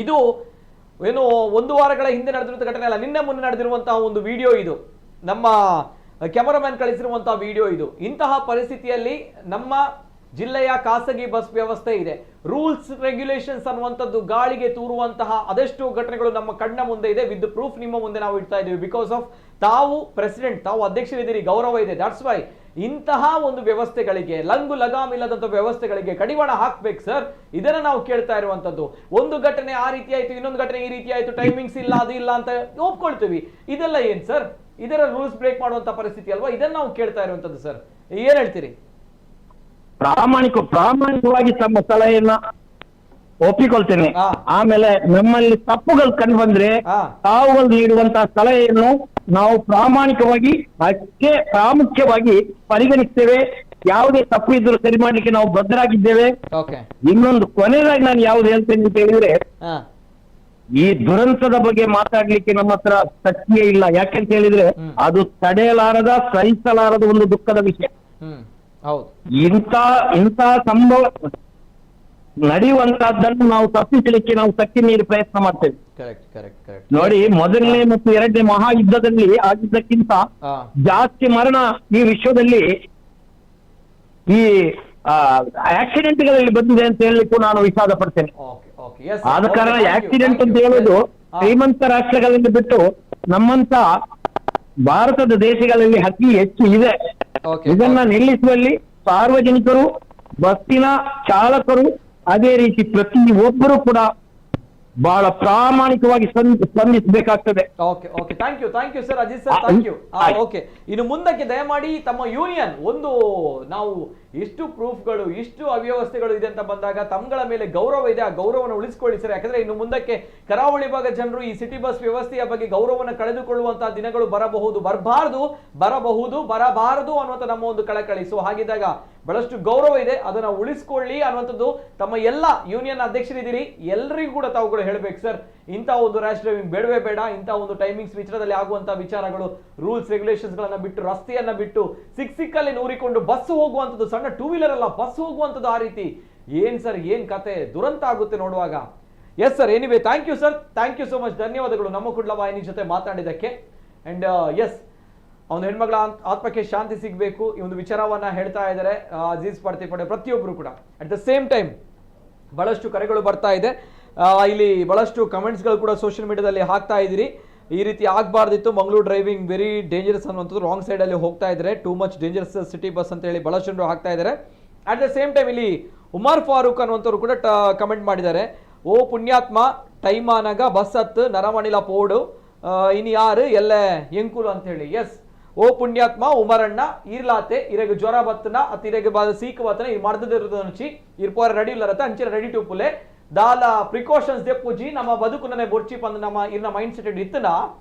ಇದು ಏನು ಒಂದು ವಾರಗಳ ಹಿಂದೆ ನಡೆದಿರುವಂತ ಘಟನೆ ಅಲ್ಲ, ನಿನ್ನೆ ಮೊನ್ನೆ ನಡೆದಿರುವಂತಹ ಒಂದು ವಿಡಿಯೋ ಇದು. ನಮ್ಮ ಕ್ಯಾಮರಾಮನ್ ಕಳಿಸಿರುವಂತಹ ವಿಡಿಯೋ ಇದು. ಇಂತಹ ಪರಿಸ್ಥಿತಿಯಲ್ಲಿ ನಮ್ಮ ಜಿಲ್ಲೆಯ ಖಾಸಗಿ ಬಸ್ ವ್ಯವಸ್ಥೆ ಇದೆ. ರೂಲ್ಸ್ ರೆಗ್ಯುಲೇಷನ್ಸ್ ಅನ್ನುವಂಥದ್ದು ಗಾಳಿಗೆ ತೂರುವಂತಹ ಅದೆಷ್ಟು ಘಟನೆಗಳು ನಮ್ಮ ಕಣ್ಣ ಮುಂದೆ ಇದೆ. ವಿತ್ ಪ್ರೂಫ್ ನಿಮ್ಮ ಮುಂದೆ ನಾವು ಇಡ್ತಾ ಇದ್ದೀವಿ. ಬಿಕಾಸ್ ಆಫ್ ತಾವು ಪ್ರೆಸಿಡೆಂಟ್, ತಾವು ಅಧ್ಯಕ್ಷರಿದ್ದೀರಿ, ಗೌರವ ಇದೆ. ದಟ್ಸ್ ವೈ ಇಂತಹ ಒಂದು ವ್ಯವಸ್ಥೆಗಳಿಗೆ, ಲಂಗು ಲಗಾಮಿಲ್ಲದಂತ ವ್ಯವಸ್ಥೆಗಳಿಗೆ ಕಡಿವಾಣ ಹಾಕ್ಬೇಕು ಸರ್. ಇದನ್ನ ನಾವು ಕೇಳ್ತಾ ಇರುವಂತದ್ದು. ಒಂದು ಘಟನೆ ಆ ರೀತಿ ಆಯ್ತು, ಇನ್ನೊಂದು ಘಟನೆ ಈ ರೀತಿ ಆಯ್ತು, ಟೈಮಿಂಗ್ಸ್ ಇಲ್ಲ, ಅದು ಇಲ್ಲ ಅಂತ ಒಪ್ಕೊಳ್ತೀವಿ. ಇದೆಲ್ಲ ಏನ್ ಸರ್? ಇದರ ರೂಲ್ಸ್ ಬ್ರೇಕ್ ಮಾಡುವಂತ ಪರಿಸ್ಥಿತಿ ಅಲ್ವಾ? ಇದನ್ನ ನಾವು ಕೇಳ್ತಾ ಇರುವಂತದ್ದು ಸರ್. ಏನ್ ಹೇಳ್ತೀರಿ? ಪ್ರಾಮಾಣಿಕವಾಗಿ ತಮ್ಮ ಸಲಹೆಯನ್ನ ಒಪ್ಪಿಕೊಳ್ತೇನೆ. ಆಮೇಲೆ ನಮ್ಮಲ್ಲಿ ತಪ್ಪುಗಳು ಕಂಡು ಬಂದ್ರೆ ತಾವುಗಳು ನೀಡುವಂತಹ ಸಲಹೆಯನ್ನು ನಾವು ಪ್ರಾಮಾಣಿಕವಾಗಿ ಅಷ್ಟೇ ಪ್ರಾಮುಖ್ಯವಾಗಿ ಪರಿಗಣಿಸ್ತೇವೆ. ಯಾವುದೇ ತಪ್ಪು ಇದ್ರೂ ಸರಿ ಮಾಡ್ಲಿಕ್ಕೆ ನಾವು ಬದ್ಧರಾಗಿದ್ದೇವೆ. ಇನ್ನೊಂದು ಕೊನೆಯದಾಗಿ ನಾನು ಯಾವ್ದು ಹೇಳ್ತೇನೆ ಅಂತ ಹೇಳಿದ್ರೆ, ಈ ದುರಂತದ ಬಗ್ಗೆ ಮಾತಾಡ್ಲಿಕ್ಕೆ ನಮ್ಮ ಹತ್ರ ಶಕ್ತಿಯೇ ಇಲ್ಲ. ಯಾಕೆಂತ ಹೇಳಿದ್ರೆ ಅದು ತಡೆಯಲಾರದ, ಸಹಿಸಲಾರದ ಒಂದು ದುಃಖದ ವಿಷಯ. ಇಂಥ ಸಂಭವ ನಡೆಯುವಂತಹದ್ದನ್ನು ನಾವು ತಪ್ಪಿಸಲಿಕ್ಕೆ ನಾವು ಶಕ್ತಿ ಮೀರಿ ಪ್ರಯತ್ನ ಮಾಡ್ತೇವೆ. ನೋಡಿ, ಮೊದಲನೇ ಮತ್ತು ಎರಡನೇ ಮಹಾಯುದ್ಧದಲ್ಲಿ ಆಗಿದ್ದಕ್ಕಿಂತ ಜಾಸ್ತಿ ಮರಣ ಈ ವಿಶ್ವದಲ್ಲಿ ಈ ಆಕ್ಸಿಡೆಂಟ್ಗಳಲ್ಲಿ ಬಂದಿದೆ ಅಂತ ಹೇಳಲಿಕ್ಕೂ ನಾನು ವಿಷಾದ ಪಡ್ತೇನೆ. ಆದ ಕಾರಣ ಆಕ್ಸಿಡೆಂಟ್ ಅಂತ ಹೇಳೋದು ಶ್ರೀಮಂತ ರಾಷ್ಟ್ರಗಳಲ್ಲಿ ಬಿಟ್ಟು ನಮ್ಮಂತ ಭಾರತದ ದೇಶಗಳಲ್ಲಿ ಅತಿ ಹೆಚ್ಚು ಇದೆ. ಇದನ್ನ ನಿಲ್ಲಿಸುವಲ್ಲಿ ಸಾರ್ವಜನಿಕರು, ಬಸ್ಸಿನ ಚಾಲಕರು, ಅದೇ ರೀತಿ ಪ್ರತಿ ಒಬ್ಬರು ಕೂಡ ಬಹಳ ಪ್ರಾಮಾಣಿಕವಾಗಿ ಸ್ಪಂದಿಸಬೇಕಾಗ್ತದೆ. Thank you sir, Ajit sir, thank you. Okay, ಇನ್ನು ಮುಂದಕ್ಕೆ ದಯಮಾಡಿ ತಮ್ಮ ಯೂನಿಯನ್ ಒಂದು ನಾವು ಇಷ್ಟು ಪ್ರೂಫ್ಗಳು, ಇಷ್ಟು ಅವ್ಯವಸ್ಥೆಗಳು ಇದೆ ಅಂತ ಬಂದಾಗ ತಮ್ಮಗಳ ಮೇಲೆ ಗೌರವ ಇದೆ, ಆ ಗೌರವವನ್ನು ಉಳಿಸಿಕೊಳ್ಳಿ ಸರ್. ಯಾಕಂದ್ರೆ ಇನ್ನು ಮುಂದಕ್ಕೆ ಕರಾವಳಿ ಭಾಗದ ಜನರು ಈ ಸಿಟಿ ಬಸ್ ವ್ಯವಸ್ಥೆಯ ಬಗ್ಗೆ ಗೌರವವನ್ನು ಕಳೆದುಕೊಳ್ಳುವಂತಹ ದಿನಗಳು ಬರಬಾರದು ಅನ್ನುವಂಥ ನಮ್ಮ ಒಂದು ಕಳಕಳಿ. ಸೊ ಹಾಗಿದ್ದಾಗ ಬಹಳಷ್ಟು ಗೌರವ ಇದೆ, ಅದನ್ನ ಉಳಿಸ್ಕೊಳ್ಳಿ ಅನ್ನುವಂಥದ್ದು ತಮ್ಮ ಎಲ್ಲ ಯೂನಿಯನ್ ಅಧ್ಯಕ್ಷರಿದ್ದೀರಿ, ಎಲ್ಲರಿಗೂ ಕೂಡ ತಾವುಗಳು ಹೇಳ್ಬೇಕು ಸರ್. ಇಂಥ ಒಂದು ರ್ಯಾಶ್ ಡ್ರೈವಿಂಗ್ ಬೇಡವೇ ಬೇಡ. ಇಂಥ ಒಂದು ಟೈಮಿಂಗ್ಸ್ ವಿಚಾರದಲ್ಲಿ ಆಗುವಂತಹ ವಿಚಾರಗಳು, ರೂಲ್ಸ್ ರೆಗ್ಯುಲೇಷನ್ಸ್ ಗಳನ್ನ ಬಿಟ್ಟು, ರಸ್ತೆಯನ್ನ ಬಿಟ್ಟು ಸಿಕ್ಕಲ್ಲಿ ನೂರಿಕೊಂಡು ಬಸ್ ಹೋಗುವಂಥದ್ದು, ಸಣ್ಣ ಟೂ ವೀಲರ್ ಅಲ್ಲ ಬಸ್ ಹೋಗುವಂಥದ್ದು, ಆ ರೀತಿ ಏನ್ ಸರ್, ಏನ್ ಕತೆ, ದುರಂತ ಆಗುತ್ತೆ ನೋಡುವಾಗ. Yes sir, anyway thank you sir, thank you so much, ಧನ್ಯವಾದಗಳು ನಮ್ಮ ಕುಡ್ಲ ವಾಹಿನಿ ಜೊತೆ ಮಾತಾಡಿದ್ದಕ್ಕೆ. ಅಂಡ್ ಎಸ್, ಅವನ ಹೆಣ್ಮಗಳ ಆತ್ಮಕ್ಕೆ ಶಾಂತಿ ಸಿಗಬೇಕು, ಈ ಒಂದು ವಿಚಾರವನ್ನ ಹೇಳ್ತಾ ಇದ್ದಾರೆ ಅಜೀಜ್ ಪಡ್ತಿಪಡೆ ಪ್ರತಿಯೊಬ್ಬರು ಕೂಡ. ಅಟ್ ದ ಸೇಮ್ ಟೈಮ್ ಬಹಳಷ್ಟು ಕರೆಗಳು ಬರ್ತಾ ಇದೆ, ಇಲ್ಲಿ ಬಹಳಷ್ಟು ಕಮೆಂಟ್ಸ್ಗಳು ಕೂಡ ಸೋಷಿಯಲ್ ಮೀಡಿಯಾದಲ್ಲಿ ಹಾಕ್ತಾ ಇದ್ದೀರಿ. ಈ ರೀತಿ ಆಗಬಾರ್ದಿತ್ತು, ಮಂಗಳೂರು ಡ್ರೈವಿಂಗ್ ವೆರಿ ಡೇಂಜರಸ್ ಅನ್ನುವಂಥದ್ದು, ರಾಂಗ್ ಸೈಡಲ್ಲಿ ಹೋಗ್ತಾ ಇದ್ದಾರೆ, too much dangerous city bus ಅಂತ ಹೇಳಿ ಬಹಳಷ್ಟು ಜನರು ಹಾಕ್ತಾ ಇದ್ದಾರೆ. ಅಟ್ ದ ಸೇಮ್ ಟೈಮ್ ಇಲ್ಲಿ ಉಮರ್ ಫಾರೂಕ್ ಅನ್ನುವಂಥವ್ರು ಕೂಡ ಕಮೆಂಟ್ ಮಾಡಿದ್ದಾರೆ, ಓ ಪುಣ್ಯಾತ್ಮ ಟೈಮ್ ಆನಾಗ ಬಸ್ ಹತ್ತು ನರಮಣಿಲ ಪೋಡು ಇನ್ನು ಯಾರು ಎಲ್ಲ ಎಂಕುಲು ಅಂತ ಹೇಳಿ. ಎಸ್, ಓ ಪುಣ್ಯಾತ್ಮ ಉಮರಣ್ಣ ಇರ್ಲಾತೆ ಇರಗ ಜ್ವರ ಬತ್ತನ ಅತ್ ಇರಗ ಬಾದ ಸೀಕ್ ಬತ್ತನ ಈ ಮರ್ದದಿರೋದು ಅನ್ಚಿ ಇರ್ಪೋರ ರೆಡಿ ಇಲ್ಲರತ್ತ ಅಂಚಿನ ರೆಡಿ ಟು ಪುಲೆ ದಾಲ ಪ್ರಿಕಾಷನ್ಸ್ ದೆಪ್ಪುಜಿ ನಮ್ಮ ಬದುಕುನೇ ಬೊರ್ಚಿ ಪಂದು ನಮ್ಮ ಇರ್ನ ಮೈಂಡ್ ಸೆಟ್ ಇತ್ತನ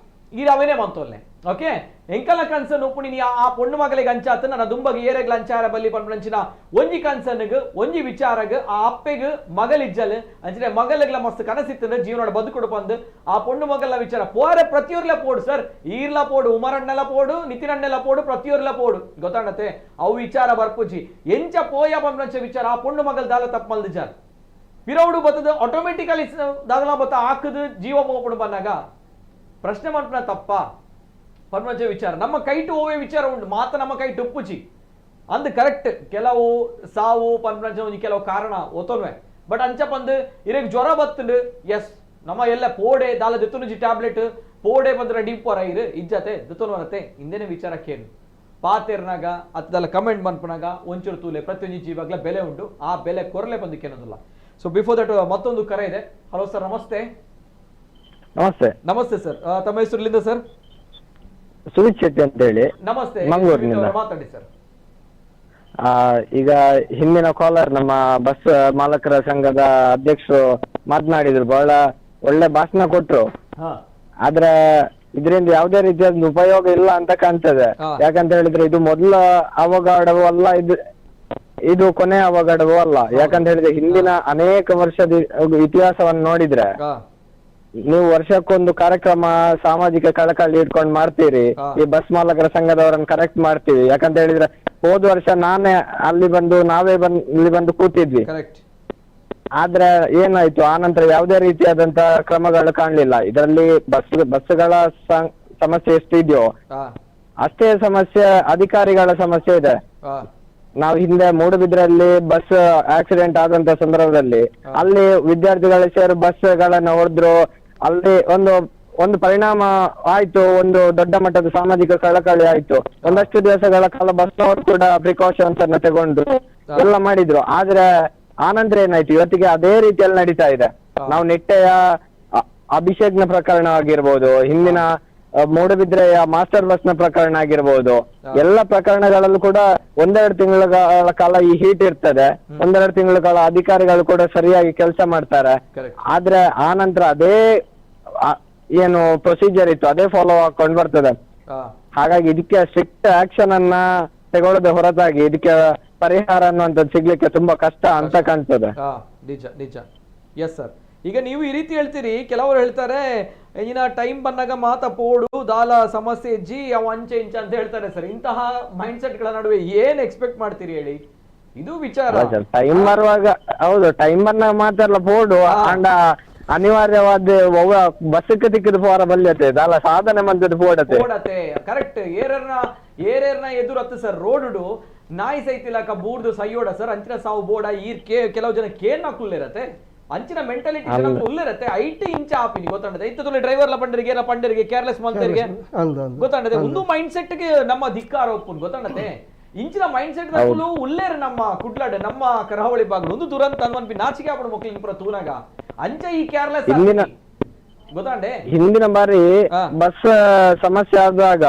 ಈರವನೇ ಮಂತೋಲ್ನೆ. ಓಕೆ, ಎಂಕಲ ಕನ್ಸನ್ ಉಪ್ಪುನಿ ಆ ಪೊಣ್ಣು ಮಗಳಿಗೆ ಅಂಚಾತ ನನ್ನ ದುಂಬಗೆ ಏರೆಗ್ಲ ಅಂಚಾರ ಬಲ್ಲಿ ಪಂಚಿನ ಒಂಜಿ ಕನ್ಸನ್ಗ್ ಒಂಜಿ ವಿಚಾರಗ್ ಆ ಅಪ್ಪೆಗ್ ಮಗಲಿಜ್ಜಲ್ ಅಂಚಿನ ಮಗಲ್ಗಳ ಮಸ್ತ್ ಕನಸಿತ್ತಂದ್ರೆ ಜೀವನ ಬದುಕೊಡು ಪಂದು ಆ ಪೊಣ್ಣು ಮಗಲ ವಿಚಾರ ಪೋರೆ ಪ್ರತಿಯೊರ್ಲ ಪೋಡು ಸರ್, ಈರ್ಲ ಪೋಡು, ಉಮರಣ್ಣೆಲ್ಲ ಪೋಡು, ನಿತಿನಣ್ಣೆಲ್ಲ ಪೋಡು, ಪ್ರತಿಯೊರ್ಲ ಪೋಡು ಗೊತ್ತಾಣತೆ ಅವು ವಿಚಾರ ಬರ್ಪುಜಿ ಎಂಚ ಪೋಯ ಪಂಚ ವಿಚಾರ ಆ ಪೊಣ್ಣು ಮಗಲ್ ದಾಲ ತಪ್ಪ ಮಲ್ದಿಜಾರ್ ಪಿರೌಡು ಬತ್ತದ ಆಟೋಮೆಟಿಕಲಿ ದಾಗಲ ಬತ್ತ ಹಾಕದು ಜೀವ ಹೋಗ್ಬಿಡು ಬಂದಾಗ ಪ್ರಶ್ನೆ ಮಾಡ್ಬಿಡ ತಪ್ಪ ಪನ್ಮಂಚ ವಿಚಾರ ನಮ್ಮ ಕೈಟು ಹೋವೇ ವಿಚಾರ ಉಂಟು ಮಾತ ನಮ್ಮ ಕೈಟು ಉಪ್ಪುಚಿ ಅಂದ್ ಕರೆಕ್ಟ್ ಕೆಲವು ಸಾವು ಪನ್ಮಂಚ ಒಂಜಿ ಕೆಲವು ಕಾರಣ ಓತೋನ್ವೆ ಬಟ್ ಅಂಚ ಪಂದು ಇರಗ್ ಜ್ವರ ಬತ್ತಂಡು ಎಸ್ ನಮ್ಮ ಎಲ್ಲ ಪೋಡೆ ದಾಲ ದೆತ್ತುನುಜಿ ಟ್ಯಾಬ್ಲೆಟ್ ಪೋಡೆ ಬಂದ್ರೆ ಡಿಂಪೋರ ಇರು ಇಜ್ಜತೆ ದೆತ್ತೋನ್ ಬರತ್ತೆ ಇಂದೇನೆ ವಿಚಾರಕ್ಕೇನು ಪಾತೇರ್ನಾಗ ಅತ್ತದಲ್ಲ ಕಮೆಂಟ್ ಬಂದ್ಪನಾಗ ಒಂಚೂರು ತೂಲೆ ಪ್ರತಿಯೊಂದು ಜೀವಾಗ್ಲ ಬೆಲೆ ಉಂಟು, ಆ ಬೆಲೆ ಕೊರಲೆ ಬಂದಕ್ಕೆ ಅನ್ನೋದಿಲ್ಲ. ಸೊ ಬಿಫೋರ್ ದಟ್ ಮತ್ತೊಂದು ಕರೆ ಇದೆ. ಹಲೋ ಸರ್, ನಮಸ್ತೆ. ನಮಸ್ತೆ ಸರ್, ತಮ್ಮ ಹೆಸರುಲಿಂದ ಸರ್? ಸುಮಿತ್ ಶೆಟ್ಟಿ ಅಂತ ಹೇಳಿ. ನಮಸ್ತೆ, ಮಂಗಳೂರಿನಿಂದ ಮಾತಾಡಿ ಸರ್. ಈಗ ಹಿಂದಿನ ಕಾಲರ್ ನಮ್ಮ ಬಸ್ ಮಾಲಕರ ಸಂಘದ ಅಧ್ಯಕ್ಷರು ಮಾತನಾಡಿದ್ರು, ಬಹಳ ಒಳ್ಳೆ ಭಾಷಣ ಕೊಟ್ರು. ಆದ್ರೆ ಇದರಿಂದ ಯಾವುದೇ ರೀತಿಯ ಉಪಯೋಗ ಇಲ್ಲ ಅಂತ ಕಾಣ್ತದೆ. ಯಾಕಂತ ಹೇಳಿದ್ರೆ ಇದು ಮೊದಲ ಅವಘಡವೂ ಅಲ್ಲ, ಇದು ಕೊನೆ ಅವಘಡವೂ ಅಲ್ಲ. ಯಾಕಂತ ಹೇಳಿದ್ರೆ ಹಿಂದಿನ ಅನೇಕ ವರ್ಷದ ಇತಿಹಾಸವನ್ನು ನೋಡಿದ್ರೆ ನೀವು ವರ್ಷಕ್ಕೊಂದು ಕಾರ್ಯಕ್ರಮ ಸಾಮಾಜಿಕ ಕಳಕಳಿ ಇಟ್ಕೊಂಡು ಮಾಡ್ತೀರಿ. ಈ ಬಸ್ ಮಾಲಕರ ಸಂಘದವರನ್ನ ಕರೆಕ್ಟ್ ಮಾಡ್ತೀವಿ. ಯಾಕಂತ ಹೇಳಿದ್ರೆ ಹೋದ ವರ್ಷ ನಾವೇ ಇಲ್ಲಿ ಬಂದು ಕೂತಿದ್ವಿ. ಆದ್ರೆ ಏನಾಯ್ತು, ಆನಂತರ ಯಾವುದೇ ರೀತಿಯಾದಂತ ಕ್ರಮಗಳು ಕಾಣ್ಲಿಲ್ಲ. ಇದರಲ್ಲಿ ಬಸ್ಗಳ ಸಮಸ್ಯೆ ಎಷ್ಟಿದೆಯೋ ಅಷ್ಟೇ ಸಮಸ್ಯೆ ಅಧಿಕಾರಿಗಳ ಸಮಸ್ಯೆ ಇದೆ. ನಾವು ಹಿಂದೆ ಮೂಡುಬಿದ್ರಲ್ಲಿ ಬಸ್ ಆಕ್ಸಿಡೆಂಟ್ ಆದಂತ ಸಂದರ್ಭದಲ್ಲಿ ಅಲ್ಲಿ ವಿದ್ಯಾರ್ಥಿಗಳ ಸೇರಿ ಬಸ್ಗಳನ್ನ ಹೊಡೆದ್ರು. ಅಲ್ಲಿ ಒಂದು ಪರಿಣಾಮ ಆಯ್ತು, ಒಂದು ದೊಡ್ಡ ಮಟ್ಟದ ಸಾಮಾಜಿಕ ಕಳಕಳಿ ಆಯ್ತು. ಒಂದಷ್ಟು ದಿವಸಗಳ ಕಾಲ ಬಸ್ನವರು ಕೂಡ ಪ್ರಿಕಾಷನ್ಸ್ ಅನ್ನ ತಗೊಂಡು ಎಲ್ಲ ಮಾಡಿದ್ರು. ಆದ್ರೆ ಆನಂತರ ಏನಾಯ್ತು, ಇವತ್ತಿಗೆ ಅದೇ ರೀತಿಯಲ್ಲಿ ನಡೀತಾ ಇದೆ. ನಾವು ನಿಟ್ಟೆಯ ಅಭಿಷೇಕ್ನ ಪ್ರಕರಣ ಆಗಿರ್ಬೋದು, ಹಿಂದಿನ ಮೂಡುಬಿದ್ರೆಯ ಮಾಸ್ಟರ್ ಬಸ್ ನ ಪ್ರಕರಣ ಆಗಿರ್ಬೋದು, ಎಲ್ಲ ಪ್ರಕರಣಗಳಲ್ಲೂ ಕೂಡ ಒಂದೆರಡು ತಿಂಗಳ ಕಾಲ ಈ ಹೀಟ್ ಇರ್ತದೆ. ಒಂದೆರಡು ತಿಂಗಳ ಕಾಲ ಅಧಿಕಾರಿಗಳು ಕೂಡ ಸರಿಯಾಗಿ ಕೆಲಸ ಮಾಡ್ತಾರೆ. ಆದ್ರೆ ಆ ನಂತರ ಅದೇ ಏನು ಪ್ರೊಸೀಜರ್ ಇತ್ತು ಅದೇ ಫಾಲೋ ಹಾಕೊಂಡ್ ಬರ್ತದೆ. ಹಾಗಾಗಿ ಇದಕ್ಕೆ ಸ್ಟ್ರಿಕ್ಟ್ ಆಕ್ಷನ್ ಅನ್ನ ತಗೊಳ್ಳೋದೇ ಹೊರತಾಗಿ ಇದಕ್ಕೆ ಪರಿಹಾರ ಅನ್ನುವಂಥದ್ದು ಸಿಗ್ಲಿಕ್ಕೆ ತುಂಬಾ ಕಷ್ಟ ಅಂತ ಕಾಣ್ತದೆ. ನಿಜ ನಿಜ. ಎಸ್ ಸರ್, ಈಗ ನೀವು ಈ ರೀತಿ ಹೇಳ್ತೀರಿ, ಕೆಲವರು ಹೇಳ್ತಾರೆ ಇನ್ನ ಟೈಮ್ ಬಂದಾಗ ಮಾತ ಪೋಡು ದಾಲ ಸಮಸ್ಯೆ ಜಿ ಅವ ಅಂಚೆ ಇಂಚ ಅಂತ ಹೇಳ್ತಾರೆ ಸರ್. ಇಂತಹ ಮೈಂಡ್ ಸೆಟ್ ಗಳ ನಡುವೆ ಏನ್ ಎಕ್ಸ್ಪೆಕ್ಟ್ ಮಾಡ್ತೀರಿ ಹೇಳಿ? ಇದು ವಿಚಾರ. ಟೈಮ್ ಬರುವಾಗ ಹೌದು, ಟೈಮ್ ಬಂದಾಗ ಮಾತಾಡಲ್ಲ ಪೋಡು ಅಂಡ ಅನಿವಾರ್ಯವಾದ ಬಸ್ಸಕ್ಕೆ ತಿಕ್ಕಿದ ಪೋರ ಬಲ್ಯತೆ ದಾಲ ಸಾಧನೆ ಮಂತದ ಪೋಡತೆ ಕರೆಕ್ಟ್. ಏರೇರ್ನ ಎದುರತ್ತು ಸರ್ ರೋಡ್ ನಾಯಿ ಸೈತಿಲಕ ಬೂರ್ದು ಸೈಯೋಡ ಸರ್ ಅಂಚಿನ ಸಾವು ಬೋಡ ಈರ್ ಕೆಲವು ಜನ ಕೇನ್ ಹಾಕುಲ್ಲಿರತ್ತೆ ಅಂಚಿನ ಮೆಂಟಾಲಿಟಿ ಉಲ್ಲಿರತ್ತೆ. 8 ಇಂಚ ಆಪಿನಿ ಗೊತ್ತಾಂಡದೆ ಇತ್ತದೊಳ್ಳೆ ಡ್ರೈವರ್ಲ ಪಂಡರಿಗೆ ಕೇರ್ಲೆಸ್ ಮಂತರಿಗೆ ಗೊತ್ತಾಂಡದೆ ಒಂದು ಮೈಂಡ್ ಸೆಟ್ ಗೆ ನಮ್ಮ ಧಿಕ್ಕಾರ ಒಪ್ಪುನ್ ಗೊತ್ತಾಂಡತೆ ಇಂಚಿನ ಮೈಂಡ್ ಸೆಟ್ ಉಲ್ಲೇರ ನಮ್ಮ ಕುಡ್ಲಾಡ್ ನಮ್ಮ ಕರಾವಳಿ ಭಾಗ ಒಂದು ದುರಂತ ಅನ್ವನ್ ನಾಚಿಕೆ ಆಗ್ಬಿಡ ಮಕ್ಳಿಗೆ ಪುರ ತೂನಾಗ ಅಂಚ ಈ ಕೇರ್ಲೆಸ್ ಗೊತ್ತಾಂಡೆ. ಹಿಂದಿನ ಬಾರಿ ಬಸ್ ಸಮಸ್ಯೆ ಆದಾಗ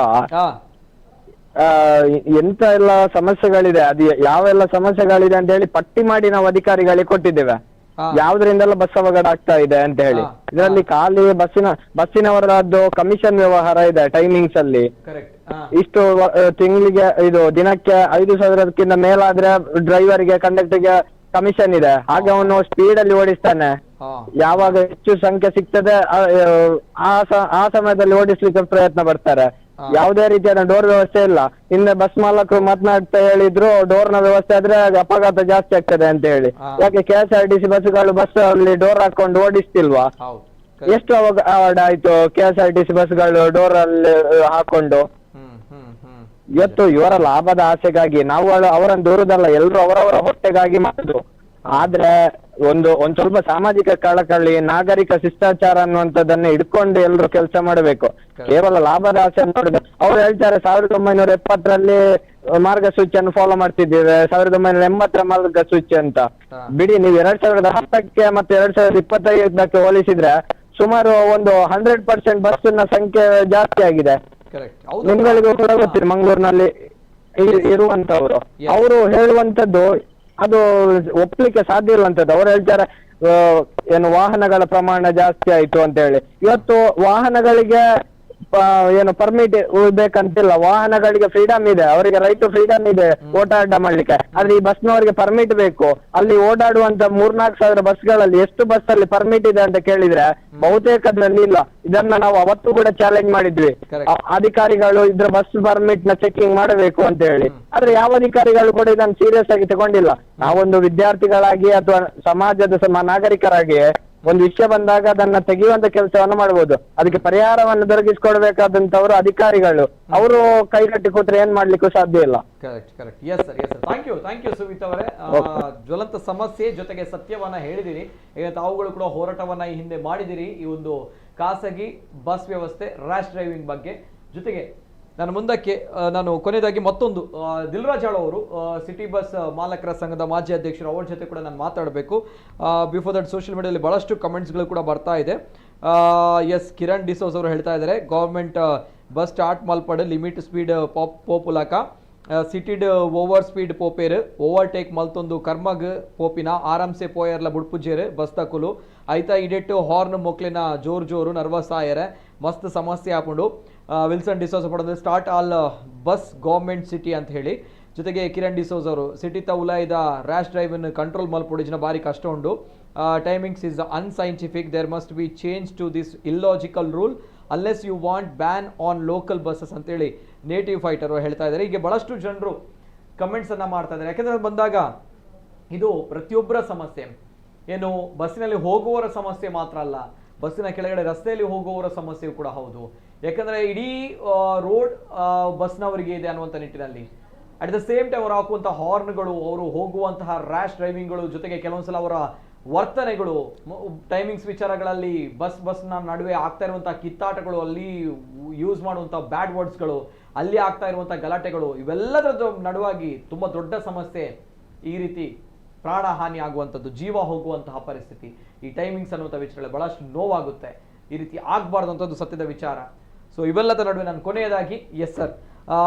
ಎಂತ ಎಲ್ಲ ಸಮಸ್ಯೆಗಳಿದೆ, ಅದು ಯಾವೆಲ್ಲ ಸಮಸ್ಯೆಗಳಿದೆ ಅಂತ ಹೇಳಿ ಪಟ್ಟಿ ಮಾಡಿ ನಾವು ಅಧಿಕಾರಿಗಳಿಗೆ ಕೊಟ್ಟಿದ್ದೇವೆ. ಯಾವ್ದ್ರಿಂದೆಲ್ಲ ಬಸ್ ಅವಘಡ ಆಗ್ತಾ ಇದೆ ಅಂತ ಹೇಳಿ. ಇದರಲ್ಲಿ ಖಾಲಿ ಬಸ್ಸಿನವರದ್ದು ಕಮಿಷನ್ ವ್ಯವಹಾರ ಇದೆ. ಟೈಮಿಂಗ್ಸ್ ಅಲ್ಲಿ ಇಷ್ಟು ತಿಂಗಳಿಗೆ ಇದು ದಿನಕ್ಕೆ 5,000ಕ್ಕಿಂತ ಮೇಲಾದ್ರೆ ಡ್ರೈವರ್ಗೆ ಕಂಡಕ್ಟರ್ಗೆ ಕಮಿಷನ್ ಇದೆ. ಹಾಗೆ ಅವನು ಸ್ಪೀಡ್ ಅಲ್ಲಿ ಓಡಿಸ್ತಾನೆ. ಯಾವಾಗ ಹೆಚ್ಚು ಸಂಖ್ಯೆ ಸಿಗ್ತದೆ ಆ ಸಮಯದಲ್ಲಿ ಓಡಿಸ್ಲಿಕ್ಕೆ ಪ್ರಯತ್ನ ಪಡ್ತಾರೆ. ಯಾವುದೇ ರೀತಿಯಾದ ಡೋರ್ ವ್ಯವಸ್ಥೆ ಇಲ್ಲ. ಹಿಂದೆ ಬಸ್ ಮಾಲಕರು ಮಾತನಾಡ್ತಾ ಹೇಳಿದ್ರು ಡೋರ್ ನ ವ್ಯವಸ್ಥೆ ಆದ್ರೆ ಅಪಘಾತ ಜಾಸ್ತಿ ಆಗ್ತದೆ ಅಂತ ಹೇಳಿ. ಯಾಕೆ KSRTC ಬಸ್ಗಳು ಬಸ್ ಅಲ್ಲಿ ಡೋರ್ ಹಾಕೊಂಡು ಓಡಿಸ್ತಿಲ್ವಾ? ಎಷ್ಟು ಅವಾರ್ಡ್ ಆಯ್ತು KSRTC ಬಸ್ಗಳು ಡೋರ್ ಅಲ್ಲಿ ಹಾಕೊಂಡು. ಇವತ್ತು ಇವರ ಲಾಭದ ಆಸೆಗಾಗಿ ನಾವು ಅವರನ್ನು ದೂರದಲ್ಲ, ಎಲ್ಲರೂ ಅವರವರ ಹೊಟ್ಟೆಗಾಗಿ ಮಾಡುದು. ಆದ್ರೆ ಒಂದು ಸ್ವಲ್ಪ ಸಾಮಾಜಿಕ ಕಳಕಳಿ, ನಾಗರಿಕ ಶಿಷ್ಟಾಚಾರ ಅನ್ನುವಂಥದ್ದನ್ನ ಇಟ್ಕೊಂಡು ಎಲ್ಲರೂ ಕೆಲಸ ಮಾಡಬೇಕು. ಕೇವಲ ಲಾಭದ ಆಸೆ ನೋಡಿದ್ರೆ ಅವ್ರು ಹೇಳ್ತಾರೆ 1970ರಲ್ಲಿ ಮಾರ್ಗಸೂಚಿಯನ್ನು ಫಾಲೋ ಮಾಡ್ತಿದ್ದೇವೆ, 1980ರ ಮಾರ್ಗಸೂಚಿ ಅಂತ. ಬಿಡಿ, ನೀವು 2010ಕ್ಕೆ ಮತ್ತೆ 2025ಕ್ಕೆ ಹೋಲಿಸಿದ್ರೆ ಸುಮಾರು ಒಂದು 100% ಬಸ್ಸಿನ ಸಂಖ್ಯೆ ಜಾಸ್ತಿ ಆಗಿದೆ. ನಿಮ್ಗಳಿಗೂ ಕೂಡ ಗೊತ್ತಿದೆ, ಮಂಗಳೂರಿನಲ್ಲಿ ಇರುವಂತವ್ರು ಅವರು ಹೇಳುವಂತದ್ದು ಅದು ಒಪ್ಲಿಕ್ಕೆ ಸಾಧ್ಯ ಇಲ್ಲ ಅಂತದ್ದು. ಅವ್ರು ಹೇಳ್ತಾರೆ ಏನು ವಾಹನಗಳ ಪ್ರಮಾಣ ಜಾಸ್ತಿ ಆಯ್ತು ಅಂತ ಹೇಳಿ. ಇವತ್ತು ವಾಹನಗಳಿಗೆ ಏನು ಪರ್ಮಿಟ್ ಬೇಕಂತಿಲ್ಲ, ವಾಹನಗಳಿಗೆ ಫ್ರೀಡಮ್ ಇದೆ, ಅವರಿಗೆ ರೈಟ್ ಟು ಫ್ರೀಡಮ್ ಇದೆ ಓಡಾಟ ಮಾಡ್ಲಿಕ್ಕೆ. ಆದ್ರೆ ಈ ಬಸ್ನವರಿಗೆ ಪರ್ಮಿಟ್ ಬೇಕು. ಅಲ್ಲಿ ಓಡಾಡುವಂತ 3-4 ಬಸ್ಗಳಲ್ಲಿ ಎಷ್ಟು ಬಸ್ ಅಲ್ಲಿ ಪರ್ಮಿಟ್ ಇದೆ ಅಂತ ಕೇಳಿದ್ರೆ ಬಹುತೇಕದ್ರಲ್ಲಿ ಇಲ್ಲ. ಇದನ್ನ ನಾವು ಅವತ್ತು ಕೂಡ ಚಾಲೆಂಜ್ ಮಾಡಿದ್ವಿ, ಅಧಿಕಾರಿಗಳು ಇದ್ರ ಬಸ್ ಪರ್ಮಿಟ್ ನ ಚೆಕಿಂಗ್ ಮಾಡಬೇಕು ಅಂತ ಹೇಳಿ. ಆದ್ರೆ ಯಾವ ಅಧಿಕಾರಿಗಳು ಕೂಡ ಇದನ್ನು ಸೀರಿಯಸ್ ಆಗಿ ತಗೊಂಡಿಲ್ಲ. ನಾವೊಂದು ವಿದ್ಯಾರ್ಥಿಗಳಾಗಿ ಅಥವಾ ಸಮಾಜದ ನಾಗರಿಕರಾಗಿ ಒಂದು ವಿಷಯ ಬಂದಾಗ ಅದನ್ನ ತೆಗೆಯುವಂತ ಕೆಲಸವನ್ನು ಮಾಡಬಹುದು. ಅದಕ್ಕೆ ಪರಿಹಾರವನ್ನು ದೊರಕಿಸಿಕೊಡ್ಬೇಕಾದಂತವರು ಅಧಿಕಾರಿಗಳು. ಅವರು ಕೈಗಟ್ಟಿ ಕೂತ್ರೆ ಏನ್ ಮಾಡ್ಲಿಕ್ಕೂ ಸಾಧ್ಯ ಇಲ್ಲ. Correct. Yes sir. Thank you Sumit ಅವರೇ. ಜ್ವಲಂತ ಸಮಸ್ಯೆ ಜೊತೆಗೆ ಸತ್ಯವನ್ನ ಹೇಳಿದಿರಿ. ಈಗ ತಾವುಗಳು ಕೂಡ ಹೋರಾಟವನ್ನ ಈ ಹಿಂದೆ ಮಾಡಿದಿರಿ ಈ ಒಂದು ಖಾಸಗಿ ಬಸ್ ವ್ಯವಸ್ಥೆ ರ್ಯಾಶ್ ಡ್ರೈವಿಂಗ್ ಬಗ್ಗೆ. ಜೊತೆಗೆ ನಾನು ಕೊನೆಯದಾಗಿ ಮತ್ತೊಂದು ದಿಲ್ರಾಜ್ ಆಳ್ ಅವರು ಸಿಟಿ ಬಸ್ ಮಾಲಕರ ಸಂಘದ ಮಾಜಿ ಅಧ್ಯಕ್ಷರು, ಅವ್ರ ಜೊತೆ ಕೂಡ ನಾನು ಮಾತಾಡಬೇಕು. ಬಿಫೋರ್ ದಟ್ ಸೋಷಿಯಲ್ ಮೀಡಿಯಾದಲ್ಲಿ ಬಹಳಷ್ಟು ಕಮೆಂಟ್ಸ್ಗಳು ಕೂಡ ಬರ್ತಾ ಇದೆ. ಎಸ್, ಕಿರಣ್ ಡಿಸೋಸ್ ಅವರು ಹೇಳ್ತಾ ಇದ್ದಾರೆ ಗೌರ್ಮೆಂಟ್ ಬಸ್ ಸ್ಟಾರ್ಟ್ ಮಲ್ಪಡ್ ಲಿಮಿಟ್ ಸ್ಪೀಡ್ ಪೋಪುಲಕ ಸಿಟಿಡ್ ಓವರ್ ಸ್ಪೀಡ್ ಪೋಪೇರ್ ಓವರ್ಟೇಕ್ ಮಲ್ತೊಂದು ಕರ್ಮಗ್ ಪೋಪಿನ ಆರಾಮ್ಸೆ ಪೋಯರ್ಲ ಬುಡ್ಪುಜೇರು ಬಸ್ ತಕುಲು ಐತ ಇಡೆಟ್ಟು ಹಾರ್ನ್ ಮೊಕ್ಲಿನ ಜೋರು ನರ್ವಸ್ ಆಯರೆ ಮಸ್ತ್ ಸಮಸ್ಯೆ ಹಾಕೊಂಡು ವಿಲ್ಸನ್ ಡಿಸೋಸ್ ಪಡೆದು start all bus government city ಅಂತ ಹೇಳಿ. ಜೊತೆಗೆ ಕಿರಣ್ ಡಿಸೋಸ್ ಅವರು ಸಿಟಿ ತ ಉಲಾಯ್ದ ರ್ಯಾಶ್ ಡ್ರೈವನ್ನು ಕಂಟ್ರೋಲ್ ಮಲ್ಪೊಡಿಜಿನ ಭಾರಿ ಕಷ್ಟ ಉಂಡು. Timings is unscientific. There must be change to this illogical rule unless you want ban on local buses ಅಂತೇಳಿ ನೇಟಿವ್ ಫೈಟರ್ ಹೇಳ್ತಾ ಇದ್ದಾರೆ. ಹೀಗೆ ಬಹಳಷ್ಟು ಜನರು ಕಮೆಂಟ್ಸ್ ಅನ್ನ ಮಾಡ್ತಾ ಇದ್ದಾರೆ. ಯಾಕಂದ್ರೆ ಬಂದಾಗ ಇದು ಪ್ರತಿಯೊಬ್ಬರ ಸಮಸ್ಯೆ, ಏನು ಬಸ್ಸಿನಲ್ಲಿ ಹೋಗುವವರ ಸಮಸ್ಯೆ ಮಾತ್ರ ಅಲ್ಲ, ಬಸ್ಸಿನ ಕೆಳಗಡೆ ರಸ್ತೆಯಲ್ಲಿ ಹೋಗುವವರ ಸಮಸ್ಯೆಯೂ ಕೂಡ ಹೌದು. ಯಾಕಂದ್ರೆ ಇಡೀ ರೋಡ್ ಬಸ್ನವರಿಗೆ ಇದೆ ಅನ್ನುವಂಥ ನಿಟ್ಟಿನಲ್ಲಿ ಅಟ್ ದ ಸೇಮ್ ಟೈಮ್ ಅವರು ಹಾಕುವಂತಹ ಹಾರ್ನ್ಗಳು, ಅವರು ಹೋಗುವಂತಹ ರ್ಯಾಶ್ ಡ್ರೈವಿಂಗ್ಗಳು, ಜೊತೆಗೆ ಕೆಲವೊಂದ್ಸಲ ಅವರ ವರ್ತನೆಗಳು, ಟೈಮಿಂಗ್ಸ್ ವಿಚಾರಗಳಲ್ಲಿ ಬಸ್ನ ನಡುವೆ ಆಗ್ತಾ ಇರುವಂತಹ ಕಿತ್ತಾಟಗಳು, ಅಲ್ಲಿ ಯೂಸ್ ಮಾಡುವಂತಹ ಬ್ಯಾಡ್ ವರ್ಡ್ಸ್ಗಳು, ಅಲ್ಲಿ ಆಗ್ತಾ ಇರುವಂತಹ ಗಲಾಟೆಗಳು, ಇವೆಲ್ಲದರ ನಡುವಾಗಿ ತುಂಬಾ ದೊಡ್ಡ ಸಮಸ್ಯೆ. ಈ ರೀತಿ ಪ್ರಾಣ ಹಾನಿ ಆಗುವಂಥದ್ದು, ಜೀವ ಹೋಗುವಂತಹ ಪರಿಸ್ಥಿತಿ, ಈ ಟೈಮಿಂಗ್ಸ್ ಅನ್ನುವಂಥ ವಿಚಾರಗಳು ಬಹಳಷ್ಟು ನೋವಾಗುತ್ತೆ. ಈ ರೀತಿ ಆಗಬಾರ್ದು ಅಂತದ್ದು ಸತ್ಯದ ವಿಚಾರ. ಸೊ ಇವೆಲ್ಲದ ನಡುವೆ ನಾನು ಕೊನೆಯದಾಗಿ ಎಸ್ ಸರ್,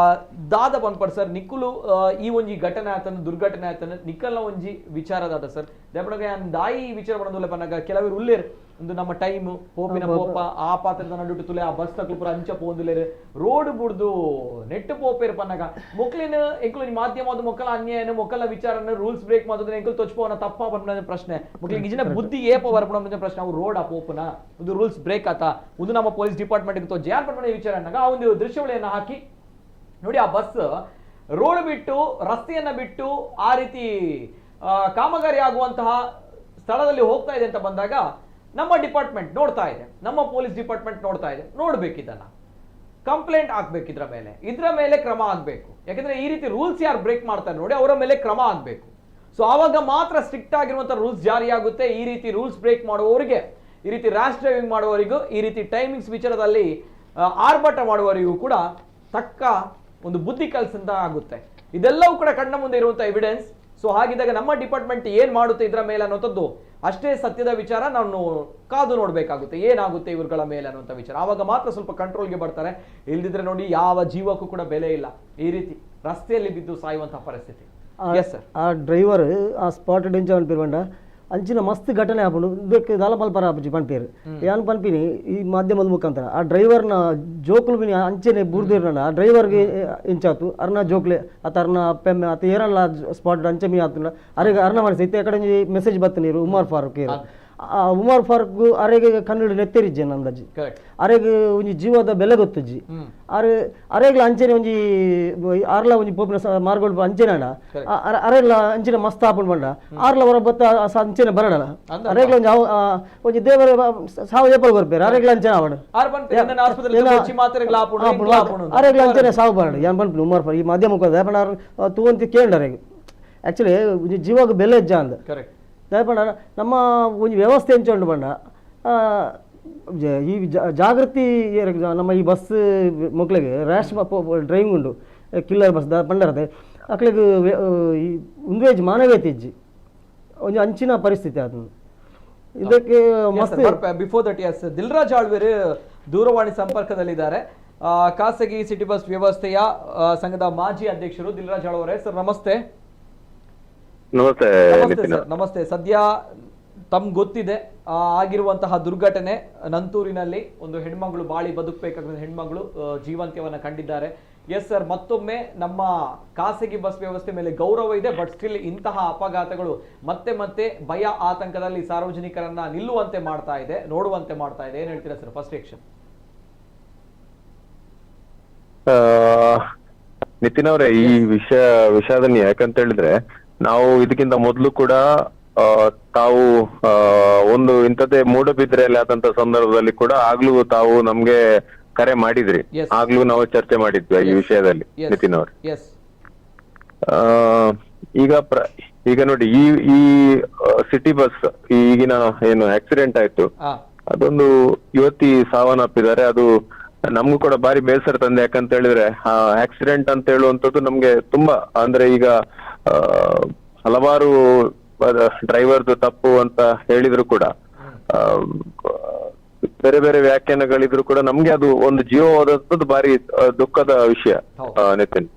ದಾದ ಪನ್ಪಡ್ ಸರ್ ನಿಕ್ಕುಲು ಈ ಒಂಜಿ ಘಟನೆ ಆತನ ದುರ್ಘಟನೆ ಆತನ ನಿಕ್ಕಲ್ನ ಒಂಜಿ ವಿಚಾರದಾದ ಸರ್ ದೇಪಣಗ ದಾಯಿ ವಿಚಾರ ಪಡೋದಿಲ್ಲ ಪನ್ನಗ ಕೆಲವರು ಉಳ್ಳೇರು ಒಂದು ನಮ್ಮ ಟೈಮ್ ಪೋಪಿನ ಪೋಪ ಆ ಪಾತ್ರದ ನಡುಟು ತುಲೆ ಆ ಬಸ್ ತಕ್ಲು ಪುರ ಅಂಚ ಪೋಂದುಲೇರು ರೋಡ್ ಬುಡ್ದು ನೆಟ್ಟು ಪೋಪೇರು ಪನ್ನಗ ಮೊಕ್ಲಿನ ಎಂಕ್ಲು ಮಾಧ್ಯಮದ ಮೊಕ್ಕಲ ಅನ್ಯಾಯನ ಮೊಕ್ಕಲ ವಿಚಾರನ ರೂಲ್ಸ್ ಬ್ರೇಕ್ ಮಾಡೋದ್ರೆ ಎಂಕ್ಲು ತೊಚ್ಪೋನ ತಪ್ಪ ಪನ್ಪನ ಪ್ರಶ್ನೆ ಮೊಕ್ಲಿಗೆ ಇಜಿನ ಬುದ್ಧಿ ಏಪ ಬರ್ಪಣ ಪ್ರಶ್ನೆ ಅವು ರೋಡ್ ಆ ಪೋಪನ ಒಂದು ರೂಲ್ಸ್ ಬ್ರೇಕ್ ಆತ ಒಂದು ನಮ್ಮ ಪೊಲೀಸ್ ಡಿಪಾರ್ಟ್ಮೆಂಟ್ ತೋಜ್ ಯಾರು ಪನ್ಪನ ವಿಚಾರ ಅನ್ನಗ ಆ ಒಂದು ದೃಶ್ಯಾವಳಿಯನ್ನ ಹಾಕಿ ನೋಡಿ ಆ ಬಸ್ ರೋಡ್ ಬಿಟ್ಟು ರಸ್ತೆಯನ್ನ ಬಿಟ್ಟು ಆ ರೀತಿ ಕಾಮಗಾರಿ ಆಗುವಂತಹ ಸ್ಥಳದಲ್ಲಿ ಹೋಗ್ತಾ ಇದೆ ಅಂತ ಬಂದಾಗ ನಮ್ಮ ಡಿಪಾರ್ಟ್ಮೆಂಟ್ ನೋಡ್ತಾ ಇದೆ, ನಮ್ಮ ಪೊಲೀಸ್ ಡಿಪಾರ್ಟ್ಮೆಂಟ್ ನೋಡ್ತಾ ಇದೆ, ನೋಡ್ಬೇಕಿದನ್ನ ಕಂಪ್ಲೇಂಟ್ ಆಗ್ಬೇಕು, ಇದ್ರ ಮೇಲೆ ಕ್ರಮ ಆಗ್ಬೇಕು. ಯಾಕಂದ್ರೆ ಈ ರೀತಿ ರೂಲ್ಸ್ ಯಾರು ಬ್ರೇಕ್ ಮಾಡ್ತಾರೆ ನೋಡಿ ಅವರ ಮೇಲೆ ಕ್ರಮ ಆಗ್ಬೇಕು. ಸೊ ಆವಾಗ ಮಾತ್ರ ಸ್ಟ್ರಿಕ್ಟ್ ಆಗಿರುವಂತಹ ರೂಲ್ಸ್ ಜಾರಿಯಾಗುತ್ತೆ. ಈ ರೀತಿ ರೂಲ್ಸ್ ಬ್ರೇಕ್ ಮಾಡುವವರಿಗೆ, ಈ ರೀತಿ ರ್ಯಾಶ್ ಡ್ರೈವಿಂಗ್ ಮಾಡುವವರಿಗೂ, ಈ ರೀತಿ ಟೈಮಿಂಗ್ಸ್ ವಿಚಾರದಲ್ಲಿ ಆರ್ಭಟ ಮಾಡುವವರಿಗೂ ಕೂಡ ತಕ್ಕ ಒಂದು ಬುದ್ಧಿ ಕಲಿಸಿಂದ ಆಗುತ್ತೆ. ಇದೆಲ್ಲವೂ ಕೂಡ ಕಣ್ಣ ಮುಂದೆ ಇರುವಂತಹ ಎವಿಡೆನ್ಸ್. ಸೊ ಹಾಗಿದ್ದಾಗ ನಮ್ಮ ಡಿಪಾರ್ಟ್ಮೆಂಟ್ ಏನ್ ಮಾಡುತ್ತೆ ಇದರ ಮೇಲೆ ಅನ್ನೋಂಥದ್ದು ಅಷ್ಟೇ ಸತ್ಯದ ವಿಚಾರ. ನಾವು ಕಾದು ನೋಡ್ಬೇಕಾಗುತ್ತೆ ಏನಾಗುತ್ತೆ ಇವ್ರುಗಳ ಮೇಲೆ ಅನ್ನುವಂಥ ವಿಚಾರ. ಆವಾಗ ಮಾತ್ರ ಸ್ವಲ್ಪ ಕಂಟ್ರೋಲ್ಗೆ ಬರ್ತಾರೆ. ಇಲ್ದಿದ್ರೆ ನೋಡಿ ಯಾವ ಜೀವಕ್ಕೂ ಕೂಡ ಬೆಲೆ ಇಲ್ಲ. ಈ ರೀತಿ ರಸ್ತೆಯಲ್ಲಿ ಬಿದ್ದು ಸಾಯುವಂತಹ ಪರಿಸ್ಥಿತಿ. ಆ ಡ್ರೈವರ್ ಆ ಸ್ಪಾಟ್ ಡೆಂಚ ಅನ್ಪಿರ್ವಂಡ ಅಂಚಿನ ಮಸ್ತ್ ಘಟನೆ ಆಪುಂಡು ಬೇಕು ದಾಲ ಮಲ್ಪರ ಆಪುಜಿ ಪನ್ಪೇರು ಯಾನ್ ಪನ್ಪಿನಿ ಈ ಮಾಧ್ಯಮದ ಮುಖಾಂತರ ಆ ಡ್ರೈವರ್ನ ಜೋಕ್ಲು ಬಿನಿ ಅಂಚೆನೆ ಬುರ್ದಿರ್ನ ಆ ಡ್ರೈವರ್ಗೆ ಇಂಚಾತು ಅರ್ನ ಜೋಕ್ಲೆ ಅತ ಅರ್ನ ಪೆಮ್ಮೆ ಅತ ಏರಲ್ಲ ಸ್ಪಾಟ್ ಅಂಚೆ ಮೀ ಆತು ಅರೆಗೆ ಅರ್ನ ಮಾಡಿಸಿ ಇತ್ತೆ ಕಡೆ ಮೆಸೇಜ್ ಬತ್ತ ನೀರು ಉಮರ್ ಫಾರೂಕ್ ಉಮರ್ ಫಾರೂಕ್ ಅರೆಗೆ ಕನ್ನಡ ನೆತ್ತೇರಿಜ್ಜೆ ನಂದಜ್ಜಿ ಅರೆಗೆ ಒಂಜಿ ಜೀವದ ಬೆಲೆ ಗೊತ್ತಜ್ಜಿ ಅರೆಗ್ಲ ಅಂಚೆನೆ ಒಂಜಿ ಆರ್ಲ ಒಂಜಿ ಪೋಪಿನ ಮಾರ್ಗೋಡ್ ಅಂಚೆನ ಅರೆಗ್ಲ ಅಂಚಿನ ಮಸ್ತ್ ಆಪುಂಡ್ ಬಂಡ ಆರ್ಲ ಹೊರ ಬತ್ತ ಅಂಚೆನೆ ಬರಡಲ್ಲ ಅರೆಗ್ಲ ಒಂಜಿ ದೇವರ ಸಾವು ಏಪಲ್ ಬರ್ಪೇರು ಅರೆಗ್ಲ ಅಂಚೆನ ಆವಡು ಅರೆಗ್ಲ ಅಂಚೆನೆ ಸಾವು ಬರಡು ಯಾನ್ ಪನ್ಪು ಉಮರ್ ಫಾರೂಕ್ ಈ ಮಾಧ್ಯಮ ತೂವಂತಿ ಕೇಂದ್ರ ಅರೆಗೆ ಆಕ್ಚುಲಿ ಒಂಜಿ ಜೀವಾಗ ಬೆಲೆ ಇಜ್ಜ ಅಂದ ದಯಪಂಡ ನಮ್ಮ ಒಂದು ವ್ಯವಸ್ಥೆ ಎಂಚೊಂಡು ಬಂಡ ಈ ಜಾಗೃತಿ ನಮ್ಮ ಈ ಬಸ್ ಮಕ್ಕಳಿಗೆ ರ್ಯಾಶ್ ಡ್ರೈವಿಂಗ್ ಉಂಡು ಕಿಲ್ಲರ್ ಬಸ್ ಪಂಡರದೆ ಅಕ್ಳಿಗೆ ಈ ಉಂದೇಜ್ ಮಾನವೀಯತೆ ಇಜ್ಜಿ ಒಂದು ಅಂಚಿನ ಪರಿಸ್ಥಿತಿ ಅದನ್ನು ಇದಕ್ಕೆ ಬಿಫೋರ್ ದಟ್ ಎಸ್ ದಿಲ್ರಾಜ್ ಆಳ್ವೇರು ದೂರವಾಣಿ ಸಂಪರ್ಕದಲ್ಲಿದ್ದಾರೆ. ಖಾಸಗಿ ಸಿಟಿ ಬಸ್ ವ್ಯವಸ್ಥೆಯ ಸಂಘದ ಮಾಜಿ ಅಧ್ಯಕ್ಷರು ದಿಲ್ರಾಜ್ ಆಳ್ವರೇ. ಸರ್ ನಮಸ್ತೆ. ನಮಸ್ತೆ ಸರ್ ನಮಸ್ತೆ. ಸದ್ಯ ತಮ್ಗೆ ಗೊತ್ತಿದೆ ಆಗಿರುವಂತಹ ದುರ್ಘಟನೆ ನಂತೂರಿನಲ್ಲಿ ಒಂದು ಹೆಣ್ಮಗಳು ಬಾಳಿ ಬದುಕಬೇಕಾದ ಹೆಣ್ಮಗಳು ಜೀವಂತ್ಯವನ್ನ ಕಂಡಿದ್ದಾರೆ. ಎಸ್ ಸರ್, ಮತ್ತೊಮ್ಮೆ ನಮ್ಮ ಖಾಸಗಿ ಬಸ್ ವ್ಯವಸ್ಥೆ ಮೇಲೆ ಗೌರವ ಇದೆ, ಬಟ್ ಸ್ಟಿಲ್ ಇಂತಹ ಅಪಘಾತಗಳು ಮತ್ತೆ ಮತ್ತೆ ಭಯ ಆತಂಕದಲ್ಲಿ ಸಾರ್ವಜನಿಕರನ್ನ ನಿಲ್ಲುವಂತೆ ಮಾಡ್ತಾ ಇದೆ, ನೋಡುವಂತೆ ಮಾಡ್ತಾ ಇದೆ. ಏನ್ ಹೇಳ್ತೀರಾ ಸರ್ ಫಸ್ಟ್ ಆಕ್ಷನ್? ನಿತಿನ್ ಅವರೇ, ಈ ವಿಷಯದಲ್ಲಿ ಯಾಕಂತ ಹೇಳಿದ್ರೆ ನಾವು ಇದಕ್ಕಿಂತ ಮೊದಲು ಕೂಡ ತಾವು ಒಂದು ಇಂಥದ್ದೇ ಮೂಡಬಿದ್ರೆಯಲ್ಲಿ ಆದಂತ ಸಂದರ್ಭದಲ್ಲಿ ಕೂಡ ಆಗ್ಲೂ ತಾವು ನಮ್ಗೆ ಕರೆ ಮಾಡಿದ್ರಿ, ಆಗ್ಲೂ ನಾವು ಚರ್ಚೆ ಮಾಡಿದ್ವಿ ಈ ವಿಷಯದಲ್ಲಿ ನಿತಿನ್ ಅವ್ರೆ. ಈಗ ನೋಡಿ ಈ ಸಿಟಿ ಬಸ್ ಈಗಿನ ಏನು ಆಕ್ಸಿಡೆಂಟ್ ಆಯ್ತು, ಅದೊಂದು ಯುವತಿ ಸಾವನ್ನಪ್ಪಿದ್ದಾರೆ. ಅದು ನಮ್ಗೂ ಕೂಡ ಬಾರಿ ಬೇಸರ ತಂದೆ. ಯಾಕಂತ ಹೇಳಿದ್ರೆ ಆಕ್ಸಿಡೆಂಟ್ ಅಂತ ಹೇಳುವಂಥದ್ದು ನಮ್ಗೆ ತುಂಬಾ, ಅಂದ್ರೆ ಈಗ ಹಲವಾರು ಡ್ರೈವರ್ದು ತಪ್ಪು ಅಂತ ಹೇಳಿದ್ರು ಕೂಡ, ಬೇರೆ ಬೇರೆ ವ್ಯಾಖ್ಯಾನಗಳಿದ್ರು ಕೂಡ ನಮ್ಗೆ ಅದು ಒಂದು ಜೀವ ಹೋದಂಥದ್ದು ಬಾರಿ ದುಃಖದ ವಿಷಯ ನಿತಿನ್.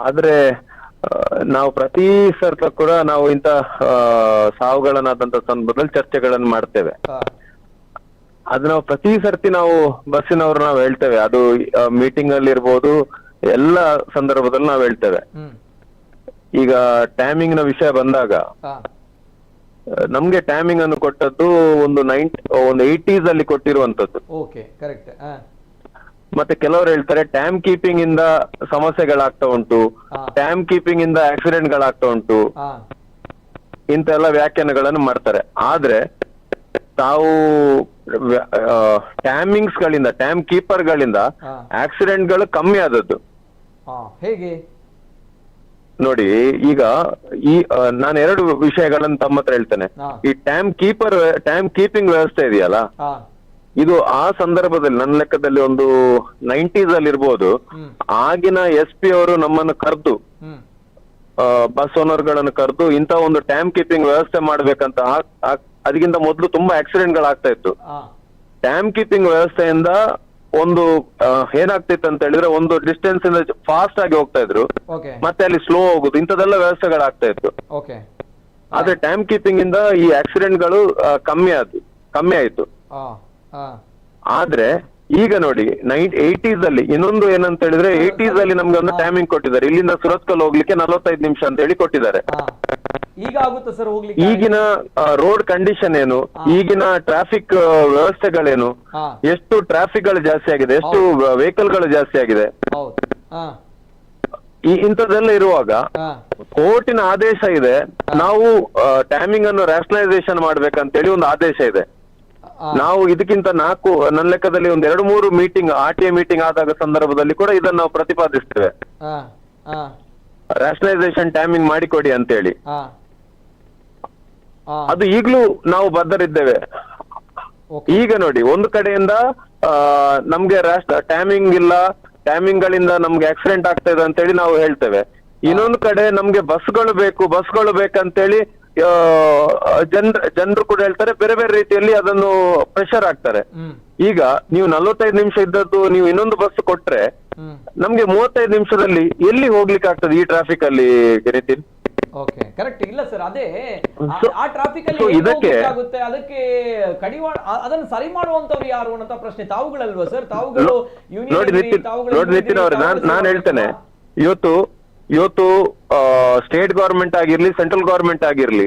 ಆದ್ರೆ ನಾವು ಪ್ರತಿ ಸರ್ತ ಕೂಡ ನಾವು ಇಂತ ಸಾವುಗಳನ್ನಾದಂತ ಸಂದರ್ಭದಲ್ಲಿ ಚರ್ಚೆಗಳನ್ನು ಮಾಡ್ತೇವೆ. ಅದು ನಾವು ಪ್ರತಿ ಸರ್ತಿ ನಾವು ಬಸ್ಸಿನವ್ರು ನಾವು ಹೇಳ್ತೇವೆ, ಅದು ಮೀಟಿಂಗ್ ಅಲ್ಲಿ ಇರ್ಬೋದು, ಎಲ್ಲ ಸಂದರ್ಭದಲ್ಲಿ ನಾವು ಹೇಳ್ತೇವೆ. ಈಗ ಟೈಮಿಂಗ್ ನ ವಿಷಯ ಬಂದಾಗ ನಮ್ಗೆ ಟೈಮಿಂಗ್ ಅನ್ನು ಕೊಟ್ಟದ್ದು ಒಂದು 80s ಅಲ್ಲಿ ಕೊಟ್ಟಿರುವಂತದ್ದು. ಮತ್ತೆ ಕೆಲವರು ಹೇಳ್ತಾರೆ ಟೈಮ್ ಕೀಪಿಂಗ್ ಇಂದ ಸಮಸ್ಯೆಗಳಾಗ್ತಾ ಉಂಟು, ಟೈಮ್ ಕೀಪಿಂಗ್ ಇಂದ ಆಕ್ಸಿಡೆಂಟ್ ಗಳಾಗ್ತಾ ಉಂಟು, ಇಂತ ಎಲ್ಲ ವ್ಯಾಖ್ಯಾನಗಳನ್ನು ಮಾಡ್ತಾರೆ. ಆದ್ರೆ ತಾವು ಟೈಮಿಂಗ್ಸ್ ಗಳಿಂದ, ಟೈಮ್ ಕೀಪರ್ ಗಳಿಂದ ಆಕ್ಸಿಡೆಂಟ್ ಗಳು ಕಮ್ಮಿ ಆದದ್ದು ಹೇಗೆ ನೋಡಿ. ಈಗ ಈ ನಾನು ಎರಡು ವಿಷಯಗಳನ್ನು ತಮ್ಮ ಹತ್ರ ಹೇಳ್ತೇನೆ. ಈ ಟೈಮ್ ಕೀಪಿಂಗ್ ವ್ಯವಸ್ಥೆ ಇದೆಯಲ್ಲ, ಇದು ಆ ಸಂದರ್ಭದಲ್ಲಿ ನನ್ನ ಲೆಕ್ಕದಲ್ಲಿ ಒಂದು 90s ಅಲ್ಲಿ ಇರ್ಬೋದು. ಆಗಿನ SP ಅವರು ನಮ್ಮನ್ನು ಕರೆದು, ಬಸ್ ಓನರ್ ಗಳನ್ನು ಕರೆದು ಇಂತ ಒಂದು ಟೈಮ್ ಕೀಪಿಂಗ್ ವ್ಯವಸ್ಥೆ ಮಾಡ್ಬೇಕಂತ. ಅದಕ್ಕಿಂತ ಮೊದಲು ತುಂಬಾ ಆಕ್ಸಿಡೆಂಟ್ ಗಳಾಗ್ತಾ ಇತ್ತು. ಟೈಮ್ ಕೀಪಿಂಗ್ ವ್ಯವಸ್ಥೆಯಿಂದ ಒಂದು ಏನಾಗ್ತಿತ್ತು ಅಂತ ಹೇಳಿದ್ರೆ ಒಂದು ಡಿಸ್ಟೆನ್ಸ್ ಇಂದ ಫಾಸ್ಟ್ ಆಗಿ ಹೋಗ್ತಾ ಇದ್ರು, ಮತ್ತೆ ಅಲ್ಲಿ ಸ್ಲೋ ಹೋಗುದು, ಇಂಥದೆಲ್ಲ ವ್ಯವಸ್ಥೆಗಳಾಗ್ತಾ ಇತ್ತು. ಆದ್ರೆ ಟೈಮ್ ಕೀಪಿಂಗ್ ಇಂದ ಈ ಆಕ್ಸಿಡೆಂಟ್ ಗಳು ಕಮ್ಮಿ ಆಯ್ತು. ಆದ್ರೆ ಈಗ ನೋಡಿ 80s ಅಲ್ಲಿ ಇನ್ನೊಂದು ಏನಂತ ಹೇಳಿದ್ರೆ 80s ಅಲ್ಲಿ ನಮ್ಗೆ ಒಂದು ಟೈಮಿಂಗ್ ಕೊಟ್ಟಿದ್ದಾರೆ, ಇಲ್ಲಿಂದ ಸುರತ್ಕಲ್ ಹೋಗ್ಲಿಕ್ಕೆ 45 ನಿಮಿಷ ಅಂತ ಹೇಳಿ ಕೊಟ್ಟಿದ್ದಾರೆ. ಈಗ ಆಗುತ್ತೆ ಸರ್ ಹೋಗ್ಲಿಕ್ಕೆ? ಈಗಿನ ರೋಡ್ ಕಂಡೀಷನ್ ಏನು, ಈಗಿನ ಟ್ರಾಫಿಕ್ ವ್ಯವಸ್ಥೆಗಳೇನು, ಎಷ್ಟು ಟ್ರಾಫಿಕ್ ಗಳು ಜಾಸ್ತಿ ಆಗಿದೆ, ಎಷ್ಟು ವೆಹಿಕಲ್ ಗಳು ಜಾಸ್ತಿ ಆಗಿದೆ, ಇಂಥದ್ದೆಲ್ಲ ಇರುವಾಗ ಕೋರ್ಟಿನ ಆದೇಶ ಇದೆ, ನಾವು ಟೈಮಿಂಗ್ ಅನ್ನು ರ್ಯಾಷನಲೈಸೇಷನ್ ಮಾಡ್ಬೇಕಂತೇಳಿ ಒಂದು ಆದೇಶ ಇದೆ. ನಾವು ಇದಕ್ಕಿಂತ ನನ್ನ ಲೆಕ್ಕದಲ್ಲಿ ಒಂದು 2-3 ಮೀಟಿಂಗ್ RTA ಮೀಟಿಂಗ್ ಆದಾಗ ಸಂದರ್ಭದಲ್ಲಿ ಕೂಡ ಇದನ್ನು ನಾವು ಪ್ರತಿಪಾದಿಸ್ತೇವೆ, ರ್ಯಾಷನಲೈಸೇಷನ್ ಟೈಮಿಂಗ್ ಮಾಡಿಕೊಡಿ ಅಂತೇಳಿ. ಅದು ಈಗಲೂ ನಾವು ಬದ್ಧರಿದ್ದೇವೆ. ಈಗ ನೋಡಿ, ಒಂದು ಕಡೆಯಿಂದ ನಮ್ಗೆ ಟೈಮಿಂಗ್ ಇಲ್ಲ, ಟೈಮಿಂಗ್ ಗಳಿಂದ ನಮ್ಗೆ ಆಕ್ಸಿಡೆಂಟ್ ಆಗ್ತಾ ಇದೆ ಅಂತೇಳಿ ನಾವು ಹೇಳ್ತೇವೆ. ಇನ್ನೊಂದು ಕಡೆ ನಮ್ಗೆ ಬಸ್ಗಳು ಬೇಕಂತೇಳಿ ಜನರು ಕೂಡ ಹೇಳ್ತಾರೆ, ಬೇರೆ ಬೇರೆ ರೀತಿಯಲ್ಲಿ ಅದನ್ನು ಪ್ರೆಷರ್ ಆಗ್ತಾರೆ. ಈಗ ನೀವು 45 ನಿಮಿಷ ಇದ್ದದ್ದು ನೀವು ಇನ್ನೊಂದು ಬಸ್ ಕೊಟ್ರೆ ನಮ್ಗೆ 35 ನಿಮಿಷದಲ್ಲಿ ಎಲ್ಲಿ ಹೋಗ್ಲಿಕ್ಕೆ ಆಗ್ತದೆ ಈ ಟ್ರಾಫಿಕ್ ಅಲ್ಲಿ ನಿತಿನ್? ಕರೆಕ್ಟ್. ಇಲ್ಲ ಸರ್, ಅದೇ ಆ ಟ್ರಾಫಿಕ್ ಅಲ್ಲಿ ಆಗುತ್ತೆ, ಅದಕ್ಕೆ ಕಡಿವಾಣ ಅದನ್ನು ಸರಿ ಮಾಡುವಂತವ್ರು ಯಾರು ಅನ್ನೋ ಪ್ರಶ್ನೆ ತಾವುಗಳಲ್ವಾ ಸರ್? ತಾವುಗಳು ನೋಡಿ ನಿತಿನ್ ಅವರೇ, ನಾನು ಹೇಳ್ತೇನೆ, ಇವತ್ತು ಸ್ಟೇಟ್ ಗವರ್ಮೆಂಟ್ ಆಗಿರ್ಲಿ, ಸೆಂಟ್ರಲ್ ಗವರ್ಮೆಂಟ್ ಆಗಿರ್ಲಿ,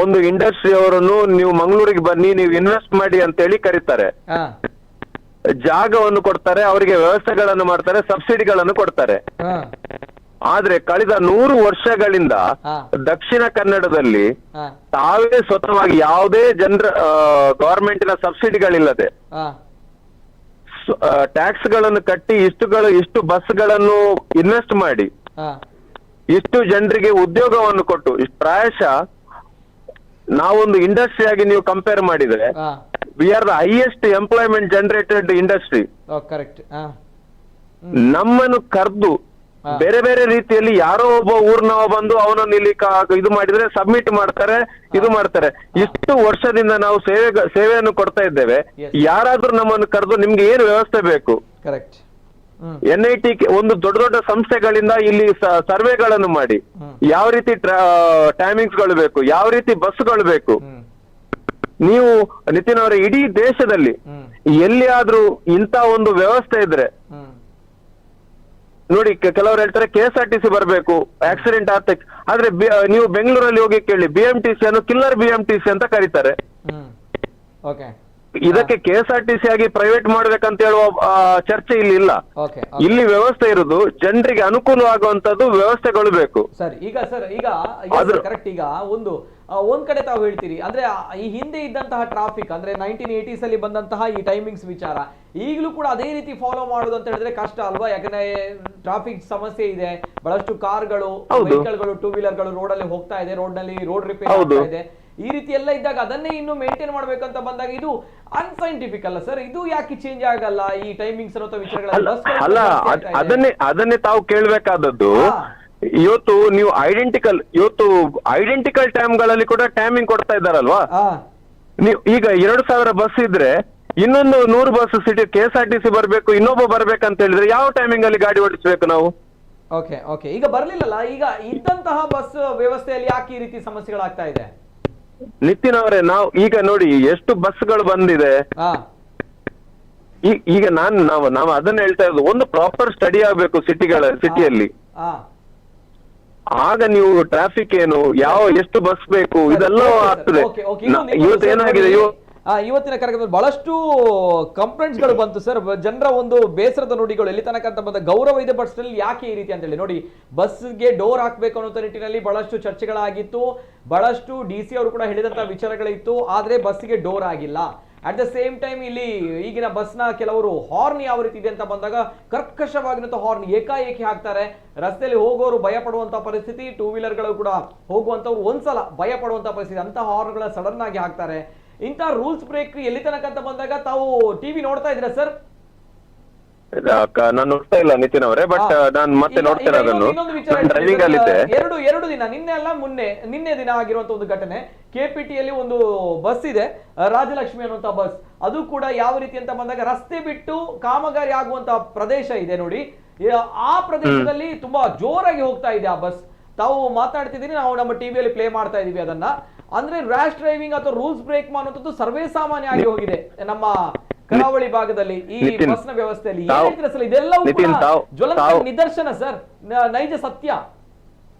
ಒಂದು ಇಂಡಸ್ಟ್ರಿ ಅವರನ್ನು ನೀವು ಮಂಗಳೂರಿಗೆ ಬನ್ನಿ, ನೀವು ಇನ್ವೆಸ್ಟ್ ಮಾಡಿ ಅಂತ ಹೇಳಿ ಕರೀತಾರೆ, ಜಾಗವನ್ನು ಕೊಡ್ತಾರೆ, ಅವರಿಗೆ ವ್ಯವಸ್ಥೆಗಳನ್ನು ಮಾಡ್ತಾರೆ, ಸಬ್ಸಿಡಿಗಳನ್ನು ಕೊಡ್ತಾರೆ. ಆದ್ರೆ ಕಳೆದ 100 ವರ್ಷಗಳಿಂದ ದಕ್ಷಿಣ ಕನ್ನಡದಲ್ಲಿ ತಾವೇ ಸ್ವತಃವಾಗಿ ಯಾವುದೇ ಗವರ್ಮೆಂಟಿನ ಸಬ್ಸಿಡಿಗಳಿಲ್ಲದೆ ಟ್ಯಾಕ್ಸ್ ಗಳನ್ನು ಕಟ್ಟಿ ಇಷ್ಟು ಬಸ್ಗಳನ್ನು ಇನ್ವೆಸ್ಟ್ ಮಾಡಿ ಇಷ್ಟು ಜನರಿಗೆ ಉದ್ಯೋಗವನ್ನು ಕೊಟ್ಟು, ಪ್ರಾಯಶಃ ನಾವೊಂದು ಇಂಡಸ್ಟ್ರಿ ಆಗಿ ನೀವು ಕಂಪೇರ್ ಮಾಡಿದ್ರೆ we are the highest employment generated industry. ನಮ್ಮನ್ನು ಕರೆದು ಬೇರೆ ಬೇರೆ ರೀತಿಯಲ್ಲಿ ಯಾರೋ ಒಬ್ಬ ಊರ್ನವ ಬಂದು ಅವನನ್ನು ಇಲ್ಲಿ ಇದು ಮಾಡಿದ್ರೆ ಸಬ್ಮಿಟ್ ಮಾಡ್ತಾರೆ, ಇದು ಮಾಡ್ತಾರೆ. ಇಷ್ಟು ವರ್ಷದಿಂದ ನಾವು ಸೇವೆಯನ್ನು ಕೊಡ್ತಾ ಇದ್ದೇವೆ. ಯಾರಾದ್ರೂ ನಮ್ಮನ್ನು ಕರೆದು ನಿಮ್ಗೆ ಏನು ವ್ಯವಸ್ಥೆ ಬೇಕು, NIT ಒಂದು ದೊಡ್ಡ ಸಂಸ್ಥೆಗಳಿಂದ ಇಲ್ಲಿ ಸರ್ವೆಗಳನ್ನು ಮಾಡಿ, ಯಾವ ರೀತಿ ಟೈಮಿಂಗ್ಸ್ ಗಳು ಬೇಕು, ಯಾವ ರೀತಿ ಬಸ್ಗಳು ಬೇಕು, ನೀವು ನಿತಿನ್ ಅವರ ಇಡೀ ದೇಶದಲ್ಲಿ ಎಲ್ಲಿಯಾದ್ರೂ ಇಂತ ಒಂದು ವ್ಯವಸ್ಥೆ ಇದ್ರೆ ನೋಡಿ, ಕೆಲವರು ಹೇಳ್ತಾರೆ KSRTC ಬರಬೇಕು ಆಕ್ಸಿಡೆಂಟ್ ಆತ, ಆದ್ರೆ ನೀವು ಬೆಂಗಳೂರಲ್ಲಿ ಹೋಗಿ ಕೇಳಿ BMTC ಅನ್ನು ಕಿಲ್ಲರ್ BMTC ಅಂತ ಕರೀತಾರೆ. ಇದಕ್ಕೆ KSRTC ಆಗಿ ಪ್ರೈವೇಟ್ ಮಾಡ್ಬೇಕಂತ ಹೇಳುವ ಚರ್ಚೆ ಇಲ್ಲಿ ಇಲ್ಲ. ಇಲ್ಲಿ ವ್ಯವಸ್ಥೆ ಇರುವುದು ಜನರಿಗೆ ಅನುಕೂಲವಾಗುವಂತದ್ದು ವ್ಯವಸ್ಥೆಗಳು ಬೇಕು. ಸರ್ ಈಗ ಕರೆಕ್ಟ್. ಈಗ ಒಂದ್ ಕಡೆ ತಾವು ಹೇಳ್ತೀರಿ ಅಂದ್ರೆ ಈ ಹಿಂದೆ ಇದ್ದಂತಹ ಟ್ರಾಫಿಕ್ ಅಂದ್ರೆ 1980s ಅಲ್ಲಿ ಬಂದಂತಹ ಈ ಟೈಮಿಂಗ್ಸ್ ವಿಚಾರ ಈಗಲೂ ಕೂಡ ಅದೇ ರೀತಿ ಫಾಲೋ ಮಾಡೋದು ಅಂತ ಹೇಳಿದ್ರೆ ಕಷ್ಟ ಅಲ್ವಾ? ಯಾಕಂದ್ರೆ ಟ್ರಾಫಿಕ್ ಸಮಸ್ಯೆ ಇದೆ, ಬಹಳಷ್ಟು ಕಾರ್ಗಳು, ವೆಹಿಕಲ್ಗಳು, 2 ವೀಲರ್ಗಳು ರೋಡ್ ಅಲ್ಲಿ ಹೋಗ್ತಾ ಇದೆ, ರೋಡ್ ರಿಪೇರ್ ಆಗ್ತಾ ಇದೆ. ಈ ರೀತಿ ಎಲ್ಲ ಇದ್ದಾಗ ಅದನ್ನೇ ಇನ್ನು ಮೇಂಟೈನ್ ಮಾಡ್ಬೇಕಂತ ಬಂದಾಗ ಇದು ಅನ್ಸೈಂಟಿಫಿಕ್ ಅಲ್ಲ ಸರ್? ಇದು ಯಾಕೆ ಚೇಂಜ್ ಆಗಲ್ಲ ಈ ಟೈಮಿಂಗ್ಸ್ ಅನ್ನೋ ವಿಚಾರಗಳ? ಅದನ್ನೇ ತಾವು ಕೇಳ್ಬೇಕಾದದ್ದು. ಇವತ್ತು ನೀವು ಐಡೆಂಟಿಕಲ್ ಟೈಮ್ ಗಳಲ್ಲಿ ಕೂಡ ಟೈಮಿಂಗ್ ಕೊಡ್ತಾ ಇದ್ದಾರಲ್ವಾ? ನೀವು ಈಗ 2000 ಬಸ್ ಇದ್ರೆ ಇನ್ನೊಂದು 100 ಬಸ್ ಸಿಟಿ KSRTC ಬರ್ಬೇಕು, ಇನ್ನೊಬ್ಬ ಬರ್ಬೇಕಂತ ಹೇಳಿದ್ರೆ ಯಾವ ಟೈಮಿಂಗ್ ಅಲ್ಲಿ ಗಾಡಿ ಓಡಿಸ್ಬೇಕು ನಾವು? ಈಗ ಬರ್ಲಿಲ್ಲಲ್ಲ. ಈಗ ಇದ್ದಂತಹ ಬಸ್ ವ್ಯವಸ್ಥೆಯಲ್ಲಿ ಯಾಕೆ ಈ ರೀತಿ ಸಮಸ್ಯೆಗಳಾಗ್ತಾ ಇದೆ? ನಿತಿನ್ ಅವರೇ, ನಾವು ಈಗ ನೋಡಿ ಎಷ್ಟು ಬಸ್ಗಳು ಬಂದಿದೆ. ಈಗ ನಾವು ಅದನ್ನ ಹೇಳ್ತಾ ಇರೋದು, ಒಂದು ಪ್ರಾಪರ್ ಸ್ಟಡಿ ಆಗ್ಬೇಕು ಸಿಟಿಯಲ್ಲಿ. ಆಗ ನೀವು ಟ್ರಾಫಿಕ್ ಏನು, ಎಷ್ಟು ಬಸ್ ಬೇಕು ಇದೆಲ್ಲ ಆಗ್ತದೆ. ಇವತ್ತು ಏನಾಗಿದೆ, ಇವತ್ತಿನ ಕಾರ್ಯಕ್ರಮದಲ್ಲಿ ಬಹಳಷ್ಟು ಕಂಪ್ಲೇಂಟ್ಸ್ ಗಳು ಬಂತು ಸರ್. ಜನರ ಒಂದು ಬೇಸರದ ನುಡಿಗಳು ಎಲ್ಲಿ ತನಕ ಅಂತ ಬಂದ ಗೌರವ ಇದೆ ಬಸ್ ನಲ್ಲಿ ಯಾಕೆ ಈ ರೀತಿ ಅಂತ ಹೇಳಿ ನೋಡಿ, ಬಸ್ಗೆ ಡೋರ್ ಹಾಕ್ಬೇಕು ಅನ್ನೋ ನಿಟ್ಟಿನಲ್ಲಿ ಬಹಳಷ್ಟು ಚರ್ಚೆಗಳಾಗಿತ್ತು, ಬಹಳಷ್ಟು DC ಅವರು ಕೂಡ ಹೇಳಿದಂತಹ ವಿಚಾರಗಳಿತ್ತು. ಆದ್ರೆ ಬಸ್ಗೆ ಡೋರ್ ಆಗಿಲ್ಲ. ಅಟ್ ದ ಸೇಮ್ ಟೈಮ್ ಇಲ್ಲಿ ಈಗಿನ ಬಸ್ನ ಕೆಲವರು ಹಾರ್ನ್ ಯಾವ ರೀತಿ ಇದೆ ಅಂತ ಬಂದಾಗ ಕರ್ಕಶವಾಗಿರುವಂತ ಹಾರ್ನ್ ಏಕಾಏಕಿ ಹಾಕ್ತಾರೆ. ರಸ್ತೆಯಲ್ಲಿ ಹೋಗೋರು ಭಯ ಪಡುವಂತ ಪರಿಸ್ಥಿತಿ, 2 ವೀಲರ್ಗಳು ಕೂಡ ಹೋಗುವಂತವ್ರು ಒಂದ್ಸಲ ಭಯ ಪಡುವಂತ ಪರಿಸ್ಥಿತಿ, ಅಂತ ಹಾರ್ನ್ಗಳ ಸಡನ್ ಆಗಿ ಹಾಕ್ತಾರೆ. ಇಂಥ ರೂಲ್ಸ್ ಬ್ರೇಕ್ ಎಲ್ಲಿ ತನಕ ಅಂತ ಬಂದಾಗ ತಾವು ಟಿವಿ ನೋಡ್ತಾ ಇದ್ದೀರಾ ಸರ್? ನಾನು ನೋಡ್ತಾ ಇಲ್ಲ ನಿತಿನ್ ಅವರೇ, ಬಟ್ ನಾನು ಮತ್ತೆ ನೋಡ್ತೇನೆ ಅದನ್ನು. ಡ್ರೈವಿಂಗ್ ಅಲ್ಲಿದ್ದೆ. ಎರಡು ದಿನ, ನಿನ್ನೆ ಅಲ್ಲ ನಿನ್ನೆ ದಿನ ಆಗಿರುವಂತ ಒಂದು ಘಟನೆ. ಕೆಪಿಟಿಯಲ್ಲಿ ಒಂದು ಬಸ್ ಇದೆ, ರಾಜಲಕ್ಷ್ಮಿ ಅನ್ನುವಂತ ಬಸ್. ಅದು ಕೂಡ ಯಾವ ರೀತಿ ಅಂತ ಬಂದಾಗ ರಸ್ತೆ ಬಿಟ್ಟು ಕಾಮಗಾರಿ ಆಗುವಂತ ಪ್ರದೇಶ ಇದೆ ನೋಡಿ, ಆ ಪ್ರದೇಶದಲ್ಲಿ ತುಂಬಾ ಜೋರಾಗಿ ಹೋಗ್ತಾ ಇದೆ ಆ ಬಸ್. ತಾವು ಮಾತಾಡ್ತಿದ್ದೀನಿ, ನಾವು ನಮ್ಮ ಟಿವಿಯಲ್ಲಿ ಪ್ಲೇ ಮಾಡ್ತಾ ಇದೀವಿ ಅದನ್ನ. ಅಂದ್ರೆ ರ್ಯಾಶ್ ಡ್ರೈವಿಂಗ್ ಅಥವಾ ರೂಲ್ಸ್ ಬ್ರೇಕ್ ಮಾಡುವಂತದ್ದು ಸರ್ವೇ ಸಾಮಾನ್ಯ ಆಗಿ ಹೋಗಿದೆ ನಮ್ಮ ಕರಾವಳಿ ಭಾಗದಲ್ಲಿ ಈ ಬಸ್ನ ವ್ಯವಸ್ಥೆಯಲ್ಲಿ. ಇದೆಲ್ಲವೂ ಜ್ವಲಂತ ನಿದರ್ಶನ ಸರ್, ನೈಜ ಸತ್ಯ.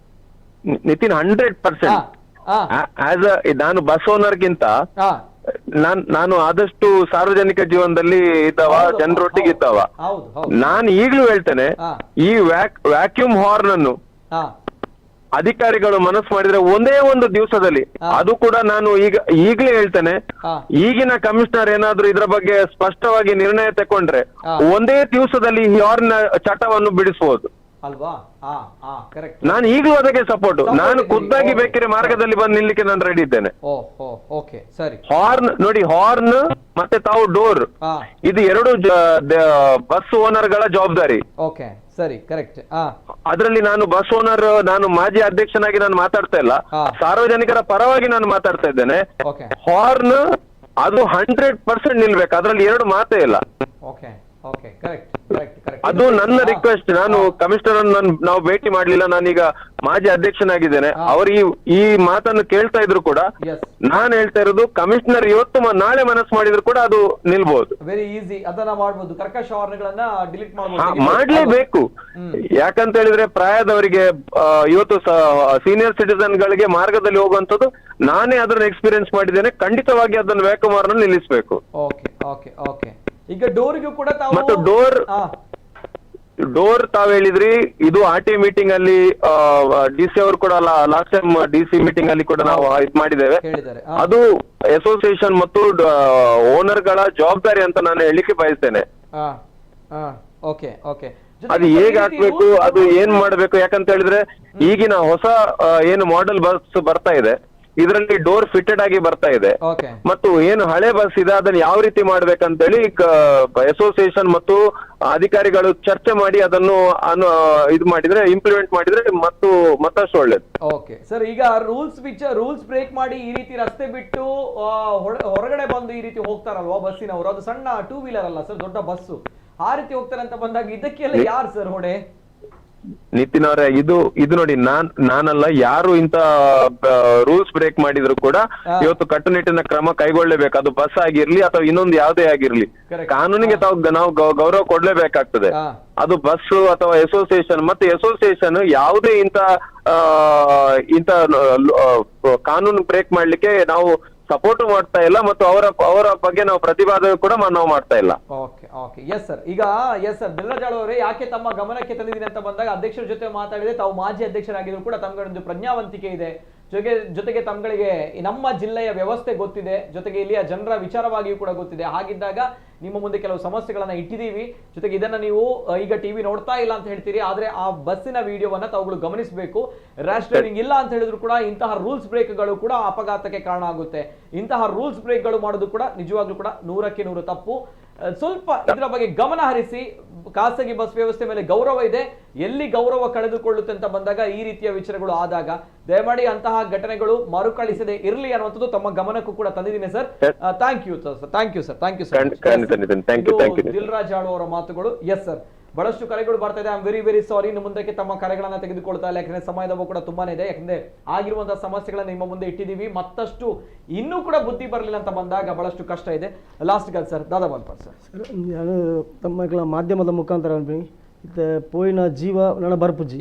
ನಿತಿನ್ 100%. ನಾನು ಬಸ್ ಓನರ್ಗಿಂತ ನಾನು ಆದಷ್ಟು ಸಾರ್ವಜನಿಕ ಜೀವನದಲ್ಲಿ ಇದ್ದಾವ, ಜನರೊಟ್ಟಿಗೆ ಇದ್ದಾವ. ನಾನು ಈಗಲೂ ಹೇಳ್ತೇನೆ, ಈ ವ್ಯಾಕ್ಯೂಮ್ ಹಾರ್ನ್ ಅನ್ನು ಅಧಿಕಾರಿಗಳು ಮನಸ್ಸು ಮಾಡಿದ್ರೆ ಒಂದೇ ಒಂದು ದಿವಸದಲ್ಲಿ, ಅದು ಕೂಡ ನಾನು ಈಗಲೇ ಹೇಳ್ತೇನೆ, ಈಗಿನ ಕಮಿಷನರ್ ಏನಾದ್ರೂ ಇದ್ರ ಬಗ್ಗೆ ಸ್ಪಷ್ಟವಾಗಿ ನಿರ್ಣಯ ತಗೊಂಡ್ರೆ ಒಂದೇ ದಿವಸದಲ್ಲಿ ಈ ಹಾರ್ನ್ ಚಟವನ್ನು ಬಿಡಿಸಬಹುದು ಅಲ್ವಾ? ನಾನು ಈಗಲೂ ಅದಕ್ಕೆ ಸಪೋರ್ಟ್. ನಾನು ಖುದ್ದಾಗಿ ಬೇಕಿದ್ರೆ ಮಾರ್ಗದಲ್ಲಿ ಬಂದು ನಿಲ್ಲಿಕ್ಕೆ ನಾನು ರೆಡಿ ಇದ್ದೇನೆ. ಹಾರ್ನ್ ನೋಡಿ, ಹಾರ್ನ್ ಮತ್ತೆ ತಾವು ಡೋರ್, ಇದು ಎರಡು ಬಸ್ ಓನರ್ ಗಳ ಜವಾಬ್ದಾರಿ. ಸರಿ, ಕರೆಕ್ಟ್. ಅದರಲ್ಲಿ ನಾನು ಬಸ್ ಓನರ್, ನಾನು ಮಾಜಿ ಅಧ್ಯಕ್ಷನಾಗಿ ನಾನು ಮಾತಾಡ್ತಾ ಇಲ್ಲ, ಸಾರ್ವಜನಿಕರ ಪರವಾಗಿ ನಾನು ಮಾತಾಡ್ತಾ ಇದ್ದೇನೆ. ಹಾರ್ನ್ ಅದು 100% ನಿಲ್ಬೇಕು, ಅದರಲ್ಲಿ ಎರಡು ಮಾತೇ ಇಲ್ಲ. ಅದು ನನ್ನ ರಿಕ್ವೆಸ್ಟ್. ನಾನು ಕಮಿಷನರ್ ನಾವು ಭೇಟಿ ಮಾಡ್ಲಿಲ್ಲ, ನಾನೀಗ ಮಾಜಿ ಅಧ್ಯಕ್ಷನಾಗಿದ್ದೇನೆ. ಅವರು ಈ ಮಾತನ್ನು ಕೇಳ್ತಾ ಇದ್ರು ಕೂಡ ನಾನು ಹೇಳ್ತಾ ಇರೋದು, ಕಮಿಷನರ್ ಇವತ್ತು ನಾಳೆ ಮನಸ್ಸು ಮಾಡಿದ್ರು ಕೂಡ ಅದು ನಿಲ್ಬಹುದು. ವೆರಿ ಈಸಿ, ಅದನ್ನ ಮಾಡಬಹುದು. ಕರ್ಕಶ ಹಾರ್ನ್ಗಳನ್ನ ಡಿಲೀಟ್ ಮಾಡ್ಲೇಬೇಕು. ಯಾಕಂತ ಹೇಳಿದ್ರೆ ಪ್ರಾಯದವರಿಗೆ, ಇವತ್ತು ಸೀನಿಯರ್ ಸಿಟಿಸನ್ ಗಳಿಗೆ ಮಾರ್ಗದಲ್ಲಿ ಹೋಗುವಂತದ್ದು ನಾನೇ ಅದನ್ನ ಎಕ್ಸ್ಪೀರಿಯನ್ಸ್ ಮಾಡಿದ್ದೇನೆ. ಖಂಡಿತವಾಗಿ ಅದನ್ನು ವ್ಯಾಕ್ಯೂಮ್ ಹಾರ್ನ್ ನಿಲ್ಲಿಸಬೇಕು. ಈಗ ಡೋರ್ಗೂ ಕೂಡ ಮತ್ತು ಡೋರ್ ತಾವ್ ಹೇಳಿದ್ರಿ, ಇದು RT ಮೀಟಿಂಗ್ ಅಲ್ಲಿ DC ಅವರು ಕೂಡ ಲಾಸ್ಟ್ ಟೈಮ್ DC ಮೀಟಿಂಗ್ ಅಲ್ಲಿ ಕೂಡ ನಾವು ಇದು ಮಾಡಿದ್ದೇವೆ. ಅದು ಅಸೋಸಿಯೇಷನ್ ಮತ್ತು ಓನರ್ ಗಳ ಜವಾಬ್ದಾರಿ ಅಂತ ನಾನು ಹೇಳಿಕ್ಕೆ ಬಯಸ್ತೇನೆ. ಅದು ಹೇಗೆ ಹಾಕ್ಬೇಕು, ಅದು ಏನ್ ಮಾಡ್ಬೇಕು, ಯಾಕಂತ ಹೇಳಿದ್ರೆ ಈಗಿನ ಹೊಸ ಏನು ಮಾಡೆಲ್ ಬಸ್ ಬರ್ತಾ ಇದೆ, ಇದರಲ್ಲಿ ಡೋರ್ ಫಿಟೆಡ್ ಆಗಿ ಬರ್ತಾ ಇದೆ. ಮತ್ತು ಏನು ಹಳೆ ಬಸ್ ಇದೆ ಅದನ್ನ ಯಾವ ರೀತಿ ಮಾಡ್ಬೇಕಂತೇಳಿ ಅಸೋಸಿಯೇಷನ್ ಮತ್ತು ಅಧಿಕಾರಿಗಳು ಚರ್ಚೆ ಮಾಡಿ ಅದನ್ನು ಇದು ಮಾಡಿದ್ರೆ, ಇಂಪ್ಲಿಮೆಂಟ್ ಮಾಡಿದ್ರೆ ಮತ್ತಷ್ಟು ಒಳ್ಳೇದು. ಸರ್, ಈಗ ರೂಲ್ಸ್ ಬ್ರೇಕ್ ಮಾಡಿ ಈ ರೀತಿ ರಸ್ತೆ ಬಿಟ್ಟು ಹೊರಗಡೆ ಬಂದು ಈ ರೀತಿ ಹೋಗ್ತಾರಲ್ವಾ ಬಸ್ಸಿನವರು, ಅದು ಸಣ್ಣ 2 ವೀಲರ್ ಅಲ್ಲ ಸರ್, ದೊಡ್ಡ ಬಸ್ಸು. ಆ ರೀತಿ ಹೋಗ್ತಾರೆ ಅಂತ ಬಂದಾಗ ಇದಕ್ಕೆಲ್ಲ ಯಾರು ಸರ್ ಹೊಣೆ? ನಿತಿನ್ ಅವರೇ, ಇದು ನೋಡಿ, ನಾನಲ್ಲ, ಯಾರು ಇಂತ ರೂಲ್ಸ್ ಬ್ರೇಕ್ ಮಾಡಿದ್ರು ಕೂಡ ಇವತ್ತು ಕಟ್ಟುನಿಟ್ಟಿನ ಕ್ರಮ ಕೈಗೊಳ್ಳಬೇಕು. ಅದು ಬಸ್ ಆಗಿರ್ಲಿ ಅಥವಾ ಇನ್ನೊಂದು ಯಾವುದೇ ಆಗಿರ್ಲಿ, ಕಾನೂನಿಗೆ ನಾವು ಗೌರವ ಕೊಡ್ಲೇಬೇಕಾಗ್ತದೆ. ಅದು ಬಸ್ ಅಥವಾ ಅಸೋಸಿಯೇಷನ್, ಮತ್ತೆ ಅಸೋಸಿಯೇಷನ್ ಯಾವುದೇ ಇಂತ ಕಾನೂನು ಬ್ರೇಕ್ ಮಾಡ್ಲಿಕ್ಕೆ ನಾವು ಸಪೋರ್ಟ್ ಮಾಡ್ತಾ ಇಲ್ಲ, ಮತ್ತು ಅವರ ಬಗ್ಗೆ ನಾವು ಪ್ರತಿವಾದ ಕೂಡ ನಾವು ಮಾಡ್ತಾ ಇಲ್ಲ. Yes sir. ಈಗ ದಿಲ್ರಾಜ್ ಅವರೇ, ಯಾಕೆ ತಮ್ಮ ಗಮನಕ್ಕೆ ತಂದಿದ್ದೀನಿ ಅಂತ ಬಂದಾಗ, ಅಧ್ಯಕ್ಷರ ಜೊತೆ ಮಾತಾಡಿದೆ. ತಾವು ಮಾಜಿ ಅಧ್ಯಕ್ಷರಾಗಿದ್ರು ಕೂಡ ತಮ್ಗೊಂದು ಪ್ರಜ್ಞಾವಂತಿಕೆ ಇದೆ. ಜೊತೆಗೆ ತಮ್ಗಳಿಗೆ ನಮ್ಮ ಜಿಲ್ಲೆಯ ವ್ಯವಸ್ಥೆ ಗೊತ್ತಿದೆ, ಜೊತೆಗೆ ಇಲ್ಲಿಯ ಜನರ ವಿಚಾರವಾಗಿಯೂ ಕೂಡ ಗೊತ್ತಿದೆ. ಹಾಗಿದ್ದಾಗ ನಿಮ್ಮ ಮುಂದೆ ಕೆಲವು ಸಮಸ್ಯೆಗಳನ್ನ ಇಟ್ಟಿದ್ದೀವಿ. ಜೊತೆಗೆ ಇದನ್ನ ನೀವು ಈಗ ಟಿವಿ ನೋಡ್ತಾ ಇಲ್ಲ ಅಂತ ಹೇಳ್ತೀರಿ, ಆದ್ರೆ ಆ ಬಸ್ಸಿನ ವಿಡಿಯೋವನ್ನ ತಾವುಗಳು ಗಮನಿಸಬೇಕು. ರ್ಯಾಶ್ ಡ್ರೈವಿಂಗ್ ಇಲ್ಲ ಅಂತ ಹೇಳಿದ್ರು ಕೂಡ ಇಂತಹ ರೂಲ್ಸ್ ಬ್ರೇಕ್ಗಳು ಕೂಡ ಅಪಘಾತಕ್ಕೆ ಕಾರಣ ಆಗುತ್ತೆ. ಇಂತಹ ರೂಲ್ಸ್ ಬ್ರೇಕ್ಗಳು ಮಾಡೋದು ಕೂಡ ನಿಜವಾಗ್ಲೂ ಕೂಡ 100ಕ್ಕೆ 100 ತಪ್ಪು. ಸ್ವಲ್ಪ ಇದರ ಬಗ್ಗೆ ಗಮನ ಹರಿಸಿ. ಖಾಸಗಿ ಬಸ್ ವ್ಯವಸ್ಥೆ ಮೇಲೆ ಗೌರವ ಇದೆ, ಎಲ್ಲಿ ಗೌರವ ಕಳೆದುಕೊಳ್ಳುತ್ತೆ ಅಂತ ಬಂದಾಗ ಈ ರೀತಿಯ ವಿಚಾರಗಳು ಆದಾಗ ದಯಮಾಡಿ ಅಂತಹ ಘಟನೆಗಳು ಮರುಕಳಿಸದೆ ಇರಲಿ ಅನ್ನುವಂಥದ್ದು ತಮ್ಮ ಗಮನಕ್ಕೂ ಕೂಡ ತಂದಿದ್ದೀನಿ ಸರ್. Thank you sir. ದಿಲ್ರಾಜ್ ಅವರ ಮಾತುಗಳು. ಎಸ್ ಸರ್, ಬಹಳಷ್ಟು ಕರೆಗಳು ಬರ್ತಾ ಇದೆ. I am very sorry. ಇನ್ನು ಮುಂದಕ್ಕೆ ತಮ್ಮ ಕರೆಗಳನ್ನ ತೆಗೆದುಕೊಳ್ತಾ ಇಲ್ಲ, ಯಾಕಂದ್ರೆ ಸಮಯದ ಕೂಡ ತುಂಬಾನೇ ಇದೆ. ಯಾಕಂದ್ರೆ ಆಗಿರುವಂತಹ ಸಮಸ್ಯೆಗಳನ್ನ ನಿಮ್ಮ ಮುಂದೆ ಇಟ್ಟಿದ್ದೀವಿ. ಮತ್ತಷ್ಟು ಇನ್ನೂ ಕೂಡ ಬುದ್ಧಿ ಬರಲಿಲ್ಲ ಅಂತ ಬಂದಾಗ ಬಹಳಷ್ಟು ಕಷ್ಟ ಇದೆ. ಲಾಸ್ಟ್ ಗಲ್ ಸರ್, ದಾದಾ ಬಲ್ಪರ್ ಸರ್. ನಾನು ತಮ್ಮ ಮಾಧ್ಯಮದ ಮುಖಾಂತರ ಪೋಯಿನ ಜೀವ ನನ್ನ ಬರ್ಪುಜಿ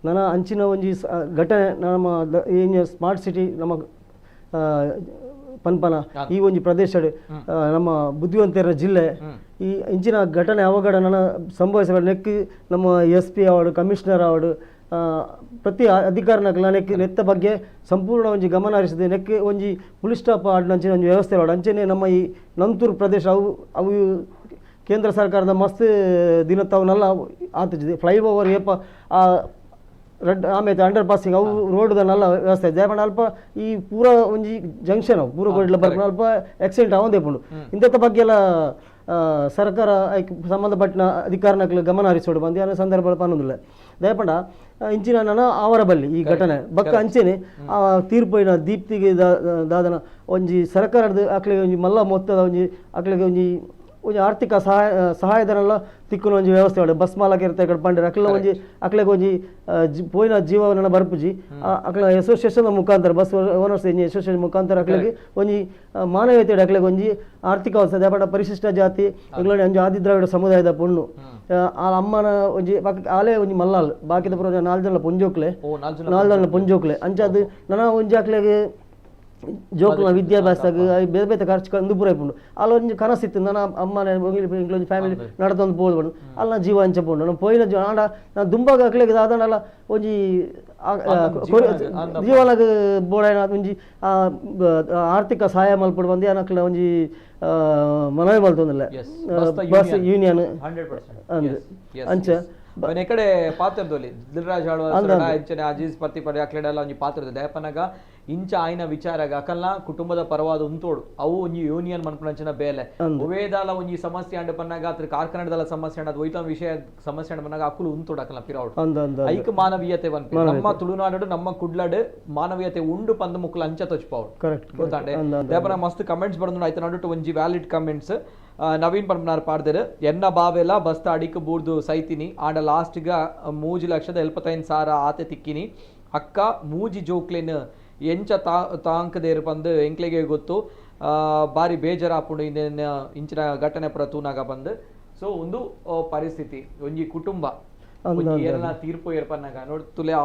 ನನ್ನ ಅಂಚಿನ ಒಂಜಿ ಘಟನೆ ನಮ್ಮ ಸ್ಮಾರ್ಟ್ ಸಿಟಿ ನಮ್ಮ ಪನ್ಪನ ಈ ಒಂಜಿ ಪ್ರದೇಶ ನಮ್ಮ ಬುದ್ಧಿವಂತರ ಜಿಲ್ಲೆ ಈ ಇಂಚಿನ ಘಟನೆ ಅವಘಡ ನನ್ನ ಸಂಭವಿಸ ನೆಕ್ ನಮ್ಮ SP ಆವಡು ಕಮಿಷನರ್ ಆವಡು ಪ್ರತಿ ಅಧಿಕಾರಿನ ನೆತ್ತ ಬಗ್ಗೆ ಸಂಪೂರ್ಣ ಒಂಜಿ ಗಮನ ಹರಿಸಿದೆ. ನೆಕ್ ಒಂಜಿ ಪೊಲೀಸ್ ಸ್ಟಾಪ್ ಆಡಿನಂಚಿನ ಒಂದು ವ್ಯವಸ್ಥೆ ಆವಡು ಅಂಚನೆ ನಮ್ಮ ಈ ನಂತೂರು ಪ್ರದೇಶ ಅವು ಕೇಂದ್ರ ಸರ್ಕಾರದ ಮಸ್ತ್ ದಿನತ್ತವನ್ನೆಲ್ಲ ಆತಿದೆ. ಫ್ಲೈಓವರ್ ಏಪ ರೆಡ್ ಆಮೇಲೆ ಅಂಡರ್ ಪಾಸಿಂಗ್ ಅವು ರೋಡ್ ನಲ್ಲ ವ್ಯವಸ್ಥೆ ದಯಪಂಡ ಅಲ್ಪ ಈ ಪೂರ ಒಂಜಿ ಜಂಕ್ಷನ್ ಅವು ಪೂರ ಗೋಡ್ಲ ಬರ್ಪುಂಡು ಅಲ್ಪ ಆಕ್ಸಿಡೆಂಟ್ ಅವಂದೇ ಪುಂಡು ಇಂಥ ಬಗ್ಗೆ ಎಲ್ಲ ಸರ್ಕಾರ ಸಂಬಂಧಪಟ್ಟ ಅಧಿಕಾರನಕ್ಲು ಗಮನ ಹರಿಸೋಡು ಬಂದು ಅನ್ನೋ ಸಂದರ್ಭ ಪನ್ನೊಂದಿಲ್ಲ ದಯಪಂಡ ಇಂಚಿನ ನನ್ನ ಅವರ ಬಲ್ಲಿ ಈ ಘಟನೆ ಬಕ್ಕ ಅಂಚೆನೆ ಆ ತೀರ್ಪಿನ ದೀಪ್ತಿಗೆ ದಾದನ ಒಂಜಿ ಸರ್ಕಾರದ ಅಕ್ಲಿಗೆ ಒಂಜಿ ಮಲ್ಲ ಮೊತ್ತದ ಒಂಜಿ ಅಕ್ಲಿಗೆ ಒಂಜಿ ಆರ್ಥಿಕ ಸಹಾಯಧನ ತಿಕ್ಕುನ ಒಂಜಿ ವ್ಯವಸ್ಥೆ ಮಾಡ ಬಸ್ ಮಾಲಕ ಇರ್ತಾ ಕಡೆ ಪಂಡ್ರೆ ಅಕ್ಲ ಒಂಜಿ ಅಕ್ಲೆಗೆ ಒಂಜಿ ಪೋಯಿನ ಜೀವನ ಬರ್ಪುಜಿ ಅಕ್ಲ ಅಸೋಸಿಯೇಷನ್ ಮುಖಾಂತರ ಬಸ್ ಓನರ್ಸ್ ಅಸೋಸಿಯೇಷನ್ ಮುಖಾಂತರ ಅಕ್ಲೆಗೆ ಒಂಜಿ ಮಾನವೀಯತೆ ಅಕ್ಲೆಗೆ ಒಂಜಿ ಆರ್ಥಿಕ ಅವಸ್ಥೆ ದಯಪಂಡ ಪರಿಶಿಷ್ಟ ಜಾತಿ ಅಕ್ಲ ಒಂಜಿ ಆದಿದ್ರಾವಿಡ ಸಮುದಾಯದ ಪೊಣ್ಣು ಆ ಅಮ್ಮನ ಒಂಜಿ ಆಲೇ ಒಂಜಿ ಮಲ್ಲಾಲ್ ಬಾಕಿದ ಪುರ 4 ಜನ ಪೊಂಜೋಕ್ಲೆ 4 ಜನ ಪೊಂಜೋಕ್ಲೆ ಅಂಚಾದ ನನ್ನ ಒಂಜಿ ಅಕ್ಲೆಗೆ ಜೋಕ್ಲ ವಿದ್ಯಾಭ್ಯಾಸದಾಗ ಬೇರೆ ಬೇರೆ ಖರ್ಚು ಕಂದು ಪೂರ ಇಪ್ಪುಂಡು ಅಲ್ಲಿ ಒಂಜಿ ಕನಸಿತ್ತು ನಾನು ಅಮ್ಮನ ಇಂಕ್ಲೊಂದು ಫ್ಯಾಮಿಲಿ ನಡ್ದೊಂದು ಪೋದು ಅಲ್ಲಿ ನಾ ಜೀವ ಹಂಚಪುಂಡು ನಾನು ಪೋಯಿನ ಆಂಡ ನಾನು ದುಂಬಾಗ ಅಕ್ಲೆಗೆ ದಾದನಲ್ಲ ಒಂಜಿ ಜೀವನಗ ಬೋಡಾಯನ ಒಂಜಿ ಆರ್ಥಿಕ ಸಹಾಯ ಮಲ್ಪಡು ಬಂದು ಏನಕ್ಲ ಒಂಜಿ ಮನವಿ ಮಲ್ತೊಂದಿಲ್ಲ ಬಸ್ ಯೂನಿಯನ್ ಅಂಚೆ ಕಡೆ ಪಾತ್ರದಲ್ಲಿ ದಿಲ್ರಾಜ್ ಇಂಚನೆ ಅಜೀಜ್ ಪತ್ತಿ ಪಡೆ ಅಕ್ಲೆಡೆಲ್ಲ ಒಂಜಿ ಪಾತ್ರದ ದಯಪನಗ ಇಂಚ ಆಯ್ನ ವಿಚಾರಗ ಅಕಲ್ನ ಕುಟುಂಬದ ಪರವಾದ ಉಂತೋಡು ಅವು ಒಂಜಿ ಯೂನಿಯನ್ ಮನ್ಪುನಂಚಿನ ಬೇಲೆ ಉವೇದಾಲ ಒಂಜಿ ಸಮಸ್ಯೆ ಅಂಡ್ ಪನ್ನಾಗ ಅದ್ರ ಕಾರ್ಖಾನೆದಲ್ಲ ಸಮಸ್ಯೆ ಅಂಡ್ ಅದು ಒಯ್ತ ವಿಷಯ ಸಮಸ್ಯೆ ಅಂಡ್ ಪನ್ನಾಗ ಅಕುಲು ಉಂತೋಡು ಅಕಲ್ನ ಪಿರೌಡ್ ಐಕ್ ಮಾನವೀಯತೆ ಬನ್ಪಿ ನಮ್ಮ ತುಳುನಾಡು ನಮ್ಮ ಕುಡ್ಲಾಡು ಮಾನವೀಯತೆ ಉಂಡು ಪಂದ ಮುಕ್ಲ ಅಂಚ ತೊಚ್ಪೌಡು ಗೊತ್ತಾಂಡೆ ದಯಪನ ಮಸ್ತ್ ಕಮೆಂಟ್ಸ್ ಬರ್ದು ಆಯ್ತು ನಡು ಒಂಜಿ ವ್ಯಾಲಿಡ್ ಕಮೆಂಟ್ಸ್ ನವೀನ್ ಪನ್ಪನಾರ್ ಪಾಡ್ದೇರು ಎನ್ನ ಬಾವೆಲ್ಲ ಬಸ್ತ ಅಡಿಕ್ ಬೂರ್ದು ಸೈತಿನಿ ಆಂಡ ಲಾಸ್ಟ್ಗ 3,75,000 ಆತೆ ತಿಕ್ಕಿನಿ ಅಕ್ಕ ಮೂಜಿ ಜೋಕ್ಲೆನ್ ಎಂಚ ತಾಂಕದೇರು ಬಂದು ಎಂಕ್ಲೆಗೆ ಗೊತ್ತು ಬಾರಿ ಬೇಜಾರಾಪುಂಡು ಇಂಚಿನ ಘಟನೆ ಪುರ ತೂನಾಗ ಬಂದು ಸೊ ಒಂದು ಪರಿಸ್ಥಿತಿ ಒಂಜಿ ಕುಟುಂಬ ಏನ ತೀರ್ಪು ಏರ್ಪನ್ನಾಗ ನೋಡ್ ತುಲೆ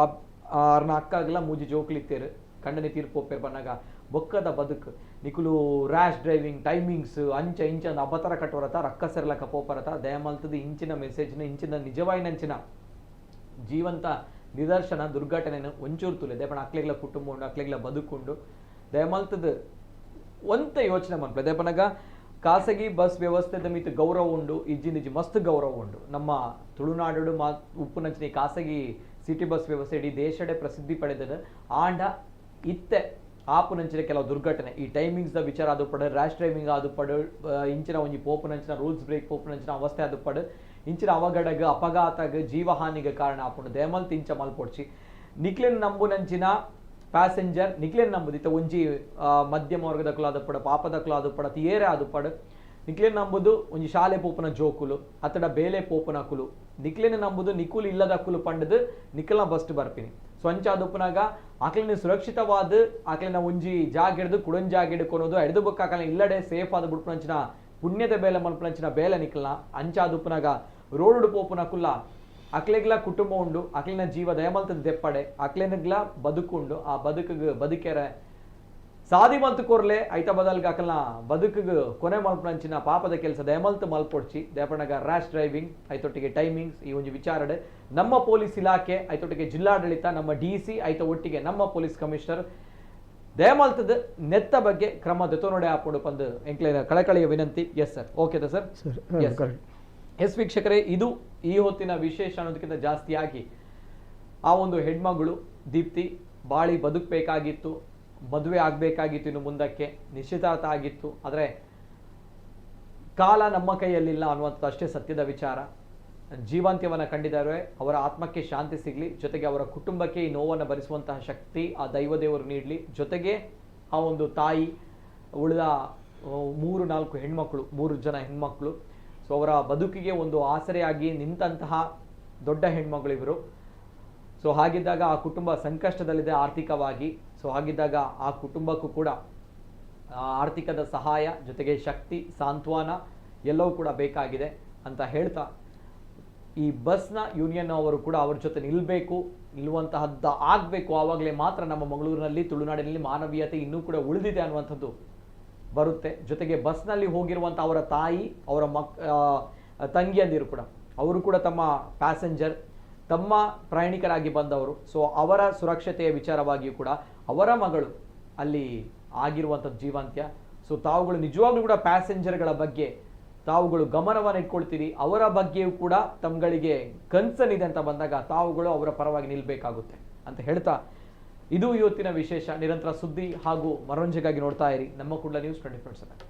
ಆರ್ನ ಅಕ್ಕಾಗಲ ಮೂಜಿ ಜೋಕ್ಲಿತ್ತೇರು ಕಂಡನೆ ತೀರ್ಪು ಒಪ್ಪೇರ್ ಪನ್ನಾಗ ಬೊಕ್ಕದ ಬದುಕು ನಿಕುಲು ರ್ಯಾಶ್ ಡ್ರೈವಿಂಗ್ ಟೈಮಿಂಗ್ಸ್ ಅಂಚ ಇಂಚ ಅಬತರ ಕಟ್ಟೋರತ ರಕ್ಕ ಸೆರ್ಲಕ ಪೋಪರತ ದಯಮಲ್ತದ ಇಂಚಿನ ಮೆಸೇಜ್ನ ಇಂಚಿನ ನಿಜವಾಯಿನಂಚಿನ ಜೀವಂತ ನಿದರ್ಶನ ದುರ್ಘಟನೆಯನ್ನು ಒಂಚೂರು ತುಲೆ ದಯಪಣ ಅಕ್ಲೆಗ್ಲ ಕುಟುಂಬ ಉಂಡು ಅಕ್ಲೆಗ್ಲ ಬದುಕುಂಡು ದಯಮಲ್ತದ ಒಂತ ಯೋಚನೆ ಮಾಡ್ಬೇಕು ದಯಪನಗ ಖಾಸಗಿ ಬಸ್ ವ್ಯವಸ್ಥೆದ ಮಿತ್ ಗೌರವ ಉಂಡು ಇಜ್ಜಿ ಮಸ್ತ್ ಗೌರವ ಉಂಡು ನಮ್ಮ ತುಳುನಾಡು ಉಪ್ಪುನಂಚಿನ ಖಾಸಗಿ ಸಿಟಿ ಬಸ್ ವ್ಯವಸ್ಥೆ ಇಡೀ ದೇಶಡೆ ಪ್ರಸಿದ್ಧಿ ಪಡೆದದ ಆಂಡ ಇತ್ತೆ ಆಪುನಂಚಿನ ಕೆಲವು ದುರ್ಘಟನೆ ಈ ಟೈಮಿಂಗ್ಸ್ ದ ವಿಚಾರ ಅದು ಪಡ ರ್ಯಾಶ್ ಡ್ರೈವಿಂಗ್ ಅದು ಪಡ ಇಂಚಿನ ಒಂಜಿ ಪೋಪುನಂಚಿನ ರೂಲ್ಸ್ ಬ್ರೇಕ್ ಪೋಪುನಂಚಿನ ಅವಸ್ಥೆ ಅದು ಪಡ ಇಂಚಿನ ಅವಘಡಗ ಅಪಘಾತಗ ಜೀವಹಾನಿಗೆ ಕಾರಣ ಆಪುಂಡು ದಯಮಲ್ತ್ ಇಂಚ ಮಲ್ಪೊಡ್ಚಿ ನಿಕ್ಲೆನ್ ನಂಬುನಂಚಿನ ಪ್ಯಾಸೆಂಜರ್ ನಿಕ್ಲೆನ್ ನಂಬುದಿತ್ತ ಒಂಜಿ ಮಧ್ಯಮ ವರ್ಗದಕ್ಕಲು ಅದು ಪಡ ಪಾಪದಕ್ಕಲು ಅದು ಪಡ ತಿಯೇರೆ ಅದು ಪಡ ನಿಕ್ಲೆನ್ ನಂಬುದು ಒಂಜಿ ಶಾಲೆ ಪೋಪುನ ಜೋಕುಲು ಅತಡ ಬೇಲೆ ಪೋಪುನಕುಲು ನಿಕ್ಲೆನ್ ನಂಬುದು ನಿಕುಲು ಇಲ್ಲದಕ್ಕುಲು ಪಂಡದು ನಿಕಲ್ನ ಬಸ್ಟ್ ಬರ್ಪಿನಿ ಸ್ವಂಚ ದುಪ್ಪನಾಗ ಆಕಲಿನ ಸುರಕ್ಷಿತವಾದ ಆಕಲಿನ ಒಂಜಿ ಜಾಗ ಹಿಡಿದು ಕುಡನ್ ಜಾಗ ಹಿಡ್ಕೊಳೋದು ಎಡ್ದು ಬುಕ್ ಆಕಲಿನ ಇಲ್ಲಡೆ ಸೇಫ್ ಆದ ಬುಡ್ಪುನಂಚಿನ ಪುಣ್ಯದ ಬೇಲೆ ಮಲ್ಪುನಂಚಿನ ಬೇಲೆ ನಿಕಲ್ನ ಅಂಚ ದುಪ್ಪನಾಗ ರೋಡ್ ಪೋಪುನ ಕುಲ್ಲ ಅಕ್ಲೆಗ್ಲ ಕುಟುಂಬ ಉಂಡು ಅಕ್ಲಿನ ಜೀವ ದಯಮಲ್ತದ ದೆಪ್ಪಡೆ ಅಕ್ಲೆನಗ್ಲ ಬದುಕುಂಡು ಆ ಬದುಕೆರೆ ಸಾದಿ ಮಲ್ತು ಕೊರ್ಲೆ ಐತ ಬದಲ್ಗ ಅಕಲ್ನ ಬದುಕಿಗೆ ಕೊನೆ ಮಲ್ಪುನಂಚಿನ ಪಾಪದ ಕೆಲಸ ದಯಮಲ್ತು ಮಲ್ಪೊಡ್ಚಿ ದಯಪಣಗ ರ್ಯಾಶ್ ಡ್ರೈವಿಂಗ್ ಐತೊಟ್ಟಿಗೆ ಟೈಮಿಂಗ್ಸ್ ಈ ಒಂಜಿ ವಿಚಾರಡೆ ನಮ್ಮ ಪೊಲೀಸ್ ಇಲಾಖೆ ಐತೊಟ್ಟಿಗೆ ಜಿಲ್ಲಾಡಳಿತ ನಮ್ಮ DC ಐತ ಒಟ್ಟಿಗೆ ನಮ್ಮ ಪೊಲೀಸ್ ಕಮಿಷನರ್ ದಯಮಲ್ತದ ನೆತ್ತ ಬಗ್ಗೆ ಕ್ರಮ ದೊತೋನೊಡೆ ಆಪುಂಡು ಪಂದು ಎಂಕ್ಲೆನ ಕಳಕಳಿಯ ವಿನಂತಿ. Yes sir, okay sir. Yes ವೀಕ್ಷಕರೇ, ಇದು ಈ ಹೊತ್ತಿನ ವಿಶೇಷ ಅನ್ನೋದಕ್ಕಿಂತ ಜಾಸ್ತಿಯಾಗಿ ಆ ಒಂದು ಹೆಣ್ಮಗಳು ದೀಪ್ತಿ ಬಾಳಿ ಬದುಕಬೇಕಾಗಿತ್ತು, ಮದುವೆ ಆಗಬೇಕಾಗಿತ್ತು, ಇನ್ನು ಮುಂದಕ್ಕೆ ನಿಶ್ಚಿತಾರ್ಥ ಆಗಿತ್ತು. ಆದರೆ ಕಾಲ ನಮ್ಮ ಕೈಯಲ್ಲಿಲ್ಲ ಅನ್ನುವಂಥದ್ದು ಅಷ್ಟೇ ಸತ್ಯದ ವಿಚಾರ. ಜೀವಂತ್ಯವನ್ನು ಕಂಡಿದ್ದಾರೆ, ಅವರ ಆತ್ಮಕ್ಕೆ ಶಾಂತಿ ಸಿಗಲಿ, ಜೊತೆಗೆ ಅವರ ಕುಟುಂಬಕ್ಕೆ ಈ ನೋವನ್ನು ಭರಿಸುವಂತಹ ಶಕ್ತಿ ಆ ದೈವದೇವರು ನೀಡಲಿ. ಜೊತೆಗೆ ಆ ಒಂದು ತಾಯಿ, ಉಳಿದ 3-4 ಹೆಣ್ಮಕ್ಳು, 3 ಜನ ಹೆಣ್ಮಕ್ಳು, ಸೊ ಅವರ ಬದುಕಿಗೆ ಒಂದು ಆಸರೆಯಾಗಿ ನಿಂತಹ ದೊಡ್ಡ ಹೆಣ್ಮಗಳು ಇವರು. ಸೊ ಹಾಗಿದ್ದಾಗ ಆ ಕುಟುಂಬ ಸಂಕಷ್ಟದಲ್ಲಿದೆ ಆರ್ಥಿಕವಾಗಿ. ಸೊ ಹಾಗಿದ್ದಾಗ ಆ ಕುಟುಂಬಕ್ಕೂ ಕೂಡ ಆರ್ಥಿಕದ ಸಹಾಯ, ಜೊತೆಗೆ ಶಕ್ತಿ, ಸಾಂತ್ವನ ಎಲ್ಲವೂ ಕೂಡ ಬೇಕಾಗಿದೆ ಅಂತ ಹೇಳ್ತಾ, ಈ ಬಸ್ನ ಯೂನಿಯನ್ ಅವರು ಕೂಡ ಅವ್ರ ಜೊತೆ ನಿಲ್ಲುವಂತಹದ್ದು ಆಗಬೇಕು. ಆವಾಗಲೇ ಮಾತ್ರ ನಮ್ಮ ಮಂಗಳೂರಿನಲ್ಲಿ, ತುಳುನಾಡಿನಲ್ಲಿ ಮಾನವೀಯತೆ ಇನ್ನೂ ಕೂಡ ಉಳಿದಿದೆ ಅನ್ನುವಂಥದ್ದು ಬರುತ್ತೆ. ಜೊತೆಗೆ ಬಸ್ನಲ್ಲಿ ಹೋಗಿರುವಂಥ ಅವರ ತಾಯಿ, ಅವರ ತಂಗಿಯಂದಿರು ಕೂಡ, ಅವರು ಕೂಡ ತಮ್ಮ ಪ್ಯಾಸೆಂಜರ್, ತಮ್ಮ ಪ್ರಯಾಣಿಕರಾಗಿ ಬಂದವರು. ಸೊ ಅವರ ಸುರಕ್ಷತೆಯ ವಿಚಾರವಾಗಿಯೂ ಕೂಡ ಅವರ ಮಗಳು ಅಲ್ಲಿ ಆಗಿರುವಂಥದ್ದು ಜೀವಂತ್ಯ. ಸೊ ತಾವುಗಳು ನಿಜವಾಗ್ಲೂ ಕೂಡ ಪ್ಯಾಸೆಂಜರ್ಗಳ ಬಗ್ಗೆ ತಾವುಗಳು ಗಮನವನ್ನು ಇಟ್ಕೊಳ್ತೀರಿ, ಅವರ ಬಗ್ಗೆಯೂ ಕೂಡ ತಮ್ಗಳಿಗೆ ಕನ್ಸರ್ನ್ ಇದೆ ಅಂತ ಬಂದಾಗ ತಾವುಗಳು ಅವರ ಪರವಾಗಿ ನಿಲ್ಬೇಕಾಗುತ್ತೆ ಅಂತ ಹೇಳ್ತಾ, ಇದು ಇವತ್ತಿನ ವಿಶೇಷ. ನಿರಂತರ ಸುದ್ದಿ ಹಾಗೂ ಮನೋರಂಜನೆಗಾಗಿ ನೋಡ್ತಾ ಇರಿ ನಮ್ಮ ಕುಡ್ಲ ನ್ಯೂಸ್ 24/7.